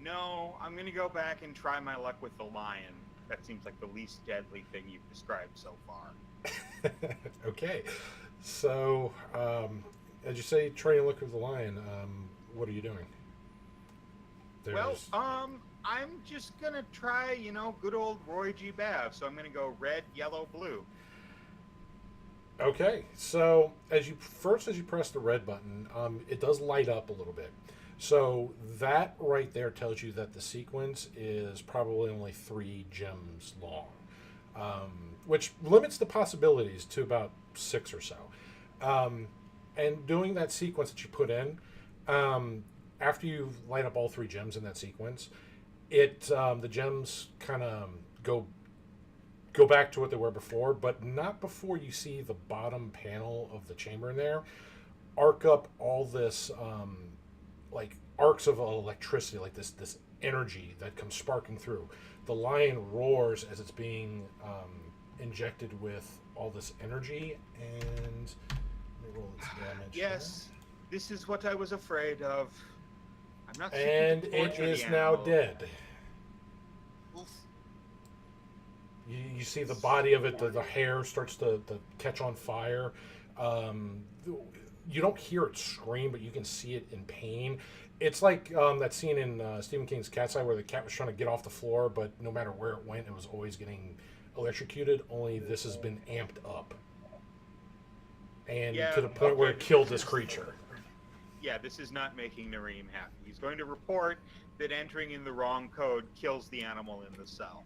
No, I'm going to go back and try my luck with the lion. That seems like the least deadly thing you've described so far. Okay, so as you say, try and look with the lion. What are you doing? Well, I'm just gonna try, good old Roy G. Bav. So I'm gonna go red, yellow, blue. Okay, so as you press the red button, it does light up a little bit. So that right there tells you that the sequence is probably only 3 gems long, which limits the possibilities to about 6 or so. And doing that sequence that you put in, after you light up all 3 gems in that sequence, the gems kind of go back to what they were before, but not before you see the bottom panel of the chamber in there arc up all this like arcs of electricity, like this energy that comes sparking through. The lion roars as it's being injected with all this energy, and let me roll its damage. Yes, this is what I was afraid of. I'm not. And it is now dead. Oof. You see the body of it, the hair starts to catch on fire. You don't hear it scream, but you can see it in pain. It's like that scene in Stephen King's Cat's Eye where the cat was trying to get off the floor, but no matter where it went, it was always getting electrocuted. Only this has been amped up. And to the point where it killed this creature. yeah, this is not making Nareem happy. He's going to report that entering in the wrong code kills the animal in the cell.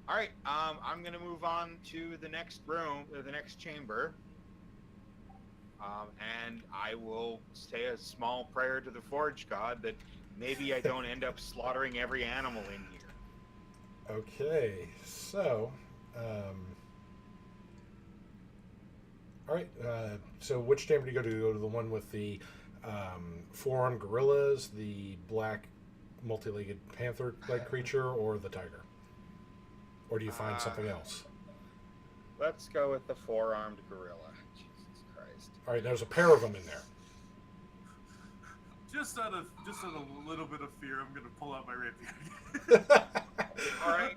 All right, I'm going to move on to the next room, or the next chamber. And I will say a small prayer to the Forge God that maybe I don't end up slaughtering every animal in here. Okay, so, all right. So, which chamber do you go to? Do you go to the one with the four-armed gorillas, the black multi-legged panther-like creature, or the tiger? Or do you find something else? Let's go with the four-armed gorilla. Jesus Christ! All right, there's a pair of them in there. Just out of a little bit of fear, I'm gonna pull out my rapier. All right,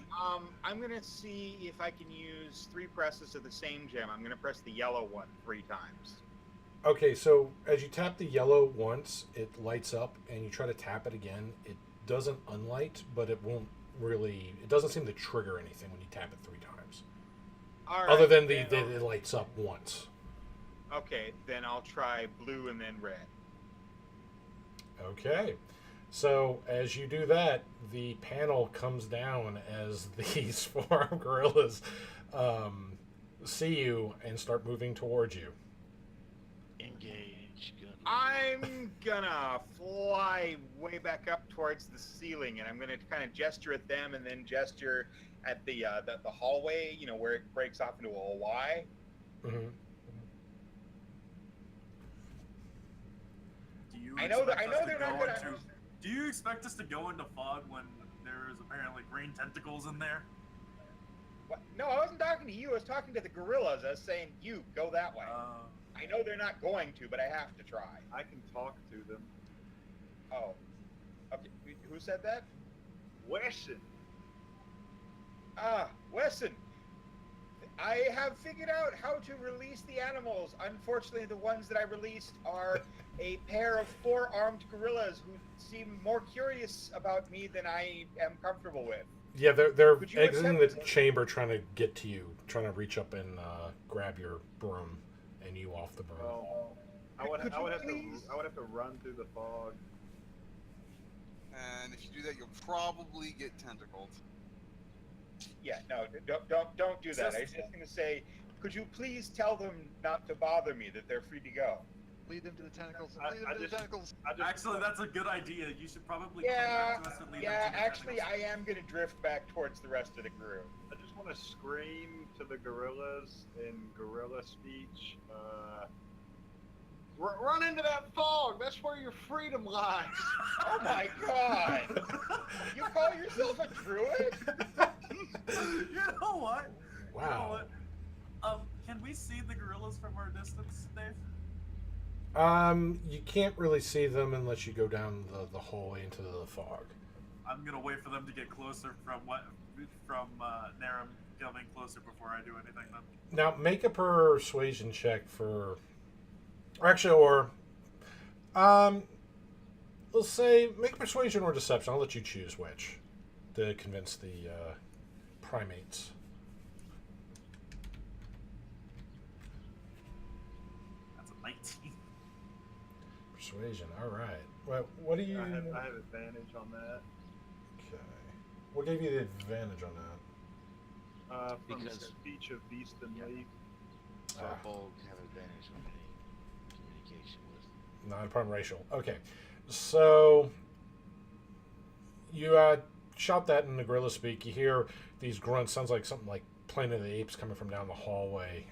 I'm gonna see if I can use 3 presses of the same gem. I'm gonna press the yellow one 3 times. Okay, so as you tap the yellow once, it lights up, and you try to tap it again. It doesn't unlight, but it won't really. It doesn't seem to trigger anything when you tap it 3 times. All right, Other than it lights up once. Okay, then I'll try blue and then red. Okay. So as you do that, the panel comes down as these four-armed gorillas see you and start moving towards you. Engage. Good. I'm gonna fly way back up towards the ceiling, and I'm gonna kind of gesture at them, and then gesture at the hallway. You know, where it breaks off into a Y. Mm-hmm. I know they're not gonna. Do you expect us to go into fog when there is apparently green tentacles in there? What? No, I wasn't talking to you. I was talking to the gorillas. I was saying, you go that way. I know they're not going to, but I have to try. I can talk to them. Oh. Okay. Who said that? Wesson. Wesson. I have figured out how to release the animals. Unfortunately, the ones that I released are a pair of 4-armed gorillas who seem more curious about me than I am comfortable with. Yeah, they're Could you exiting the attempt- chamber, trying to get to you, trying to reach up and grab your broom and you off the broom. Well, I would have to run through the fog. And if you do that, you'll probably get tentacled. Yeah, no, don't do that. I was just going to say, could you please tell them not to bother me, that they're free to go? Lead them to the tentacles. I- Lead them I to the just- tentacles. Actually, that's a good idea. You should probably come Yeah, back to us and lead yeah, them to the actually, tentacles. I am going to drift back towards the rest of the group. I just want to scream to the gorillas in gorilla speech. Run into that fog. That's where your freedom lies. Oh my god! You call yourself a druid? You know what? Wow. You know what? Can we see the gorillas from our distance, Dave? You can't really see them unless you go down the hallway into the fog. I'm gonna wait for them to get closer from Narum coming closer before I do anything then. Now, make a persuasion check for... Actually, let's say, make persuasion or deception. I'll let you choose which to convince the primates. That's a 19. Persuasion, all right. Well, what do you... I have advantage on that. Okay. What gave you the advantage on that? From Because- speech of beast and leaf. Purple have advantage on any communication with. Non-prime racial. Okay. So, you shout that in the gorilla speak. You hear these grunts. Sounds like something like Planet of the Apes coming from down the hallway.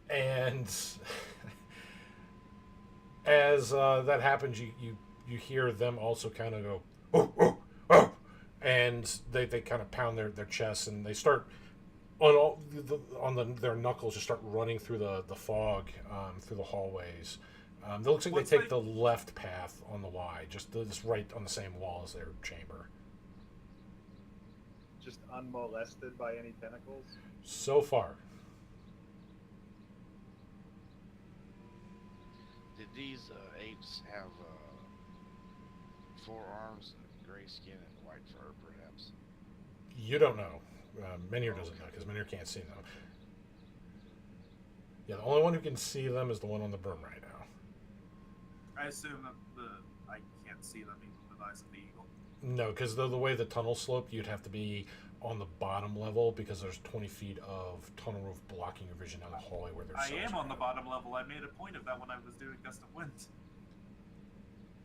And as that happens, you hear them also kind of go, oh, oh, oh, and they kind of pound their chests, and they start their knuckles just start running through the fog through the hallways. It looks like they take the left path on the Y, just right on the same wall as their chamber. Just unmolested by any tentacles. So far. Did these apes have 4 arms, gray skin, and white fur, perhaps? You don't know. Menhir doesn't know because Menhir can't see them. Yeah, the only one who can see them is the one on the broom right now. I assume that I can't see them even with the eyes of the eagle. No, because the way the tunnel sloped, you'd have to be on the bottom level because there's 20 feet of tunnel roof blocking your vision down the hallway where there's I cells am on the around. bottom level. I made a point of that when I was doing Gust of Wind.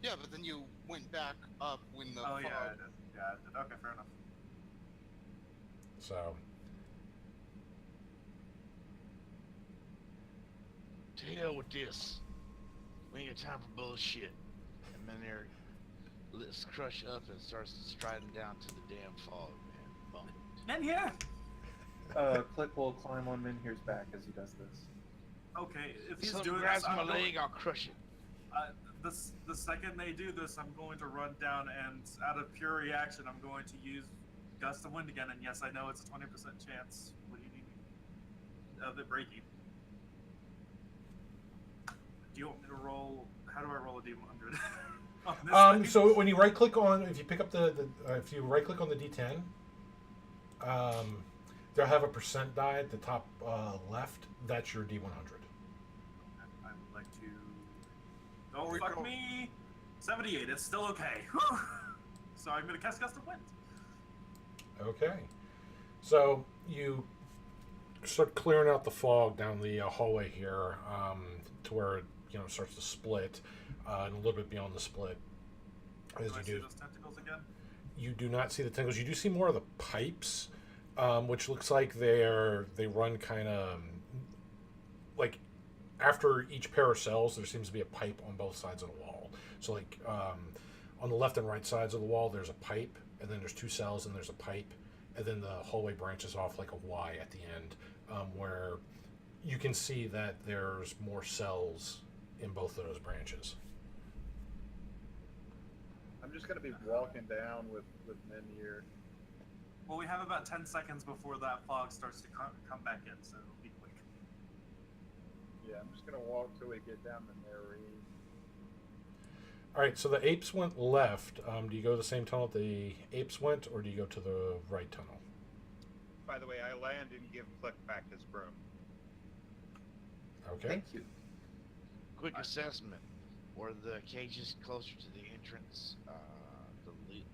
Yeah, but then you went back up when the Oh, fog... yeah, I did. Yeah, I did. Okay, fair enough. So, To hell with this. We ain't got time for bullshit. And Menhir lifts Crush up and starts striding down to the damn fog, man. Bum. Menhir! Click will climb on Menhir's back as he does this. Okay, if he's Someone doing grabs this, my I'm going, leg, I'll crush it. the second they do this, I'm going to run down and, out of pure reaction, I'm going to use Gust of Wind again. And yes, I know it's a 20% chance. What do you need of it breaking? Do you want me to roll? How do I roll a D100? on this thing? so when you right click on, if you pick up if you right click on the D10, they'll have a percent die at the top left. That's your D100. I would like to. Don't fuck me. 78. It's still okay. Whew. So I'm gonna cast Gust of Wind. Okay. So you start clearing out the fog down the hallway here to where it starts to split, and a little bit beyond the split. As Do I you see do, those tentacles again? you do not see the tentacles. You do see more of the pipes, which looks like they run kind of like after each pair of cells. There seems to be a pipe on both sides of the wall. So like on the left and right sides of the wall, there's a pipe, and then there's two cells, and there's a pipe, and then the hallway branches off like a Y at the end, where you can see that there's more cells in both of those branches. I'm just gonna be walking down with Menhir. Well, we have about 10 seconds before that fog starts to come back in, so be quick. Yeah, I'm just gonna walk till we get down the Menhir. All right, so the apes went left. Do you go the same tunnel the apes went, or do you go to the right tunnel? By the way, I land and give Click back his broom. Okay. Thank you. Quick assessment. Were the cages closer to the entrance,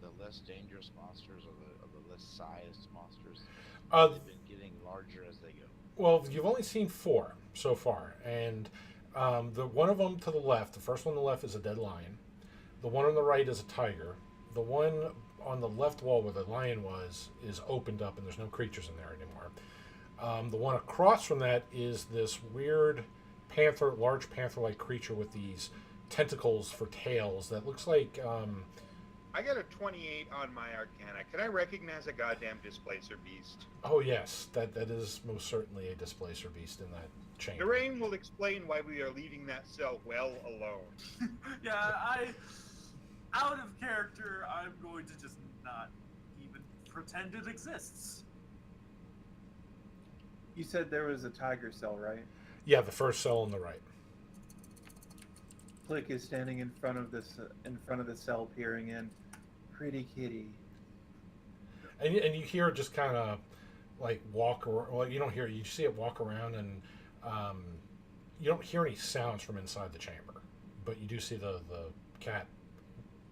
the less dangerous monsters, or the less sized monsters? They've been getting larger as they go. Well, you've only seen 4 so far, and the one of them to the left, the first one on the left is a dead lion. The one on the right is a tiger. The one on the left wall where the lion was is opened up, and there's no creatures in there anymore. The one across from that is this weird large panther-like creature with these tentacles for tails that looks like I got a 28 on my Arcana. Can I recognize a goddamn displacer beast? oh yes, that is most certainly a displacer beast in that chamber. Lorraine will explain why we are leaving that cell well alone. Yeah, out of character, I'm going to just not even pretend it exists. You said there was a tiger cell, right? Yeah, the first cell on the right. Click is standing in front of the cell, peering in. Pretty kitty. And you hear it just kind of like walk around. Well, you don't hear it. You see it walk around, and you don't hear any sounds from inside the chamber. But you do see the cat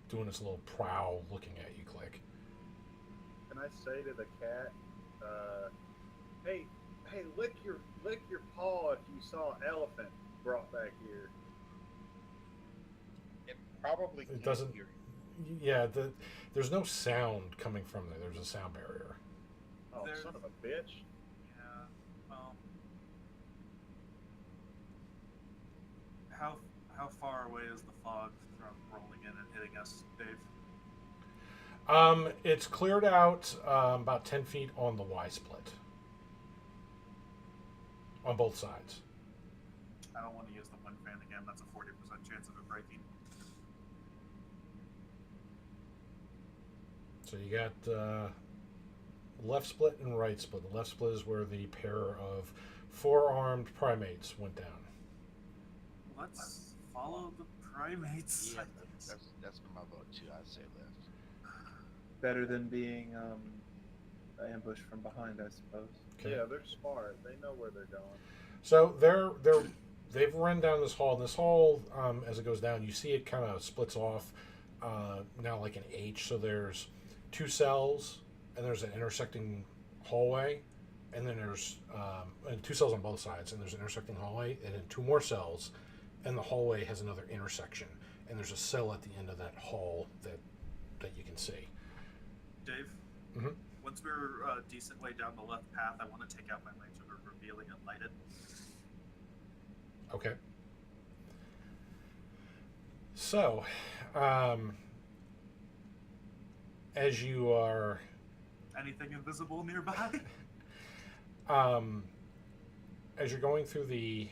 doing its little prowl, looking at you, Click. Can I say to the cat, hey, lick your paw if you saw an elephant brought back here. It probably can't doesn't- hear you. Yeah, there's no sound coming from there. There's a sound barrier. Oh, There's- son of a bitch. Yeah, well. How far away is the fog from rolling in and hitting us, Dave? It's cleared out about 10 feet on the Y split. On both sides. I don't want to use the wind fan again. That's a 40% chance of it breaking. So you got left split and right split. The left split is where the pair of 4-armed primates went down. Let's follow the primates. Yeah, that's for my vote too. I'd say left. Better than being ambushed from behind, I suppose. Okay. Yeah, they're smart. They know where they're going. So they've run down this hall. And this hall, as it goes down, you see it kind of splits off now like an H. So there's 2 cells, and there's an intersecting hallway, and then there's and 2 cells on both sides, and there's an intersecting hallway, and then 2 more cells, and the hallway has another intersection, and there's a cell at the end of that hall that you can see. Dave, Mhm. once we're a decent way down the left path, I want to take out my lantern, revealing it lighted. Okay. So, as you are, Anything invisible nearby? as you're going through the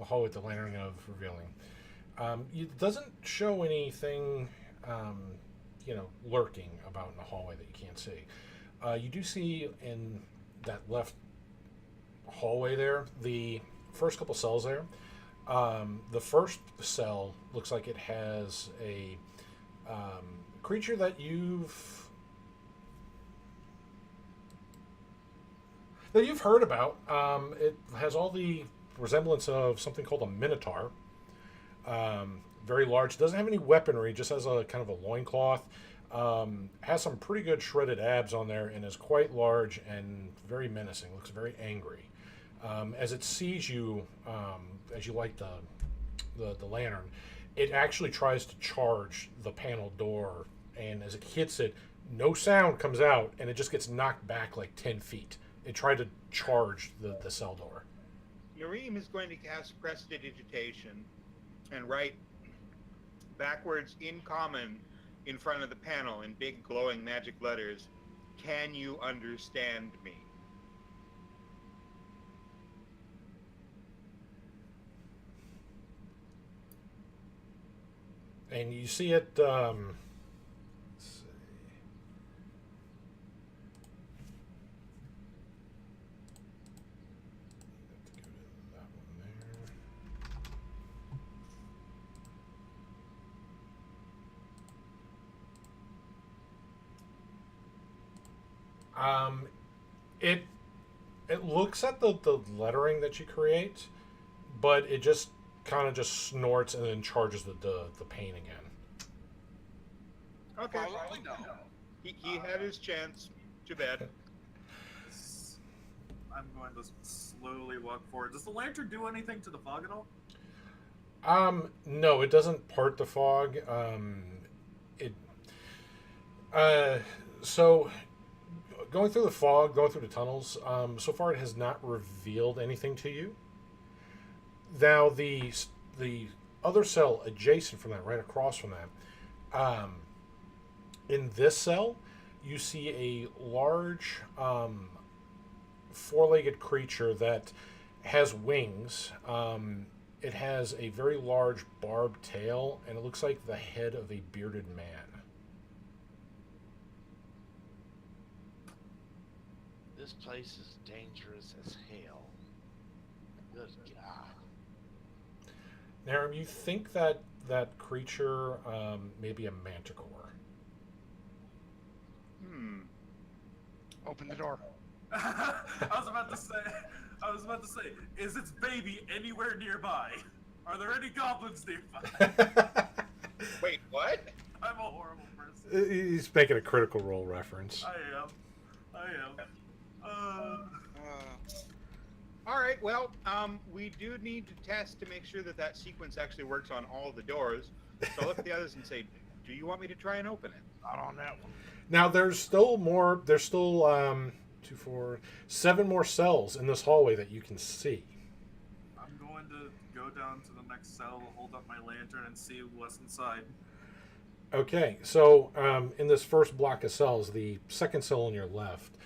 hall with the lantern of revealing, it doesn't show anything, lurking about in the hallway that you can't see. You do see in that left hallway there, the first couple cells there. The first cell looks like it has a creature that you've heard about. It has all the resemblance of something called a minotaur. Very large. Doesn't have any weaponry. Just has a kind of a loincloth. Has some pretty good shredded abs on there, and is quite large and very menacing. Looks very angry. As it sees you, as you light the lantern, it actually tries to charge the panel door, and as it hits it, no sound comes out, and it just gets knocked back like 10 feet. It tried to charge the cell door. Nareem is going to cast Prestidigitation and write backwards in common in front of the panel in big glowing magic letters, "Can you understand me?" And you see it, let's see. Have to go to that one there. It looks at the lettering that you create, but it just kind of just snorts and then charges the pain again. Okay. No. He had his chance. Too bad. I'm going to slowly walk forward. Does the lantern do anything to the fog at all? No, it doesn't part the fog. So going through the fog, going through the tunnels, so far it has not revealed anything to you. Now the other cell adjacent from that, right across from that, in this cell, you see a large four-legged creature that has wings. It has a very large barbed tail, and it looks like the head of a bearded man. This place is dangerous as hell. Good God. Narum, you think that creature may be a manticore? Open the door. I was about to say, is its baby anywhere nearby? Are there any goblins nearby? Wait, what? I'm a horrible person. He's making a Critical Role reference. I am. All right. Well, we do need to test to make sure that sequence actually works on all the doors. So look at the others and say, "Do you want me to try and open it?" Not on that one. Now there's still more. There's still 2, 4, 7 more cells in this hallway that you can see. I'm going to go down to the next cell, hold up my lantern, and see what's inside. Okay, so in this first block of cells, the second cell on your left,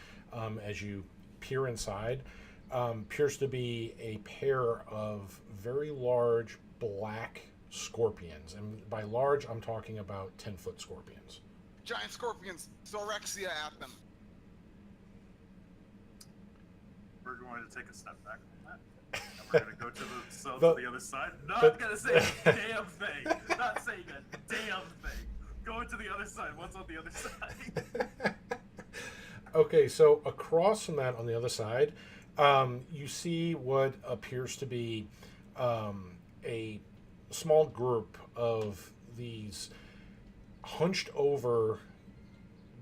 as you peer inside, appears to be a pair of very large black scorpions. And by large, I'm talking about 10-foot scorpions. Giant scorpions, Zorexia at them. We're going to take a step back from that. And we're going to go to the cell to the other side. Not going to say a damn thing. Not saying a damn thing. Going to the other side. What's on the other side? Okay, so across from that on the other side, You see what appears to be a small group of these hunched over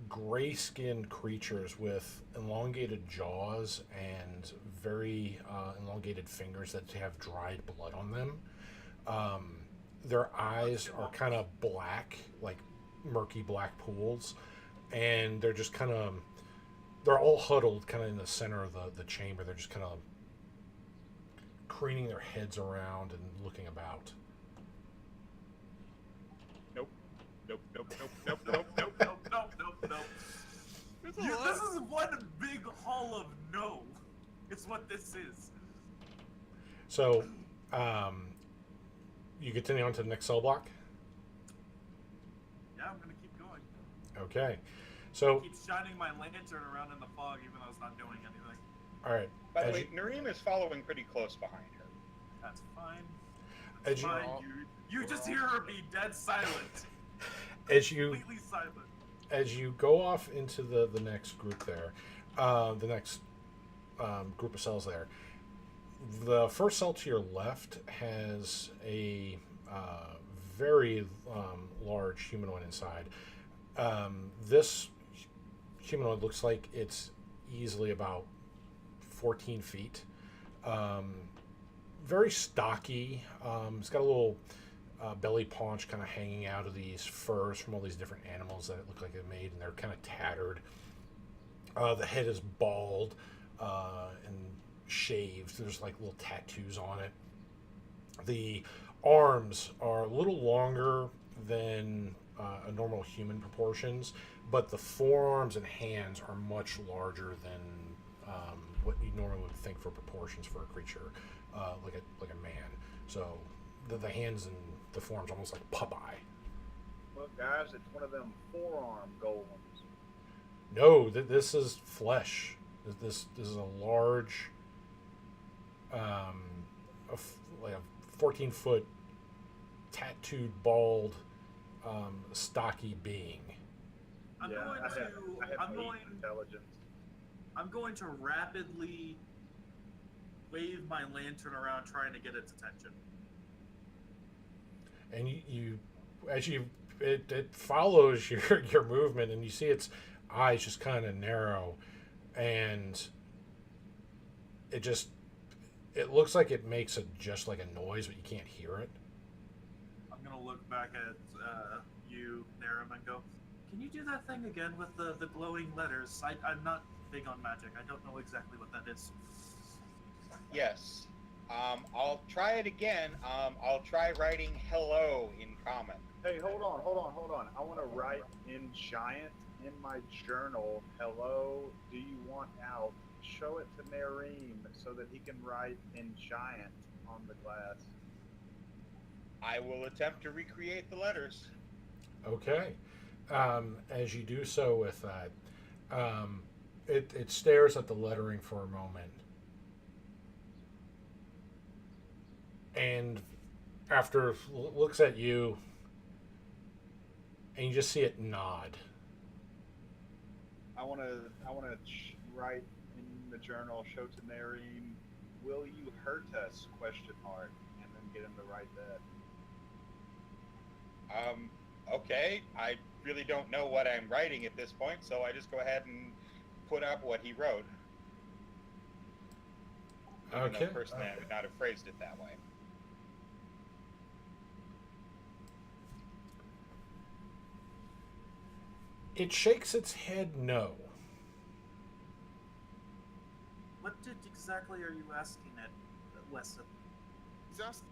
gray-skinned creatures with elongated jaws and very elongated fingers that have dried blood on them. Their eyes are kind of black, like murky black pools, and they're just kind of, they're all huddled kind of in the center of the chamber. They're just kind of craning their heads around and looking about. Nope. Nope. Nope. Nope. Nope. Nope, Nope. nope, nope, nope, nope, nope. This is one big hall of no. It's what this is. So, you continue on to the next cell block? Yeah, I'm gonna keep going. Okay. So, Keep shining my lantern around in the fog even though it's not doing anything. alright. By the way, Nareem is following pretty close behind her. That's fine. As That's you- fine. You just hear her be dead silent. As you Completely silent. as you go off into the next group there, the next group of cells there, the first cell to your left has a very large humanoid inside. This humanoid looks like it's easily about 14 feet. Very stocky. It's got a little belly paunch kind of hanging out of these furs from all these different animals that it look like they made, and they're kind of tattered. The head is bald and shaved. There's like little tattoos on it. The arms are a little longer than a normal human proportions, but the forearms and hands are much larger than what you normally would think for proportions for a creature, like a man. So the hands and the forearms almost like Popeye. Look, guys, it's one of them forearm golems. No, this is flesh. This is a large, like a 14-foot tattooed, bald, stocky being. I'm Yeah, going I have I'm 8 going intelligence. I'm going to rapidly wave my lantern around trying to get its attention. And it follows your movement, and you see its eyes just kind of narrow, and it looks like it makes just like a noise, but you can't hear it. I'm gonna look back at you, Narim, and go, "Can you do that thing again with the glowing letters? I'm not big on magic. I don't know exactly what that is." Yes. I'll try it again. I'll try writing hello in common. Hey, hold on. I want to write in giant in my journal, hello, do you want out? Show it to Nareem so that he can write in giant on the glass. I will attempt to recreate the letters. Okay. As you do so with that, it stares at the lettering for a moment. And after looks at you, and you just see it nod. I want to write in the journal, show to Nareem, will you hurt us, ? And then get him to write that. Okay. I really don't know what I'm writing at this point, so I just go ahead and put up what he wrote. Even though personally I would not have phrased it that way. It shakes its head no. What exactly are you asking it, Weston? He's asking.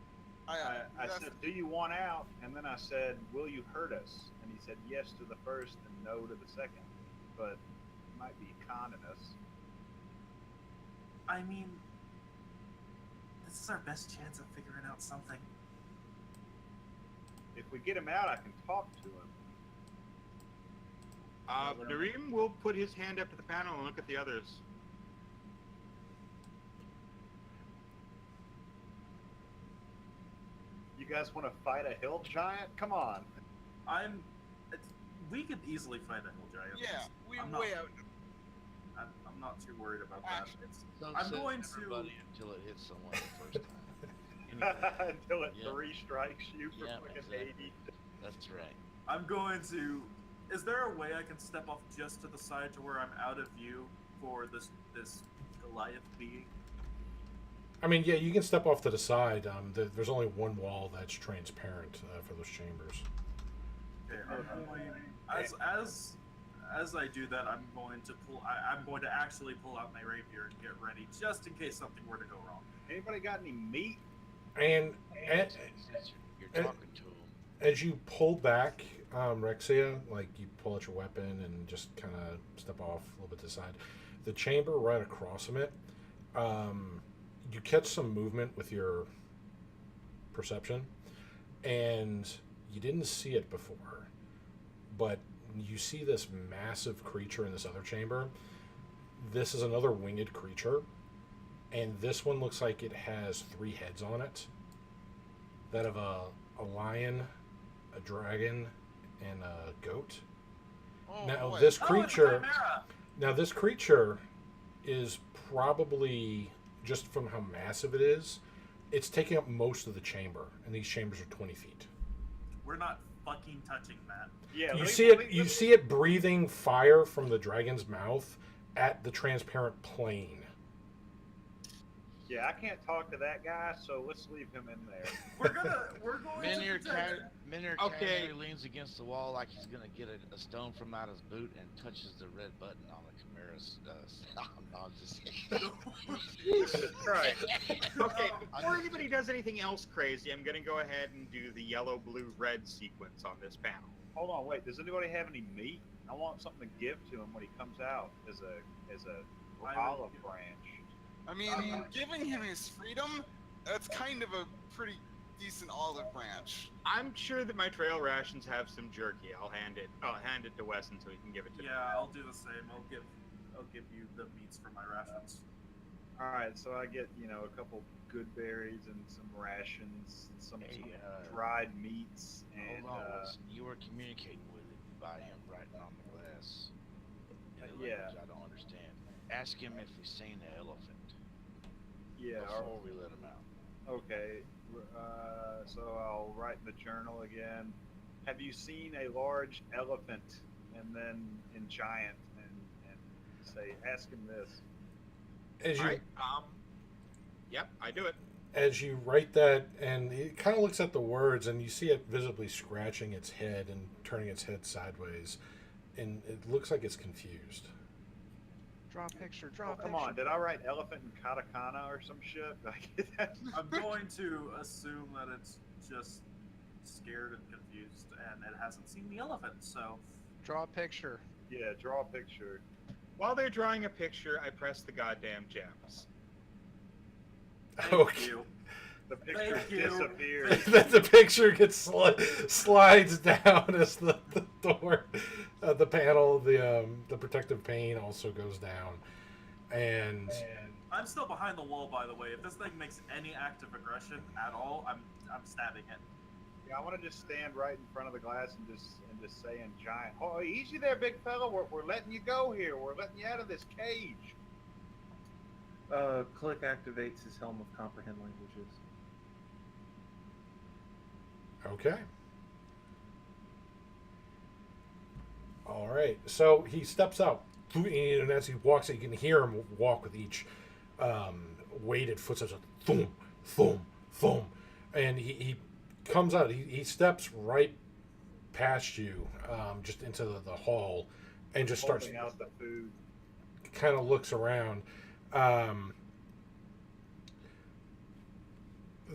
I said, do you want out? And then I said, will you hurt us? And he said yes to the first and no to the second. But might be conning us. I mean, this is our best chance of figuring out something. If we get him out, I can talk to him. Nareem will put his hand up to the panel and look at the others. You guys want to fight a hill giant? Come on. We could easily fight a hill giant. Yeah, we're I'm not- way out. I'm not too worried about that. It's, Don't I'm send going to. everybody until it hits someone the first time. Anyway, Until it Yeah. 3 strikes you for Yeah, fucking exactly. 80. that's right. I'm going to. Is there a way I can step off just to the side to where I'm out of view for this Goliath being? I mean, yeah, you can step off to the side. There's only one wall that's transparent for those chambers. Okay, I'm going, as I do that, I'm going to I'm going to actually pull out my rapier and get ready, just in case something were to go wrong. Anybody got any meat? And Since you're talking to him, as you pull back, Rexia, like you pull out your weapon and just kind of step off a little bit to the side, the chamber right across from it, you catch some movement with your perception, and you didn't see it before, but you see this massive creature in this other chamber. This is another winged creature, and this one looks like it has 3 heads on it, that of a lion, a dragon, and a goat. Oh, Now boy. this Oh, it's a creature, chimera! now this creature is probably, just from how massive it is, it's taking up most of the chamber, and these chambers are 20 feet. We're not fucking touching that. Yeah, You let see me- it. let me- You let me- see it breathing fire from the dragon's mouth at the transparent plane. Yeah, I can't talk to that guy, so let's leave him in there. We're going Menhir to protect it. Okay. casually leans against the wall like he's gonna get a stone from out his boot and touches the red button on the Chimera's. I'm just Jesus Christ. Okay, before anybody does anything else crazy, I'm gonna go ahead and do the yellow, blue, red sequence on this panel. Hold on, wait. Does anybody have any meat? I want something to give to him when he comes out as a I olive would- branch. I mean, giving him his freedom, that's kind of a pretty decent olive branch. I'm sure that my trail rations have some jerky. I'll hand it to Wesson so he can give it to me. Yeah, I'll do the same. I'll give you the meats for my rations. All right, so I get a couple good berries and some rations, some dried meats, and Hold on, listen, you were communicating with him by him writing on the glass. In a Yeah. language I don't understand. Ask him if he's seen the elephant before we let him out. Okay. So I'll write in the journal again. Have you seen a large elephant? And then in giant, and say, ask him this. As you All right. Yep, I do it. as you write that, and it kind of looks at the words, and you see it visibly scratching its head and turning its head sideways, and it looks like it's confused. Draw a picture. Draw Oh, a come picture. on, did I write elephant in katakana or some shit? Did I get that? I'm going to assume that it's just scared and confused, and it hasn't seen the elephant. So Draw a picture. Yeah, draw a picture. While they're drawing a picture, I press the goddamn gems. thank Okay. you. The picture Thank you. disappears. That the picture gets slides down as the door, the panel, the protective pane also goes down, and I'm still behind the wall, by the way. If this thing makes any act of aggression at all, I'm stabbing it. Yeah, I want to just stand right in front of the glass and just say in giant, "Oh, easy there, big fella. We're letting you go here. We're letting you out of this cage." Click activates his Helm of Comprehend Languages. okay. All right. So he steps out, and as he walks, you can hear him walk with each weighted footsteps, thump, thump, thump, and he comes out. He steps right past you, just into the hall, and just starts Holding out the food. kind of looks around.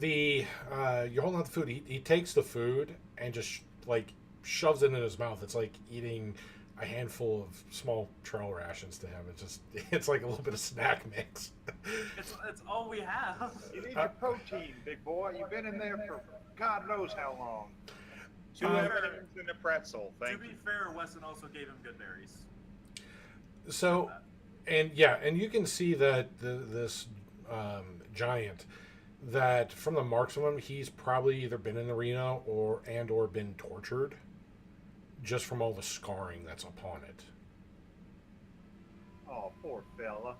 You're holding out the food. He takes the food and just like shoves it in his mouth. It's like eating a handful of small trail rations to him. It's like a little bit of snack mix. It's all we have. You need your protein, big boy. You've been in there for God knows how long. Two M&Ms and a pretzel. To Thank be you. fair, Wesson also gave him good berries. So, and you can see that this giant, that from the marks of him, he's probably either been in the arena or been tortured, just from all the scarring that's upon it. Oh, poor fella.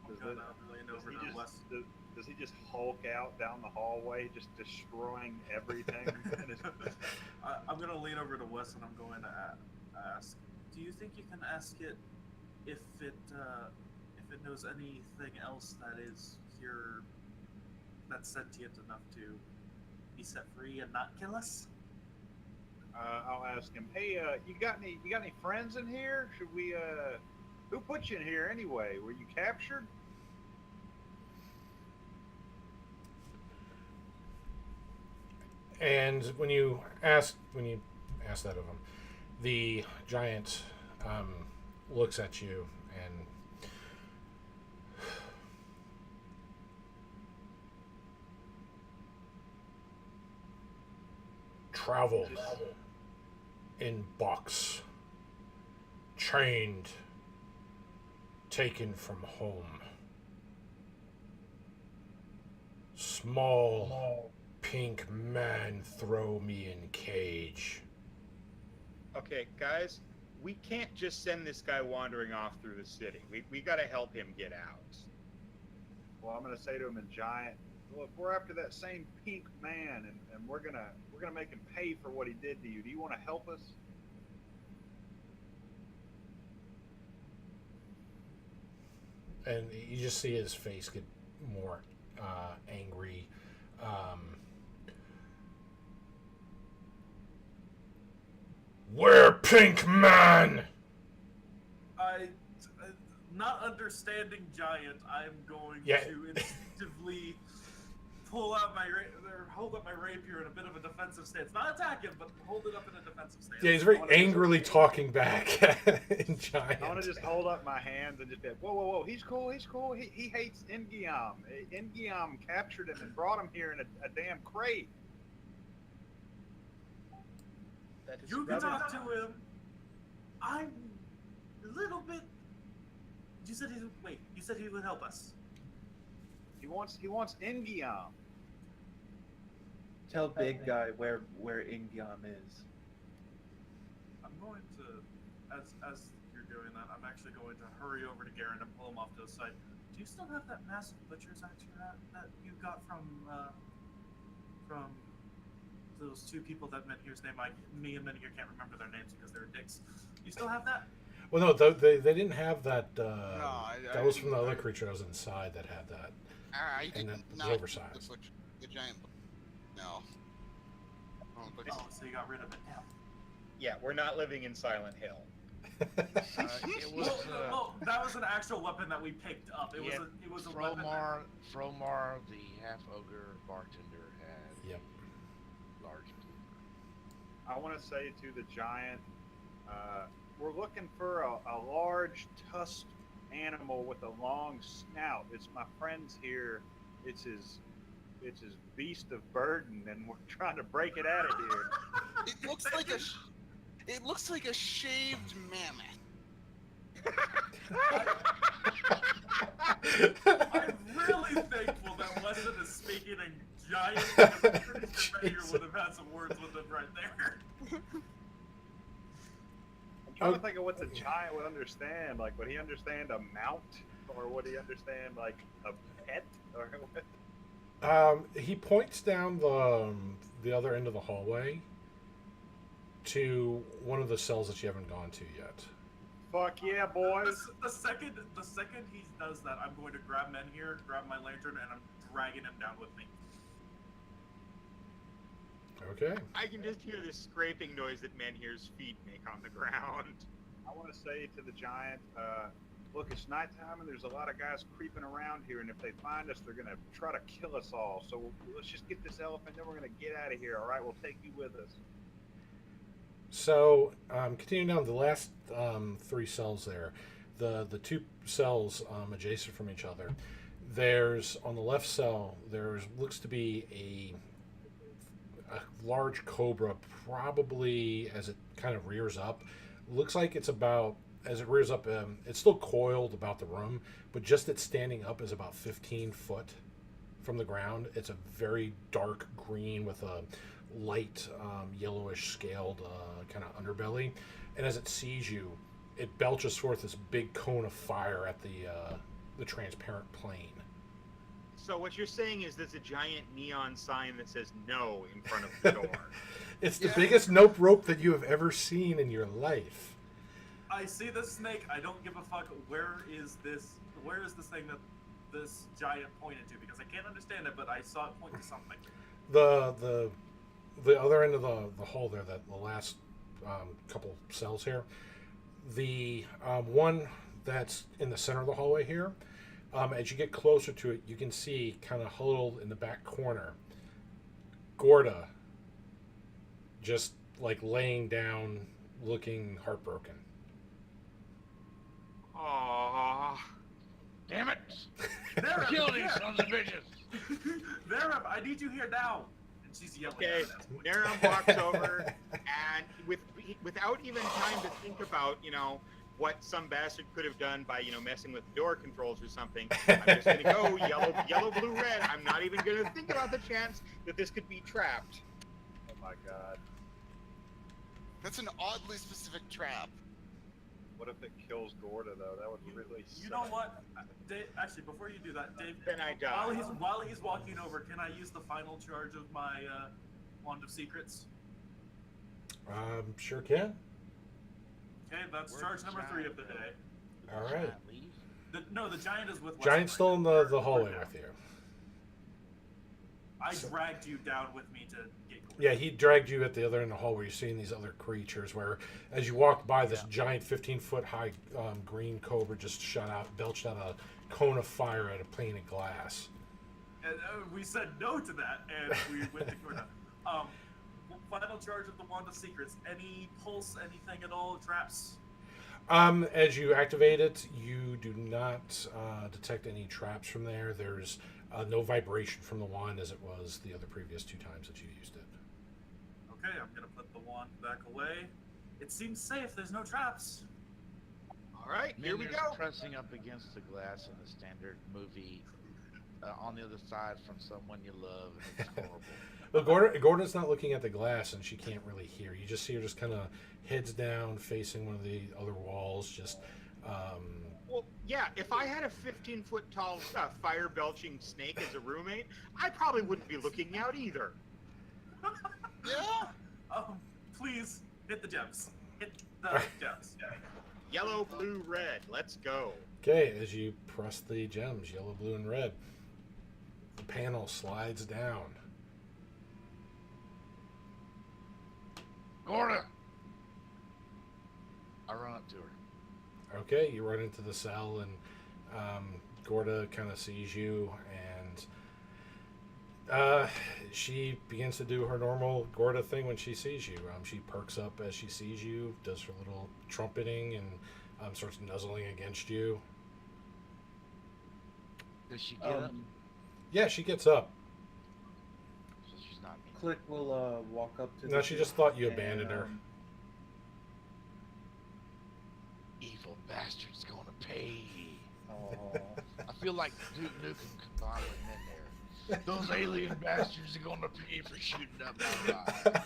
I'm Does, gonna it, lean does, over he to just, Wes. does he just hulk out down the hallway, just destroying everything? I'm gonna lean over to Wes and I'm going to ask. Do you think you can ask it if it knows anything else that is here that's sentient enough to be set free and not kill us? I'll ask him. Hey, you got any friends in here? Should we? Who put you in here anyway? Were you captured? And when you ask that of him, the giant looks at you and traveled in box, chained, taken from home. Small pink man throw me in cage. Okay, guys, we can't just send this guy wandering off through the city. We got to help him get out. Well, I'm gonna say to him in giant, look, we're after that same pink man, and we're gonna make him pay for what he did to you. Do you want to help us? And you just see his face get more angry. Where pink man? Not understanding giant, I'm going Yeah. to instinctively pull out hold up my rapier in a bit of a defensive stance. Not attack him, but hold it up in a defensive stance. Yeah, he's very angrily talking back in giant. I want to just hold up my hands and just be like, whoa, he's cool. He hates Ingiam. Ingiam captured him and brought him here in a damn crate. You can talk to him. I'm a little bit. You said he would help us. He wants Ingiam. Tell big guy where Ingiam is. I'm going to, as you're doing that, I'm actually going to hurry over to Garen and pull him off to the side. Do you still have that massive butcher's axe that you got from those two people that Menhir's name? Me and Menhir can't remember their names because they're dicks. You still have that? Well, no, they didn't have that. I that was from the other creature that was inside that had that. I And did then it was not oversized. the giant. No. Oh, so you got rid of it. Damn. Yeah, we're not living in Silent Hill. It was Well, that was an actual weapon that we picked up. It was a weapon. Fromar, the half ogre bartender, had Yep. a large blooper. I want to say to the giant, we're looking for a large tusked animal with a long snout. It's my friend's here. It's his beast of burden, and we're trying to break it out of here. It looks like a shaved mammoth. I'm really thankful that Weston is speaking in giant, because I'm pretty sure Menhir would have had some words with him right there. I'm trying to think of what the giant would understand. Like, would he understand a mount, or would he understand like a pet, or what? He points down the other end of the hallway to one of the cells that you haven't gone to yet. Fuck yeah, boys! The second he does that, I'm going to grab Menhir, grab my lantern, and I'm dragging him down with me. Okay. I can just hear the scraping noise that Menhir's feet make on the ground. I want to say to the giant, look, it's nighttime and there's a lot of guys creeping around here, and if they find us, they're gonna try to kill us all. So let's just get this elephant, then we're gonna get out of here. All right, we'll take you with us. So, continuing down the last three cells there, the two cells adjacent from each other, there's, on the left cell, there looks to be a large cobra, probably as it kind of rears up. Looks like it's about, as it rears up, it's still coiled about the room, but just it standing up is about 15 foot from the ground. It's a very dark green with a light yellowish scaled kind of underbelly, and as it sees you, it belches forth this big cone of fire at the transparent plane. So what you're saying is there's a giant neon sign that says no in front of the door. It's the biggest nope rope that you have ever seen in your life. I see the snake. I don't give a fuck. Where is this thing that this giant pointed to? Because I can't understand it, but I saw it point to something. The other end of the hall there, that the last couple cells here, the one that's in the center of the hallway here, as you get closer to it, you can see kind of huddled in the back corner, Gorda, just like laying down, looking heartbroken. Aww. Damn it! There, Kill these sons of bitches! There, I need you here now. And she's yelling. Okay, At Naram walks over, and without even time to think about, what some bastard could have done by, messing with door controls or something, I'm just gonna go yellow, blue, red. I'm not even gonna think about the chance that this could be trapped. Oh my god. That's an oddly specific trap. What if it kills Gorda though? That would really You suck. know what, Dave? Actually, before you do that, Dave. Then I die. While he's walking over, can I use the final charge of my wand of secrets? Sure can. Okay, that's Where's charge the number giant 3 of the go? day. All Should I right. leave? No, the giant is with. Giant's Wesley still right in now. the hallway We're with you. I dragged you down with me to get Gorda. Yeah, he dragged you at the other end of the hallway. You're seeing these other creatures where, as you walked by, this giant 15-foot high green cobra just belched out a cone of fire at a pane of glass. And we said no to that, and we went to Gorda. Final charge of the wand of secrets. Any pulse, anything at all? Traps? As you activate it, you do not detect any traps from there. There's no vibration from the wand as it was the other previous 2 times that you used it. Okay, I'm gonna put the wand back away. It seems safe. There's no traps. All right, here we Menhir's go. pressing up against the glass in the standard movie on the other side from someone you love, and it's horrible. Well, Gorda's not looking at the glass, and she can't really hear. You just see her just kind of heads down, facing one of the other walls, just... Well, yeah, if I had a 15-foot tall fire-belching snake as a roommate, I probably wouldn't be looking out either. Yeah. Please hit the gems. Hit the gems. Yeah. Yellow, blue, red. Let's go. Okay, as you press the gems, yellow, blue, and red, the panel slides down. Gorda! I run up to her. Okay, you run into the cell, and Gorda kind of sees you, and she begins to do her normal Gorda thing when she sees you. She perks up as she sees you, does her little trumpeting, and starts nuzzling against you. Does she get up? Yeah, she gets up. So she's not me. Click will walk up to. No, the she two just thought you and, abandoned her. Evil bastard's gonna pay. Aw. I feel like Duke Nukem combined with Menhir. Those alien bastards are gonna pay for shooting up my ride.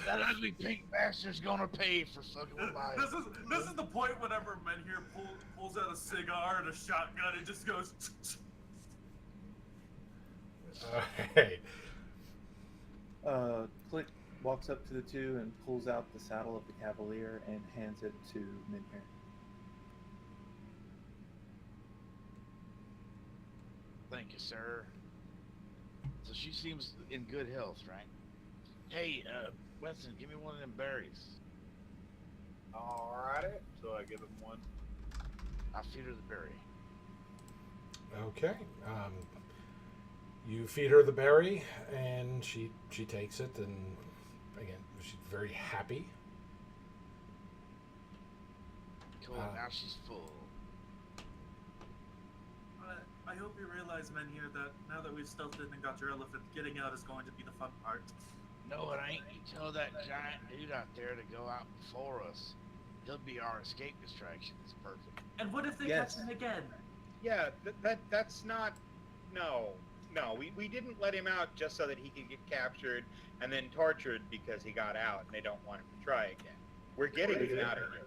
That ugly pink bastard's gonna pay for fucking with my... This is the point whenever Menhir pulls out a cigar and a shotgun and just goes. Alright. Click walks up to the two and pulls out the saddle of the cavalier and hands it to Menhir. Thank you, sir. So she seems in good health, right? Hey, Winston, give me one of them berries. Alrighty. So I give him one. I'll feed her the berry. Okay. You feed her the berry, and she takes it, and again, she's very happy. Cool, now she's full. I hope you realize, Menhir, that now that we've stealthed in and got your elephant, getting out is going to be the fun part. No, it ain't. You tell that giant dude out there to go out before us. He'll be our escape distraction. It's perfect. And what if they Yes. catch him again? Yeah, that's not... No. No, we didn't let him out just so that he could get captured and then tortured because he got out and they don't want him to try again. We're getting him out of here.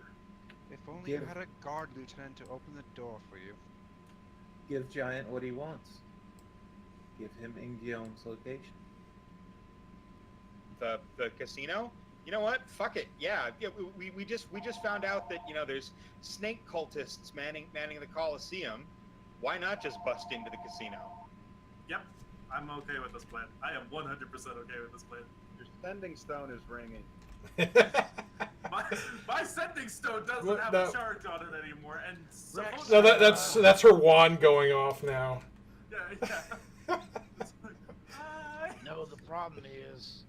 If only you had a guard lieutenant to open the door for you. Give Giant what he wants. Give him Ingion's location. The casino? You know what? Fuck it. Yeah, we just found out that, you know, there's snake cultists manning the Colosseum. Why not just bust into the casino? Yep, I'm okay with this plan. I am 100% okay with this plan. Your sending stone is ringing. My sending stone doesn't have a charge on it anymore, and No, that's her wand going off now. Yeah. It's like, hi. No, the problem is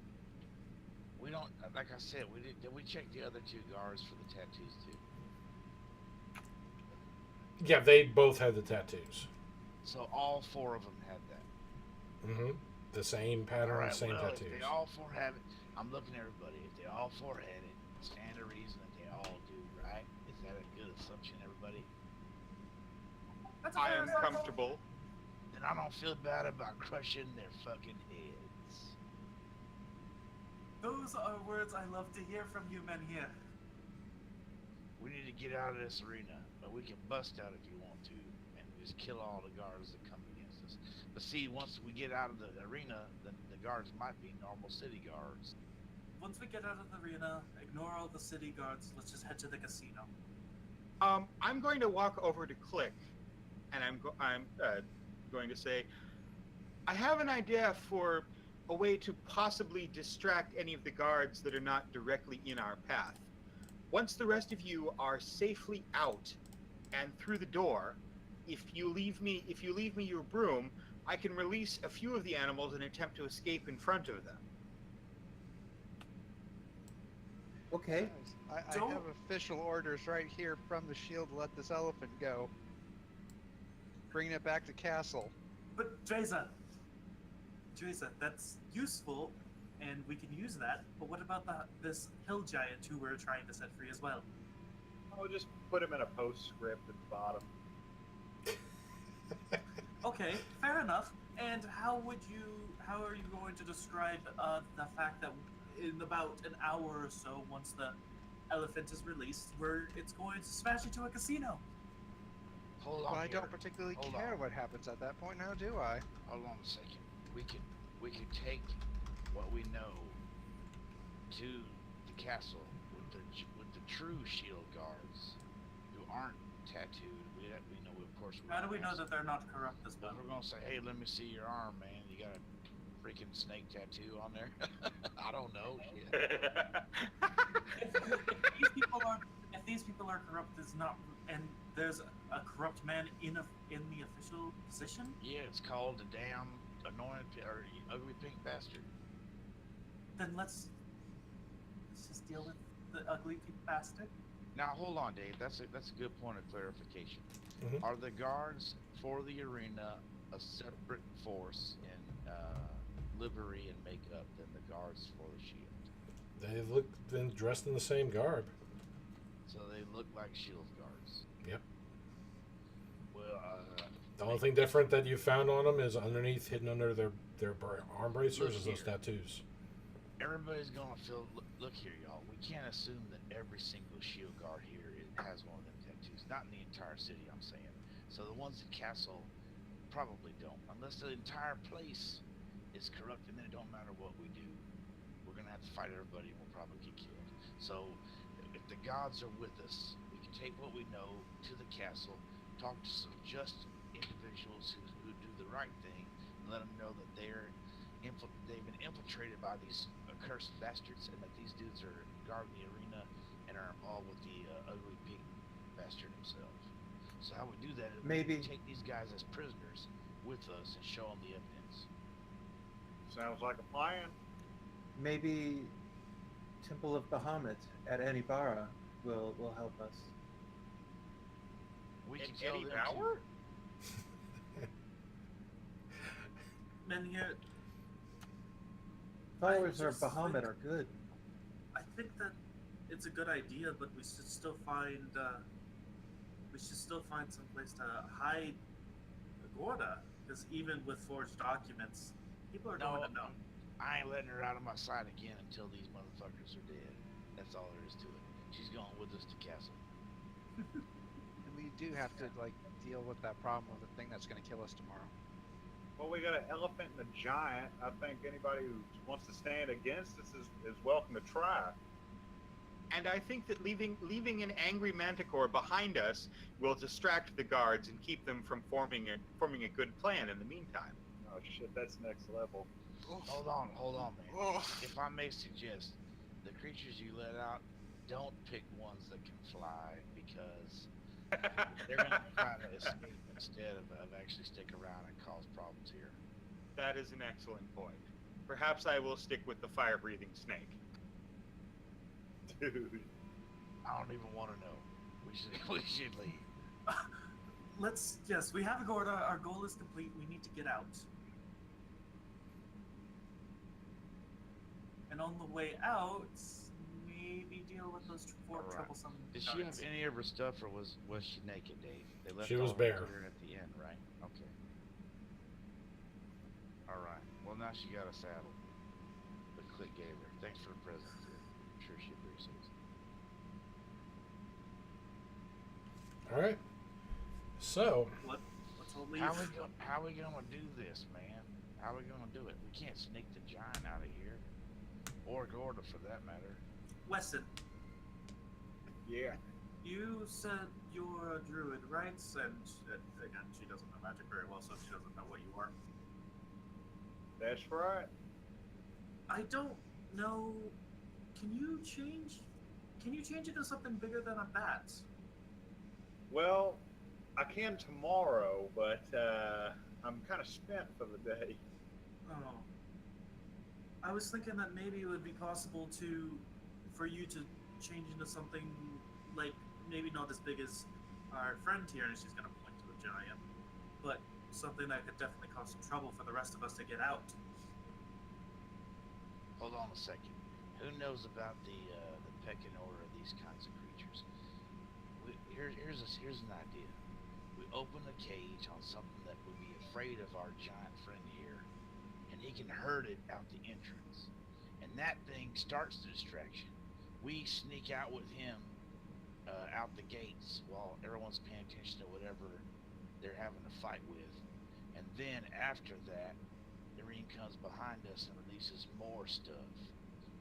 we don't. Like I said, did we check the other 2 guards for the tattoos too? Yeah, they both had the tattoos. So all 4 of them had that. Mm-hmm. The same pattern, Alright, same well, tattoos. if they all 4 have it, I'm looking at everybody. If they all 4 had it, stand to reason that they all do, right? Is that a good assumption, everybody? That's I fair am assumption. comfortable. Then I don't feel bad about crushing their fucking heads. Those are words I love to hear from you men here. We need to get out of this arena, but we can bust out if you want to, and just kill all the guards that come against us. But see, once we get out of the arena, then the guards might be normal city guards. Once we get out of the arena, ignore all the city guards. Let's just head to the casino. I'm going to walk over to Click, and I'm going to say, I have an idea for a way to possibly distract any of the guards that are not directly in our path. Once the rest of you are safely out and through the door, if you leave me your broom, I can release a few of the animals and attempt to escape in front of them. Okay. I have official orders right here from the shield to let this elephant go. Bringing it back to castle. But Dreza, that's useful, and we can use that. But what about this hill giant who we're trying to set free as well? I'll just put him in a postscript at the bottom. Okay, fair enough. And how are you going to describe the fact that in about an hour or so, once the elephant is released, it's going to smash into a casino? Hold But on. I don't here. particularly Hold care on. what happens at that point, now do I? Hold on a second. We could take what we know to the castle with the true shield guards who aren't tattooed. We know, of course. How do we know that they're not corrupt as well? But we're gonna say, hey, let me see your arm, man. You got a freaking snake tattoo on there? I don't know. Shit. If these people are corrupt, and there's a corrupt man in the official position. Yeah, it's called the damn anointed or ugly pink bastard. Then let's just deal with the ugly pink bastard. Now hold on, Dave. That's a good point of clarification. Mhm. Are the guards for the arena a separate force in livery and makeup than the guards for the shield? They look then dressed in the same garb. So they look like shield guards. Yep. Well, The only thing different that you found on them is underneath, hidden under their arm bracers, is those here. tattoos. everybody's gonna feel. Look here, y'all. We can't assume that every single shield guard here has one of them tattoos. Not in the entire city, I'm saying. So the ones at Castle probably don't, unless the entire place is corrupt, and then it don't matter what we do. We're gonna have to fight everybody, and we'll probably get killed. So if the gods are with us, we can take what we know to the castle, talk to some just individuals who do the right thing, and let them know that they've been infiltrated by these accursed bastards, and that these dudes are guarding the arena and are involved with the ugly pig bastard himself. So how we do that is Maybe- we take these guys as prisoners with us and show them the evidence. Sounds like a plan. Maybe Temple of Bahamut at Anibara will help us. We can In tell Eddie them Bauer? Menhir, Followers of just Bahamut think- are good. I think that it's a good idea, but we should still find some place to hide Gorda. Because even with forged documents, people are No, going to know. I ain't letting her out of my sight again until these motherfuckers are dead. That's all there is to it. She's going with us to castle. And we do have to like deal with that problem of the thing that's going to kill us tomorrow. Well, we got an elephant and a giant. I think anybody who wants to stand against us is welcome to try. And I think that leaving an angry manticore behind us will distract the guards and keep them from forming a good plan in the meantime. Oh shit, that's next level. Hold on, man. Oh. If I may suggest, the creatures you let out, don't pick ones that can fly because they're going to try to escape instead of actually stick around and cause problems here. That is an excellent point. Perhaps I will stick with the fire-breathing snake. Dude. I don't even want to know. We should leave. Yes, we have a Gorda. Our goal is complete. We need to get out. And on the way out, maybe deal with those four Alright. troublesome Did she have guards. any of her stuff, or was she naked, Dave? They left She was all her bare. gear at the end, right? Okay. All right. Well, now she got a saddle. The click gave her. Thanks for the present, dear. I'm sure she appreciates it. All right. So, Let's all leave. How we gonna do this, man? How we gonna do it? We can't sneak the giant out of here, or Gorda for that matter. Weston, Yeah. you said you're a druid, right? And again, she doesn't know magic very well, so she doesn't know what you are. That's right. I don't know. Can you change it to something bigger than a bat? Well, I can tomorrow, but I'm kind of spent for the day. Oh. I was thinking that maybe it would be possible for you to change into something like maybe not as big as our friend here, and she's gonna point to a giant, but something that could definitely cause some trouble for the rest of us to get out. Hold on a second. Who knows about the pecking order of these kinds of creatures? Here's an idea. We open a cage on something that would be afraid of our giant friend here, and he can herd it out the entrance. And that thing starts the distraction. We sneak out with him out the gates while everyone's paying attention to whatever they're having a fight with. And then after that, the ring comes behind us and releases more stuff.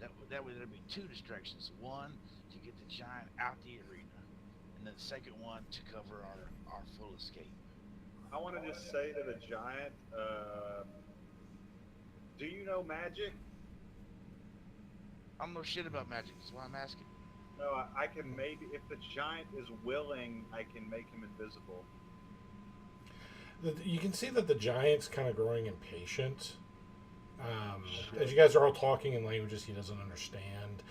That way there'd be two distractions. One, to get the giant out the arena, and then the second one to cover our full escape. I want to just say to the giant, do you know magic? I don't know shit about magic, that's why I'm asking. No, I can maybe, if the giant is willing, I can make him invisible. you can see that the giant's kind of growing impatient. As you guys are all talking in languages he doesn't understand,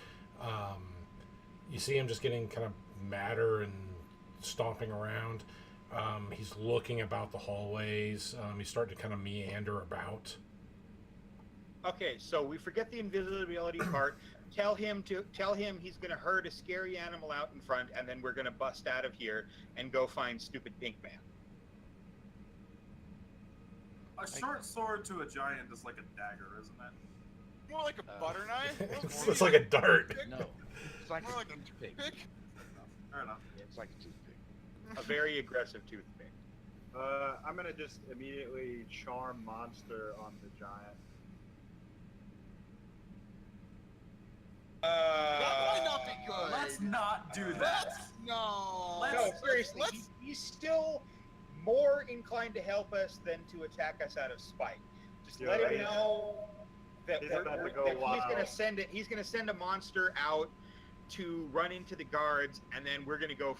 you see him just getting kind of madder and stomping around. He's looking about the hallways. He's starting to kind of meander about. Okay, so we forget the invisibility part. Tell him he's gonna herd a scary animal out in front, and then we're gonna bust out of here and go find stupid pink man. A short sword to a giant is like a dagger, isn't it? More like a butter knife? It's like a dart. No, it's like More a like a toothpick. pick? Fair enough. It's like a toothpick. A very aggressive toothpick. I'm gonna just immediately charm monster on the giant. That might not be good. Let's not do that. No. No, seriously, let's- he's still more inclined to help us than to attack us out of spite. Just Yeah, let him right. know that, He's about to go that he's wild. gonna send it. He's gonna send a monster out to run into the guards, and then we're gonna go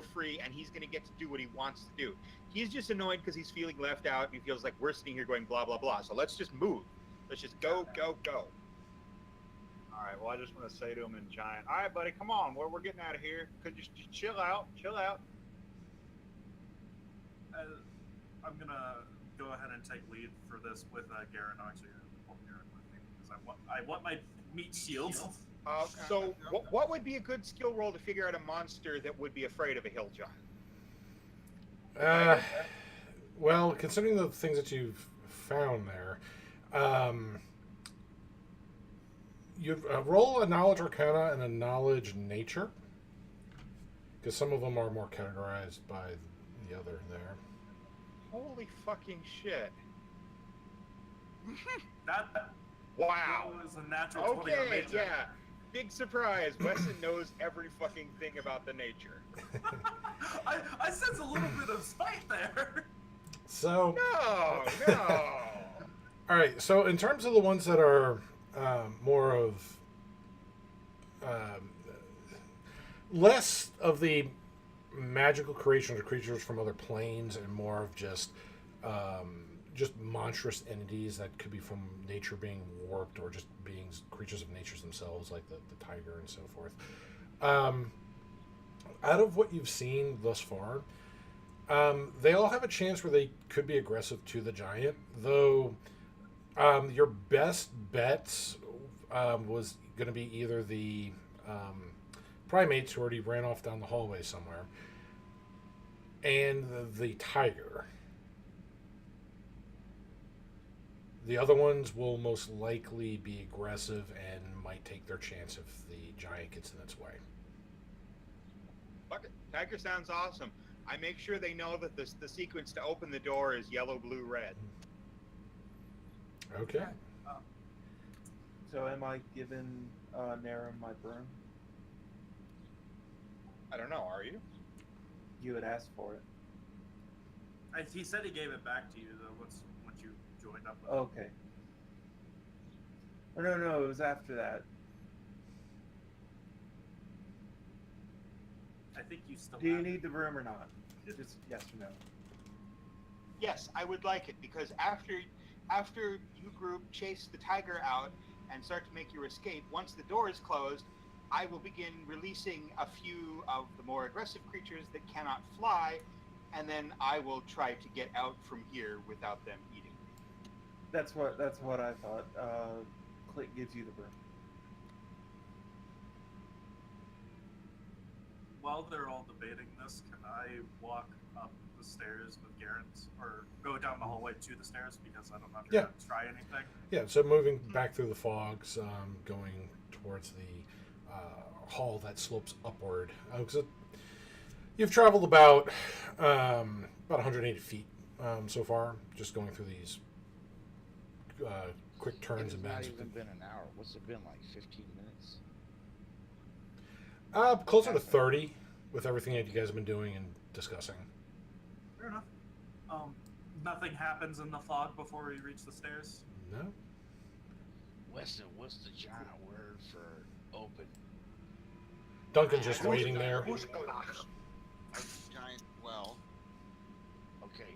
free, and he's gonna get to do what he wants to do. He's just annoyed because he's feeling left out. And he feels like we're sitting here going blah blah blah. So let's just move. Let's just go. All right. Well, I just want to say to him in giant. All right, buddy, come on. We're getting out of here. Could you just chill out? Chill out. I'm gonna go ahead and take lead for this with Garen actually pull Garen with me because I want my meat shield. So what would be a good skill roll to figure out a monster that would be afraid of a hill giant? Well, considering the things that you've found there, you roll a knowledge arcana and a knowledge nature, because some of them are more categorized by the other there. Holy fucking shit! That Wow. was a natural 20 on Okay, nature. yeah. Big surprise. Weston knows every fucking thing about the nature. I sense a little bit of spite there. So, No. all right. So, in terms of the ones that are more of less of the magical creations or creatures from other planes, and more of just monstrous entities that could be from nature being warped, or just beings, creatures of nature themselves, like the tiger and so forth. Out of what you've seen thus far, they all have a chance where they could be aggressive to the giant, though your best bets was going to be either the primates, who already ran off down the hallway somewhere, and the tiger. The other ones will most likely be aggressive and might take their chance if the giant gets in its way. Fuck it. Tiger sounds awesome. I make sure they know that the sequence to open the door is yellow, blue, red. Okay. So am I giving Nara my broom? I don't know. Are you? You had asked for it. He said he gave it back to you though. Once you joined up with Okay. Oh, no, it was after that. I think you still. Do you have need it. the broom or not? Just yes or no. Yes, I would like it, because after you group chase the tiger out and start to make your escape, once the door is closed, I will begin releasing a few of the more aggressive creatures that cannot fly, and then I will try to get out from here without them eating me. That's what I thought. Click gives you the broom. While they're all debating this, can I walk up the stairs with Garrett's, or go down the hallway to the stairs, because I don't know if you're Yeah. going to try anything? Yeah, so moving back through the fogs, going towards the hall that slopes upward. You've traveled about 180 feet so far, just going through these quick turns and It's not bends. even been an hour. What's it been, like 15 minutes? Closer to 30 with everything that you guys have been doing and discussing. Fair enough. Nothing happens in the fog before we reach the stairs. No? Weston, what's the giant word for open? Duncan's just waiting there. Giant well. Okay,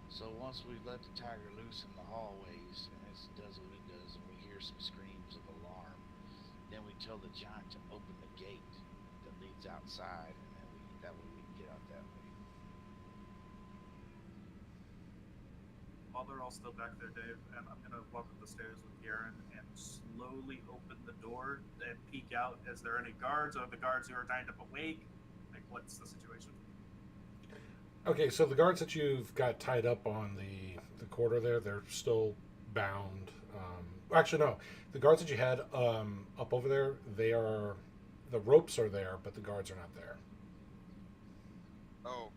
so once we let the tiger loose in the hallways, and it does what it does, and we hear some screams of alarm, then we tell the giant to open the gate that leads outside, and then that way we can get out that way. While they're all still back there, Dave, and I'm gonna walk up the stairs with Garen and slowly open the door and peek out. Is there any guards? Are the guards who are tied up awake? Like, what's the situation? Okay, so the guards that you've got tied up on the corridor there, they're still bound. Actually, no. The guards that you had up over there, the ropes are there, but the guards are not there. Oh,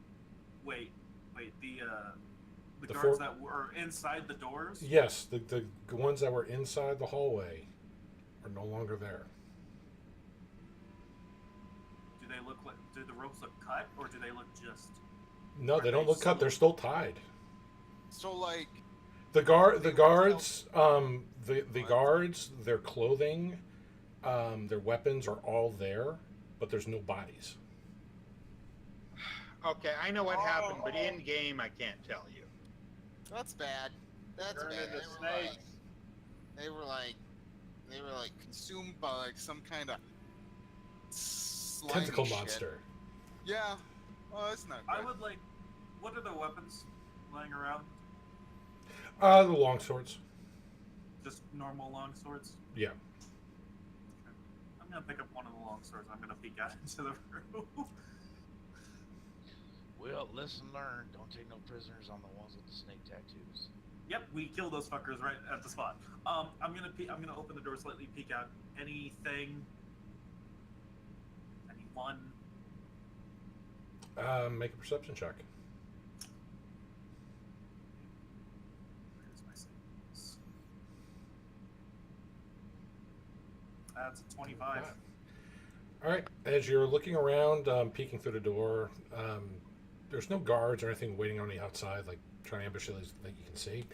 Wait, the The guards four- that were inside the doors? Yes, the ones that were inside the hallway are no longer there. Do they look like? Do the ropes look cut, or do they look just? No, Are they don't they look cut. still- They're still tied. so like The guards, the guards, their clothing, their weapons are all there, but there's no bodies. Okay, I know what happened, but in game I can't tell you. that's bad. That's Turn bad. into snakes. They were like consumed by like some kind of slimy Tentacle shit. monster. Yeah. Oh, that's not good. I would like. What are the weapons lying around? The long swords. Just normal long swords. Yeah. I'm gonna pick up one of the long swords. I'm gonna peek out into the room. Well, lesson learned. Don't take no prisoners on the ones with the snake tattoos. Yep, we kill those fuckers right at the spot. I'm gonna open the door slightly, peek out. Anything? Anyone? Make a perception check. Where's my savings? That's a 25. All right. As you're looking around, peeking through the door, there's no guards or anything waiting on the outside, like trying to ambush you that you can see.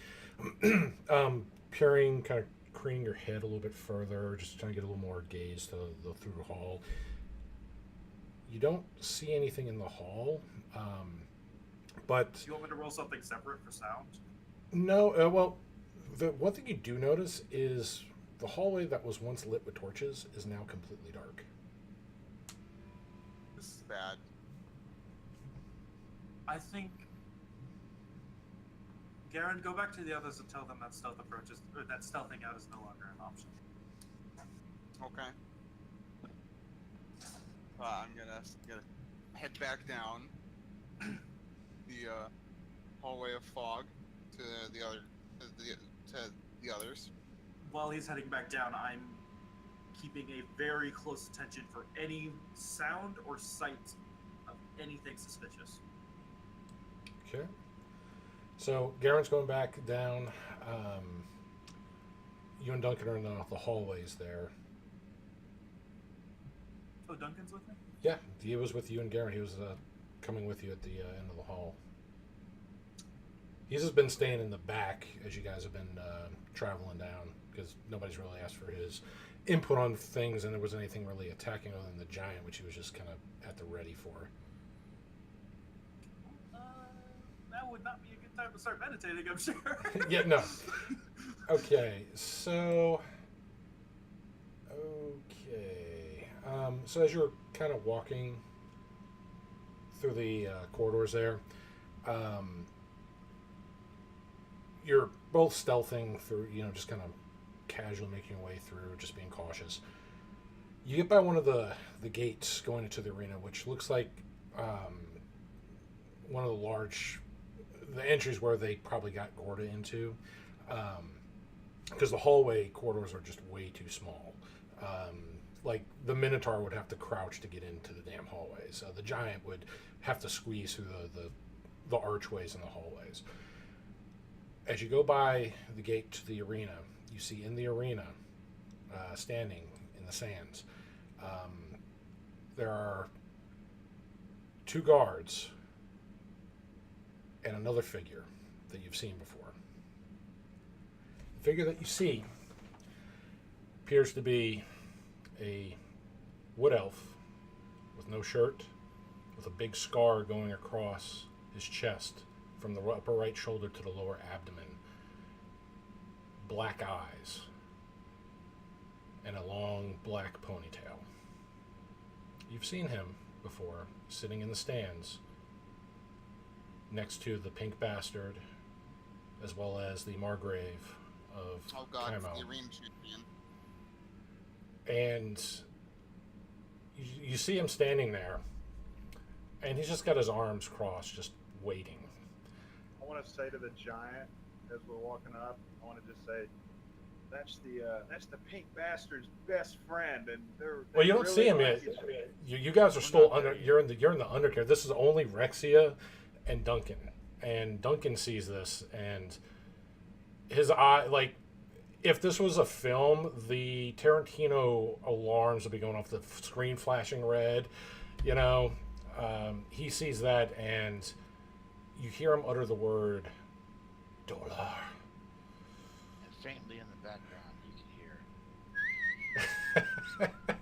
Peering, kind of craning your head a little bit further, just trying to get a little more gaze to the through the hall. You don't see anything in the hall, but Do you want me to roll something separate for sound? no. Well, the one thing you do notice is the hallway that was once lit with torches is now completely dark. This is bad. I think. Garen, go back to the others and tell them that that stealthing out is no longer an option. Okay. I'm gonna head back down the hallway of fog to the others. While he's heading back down, I'm keeping a very close attention for any sound or sight of anything suspicious. Okay. So Garen's going back down. You and Duncan are in the hallways there. Oh, Duncan's with me? Yeah, he was with you and Garen. He was coming with you at the end of the hall. He's just been staying in the back as you guys have been traveling down because nobody's really asked for his input on things, and there wasn't anything really attacking other than the giant, which he was just kind of at the ready for. That would not be a good time to start meditating, I'm sure. Yeah, no. Okay, so... so as you're kind of walking through the corridors there, you're both stealthing through, just kind of casually making your way through, just being cautious. You get by one of the gates going into the arena, which looks like one of the entries where they probably got Gorda into, because the hallway corridors are just way too small. Like the Minotaur would have to crouch to get into the damn hallways. So the giant would have to squeeze through the archways and the hallways. As you go by the gate to the arena, you see in the arena, standing in the sands, there are 2 guards and another figure that you've seen before. The figure that you see appears to be a wood elf with no shirt, with a big scar going across his chest from the upper right shoulder to the lower abdomen, black eyes, and a long black ponytail. You've seen him before, sitting in the stands next to the pink bastard, as well as the Margrave of Kymal. The arena champion. And you see him standing there, and he's just got his arms crossed, just waiting. I want to say to the giant as we're walking up, I want to just say, that's the pink bastard's best friend, and they're Well, you don't really see him yet. You guys are still under. You're in the undercarriage. This is only Rexia and Duncan, and Duncan sees this, and his eye, like, if this was a film, the Tarantino alarms would be going off, the screen flashing red. He sees that, and you hear him utter the word "dollar." And faintly in the background, you can hear.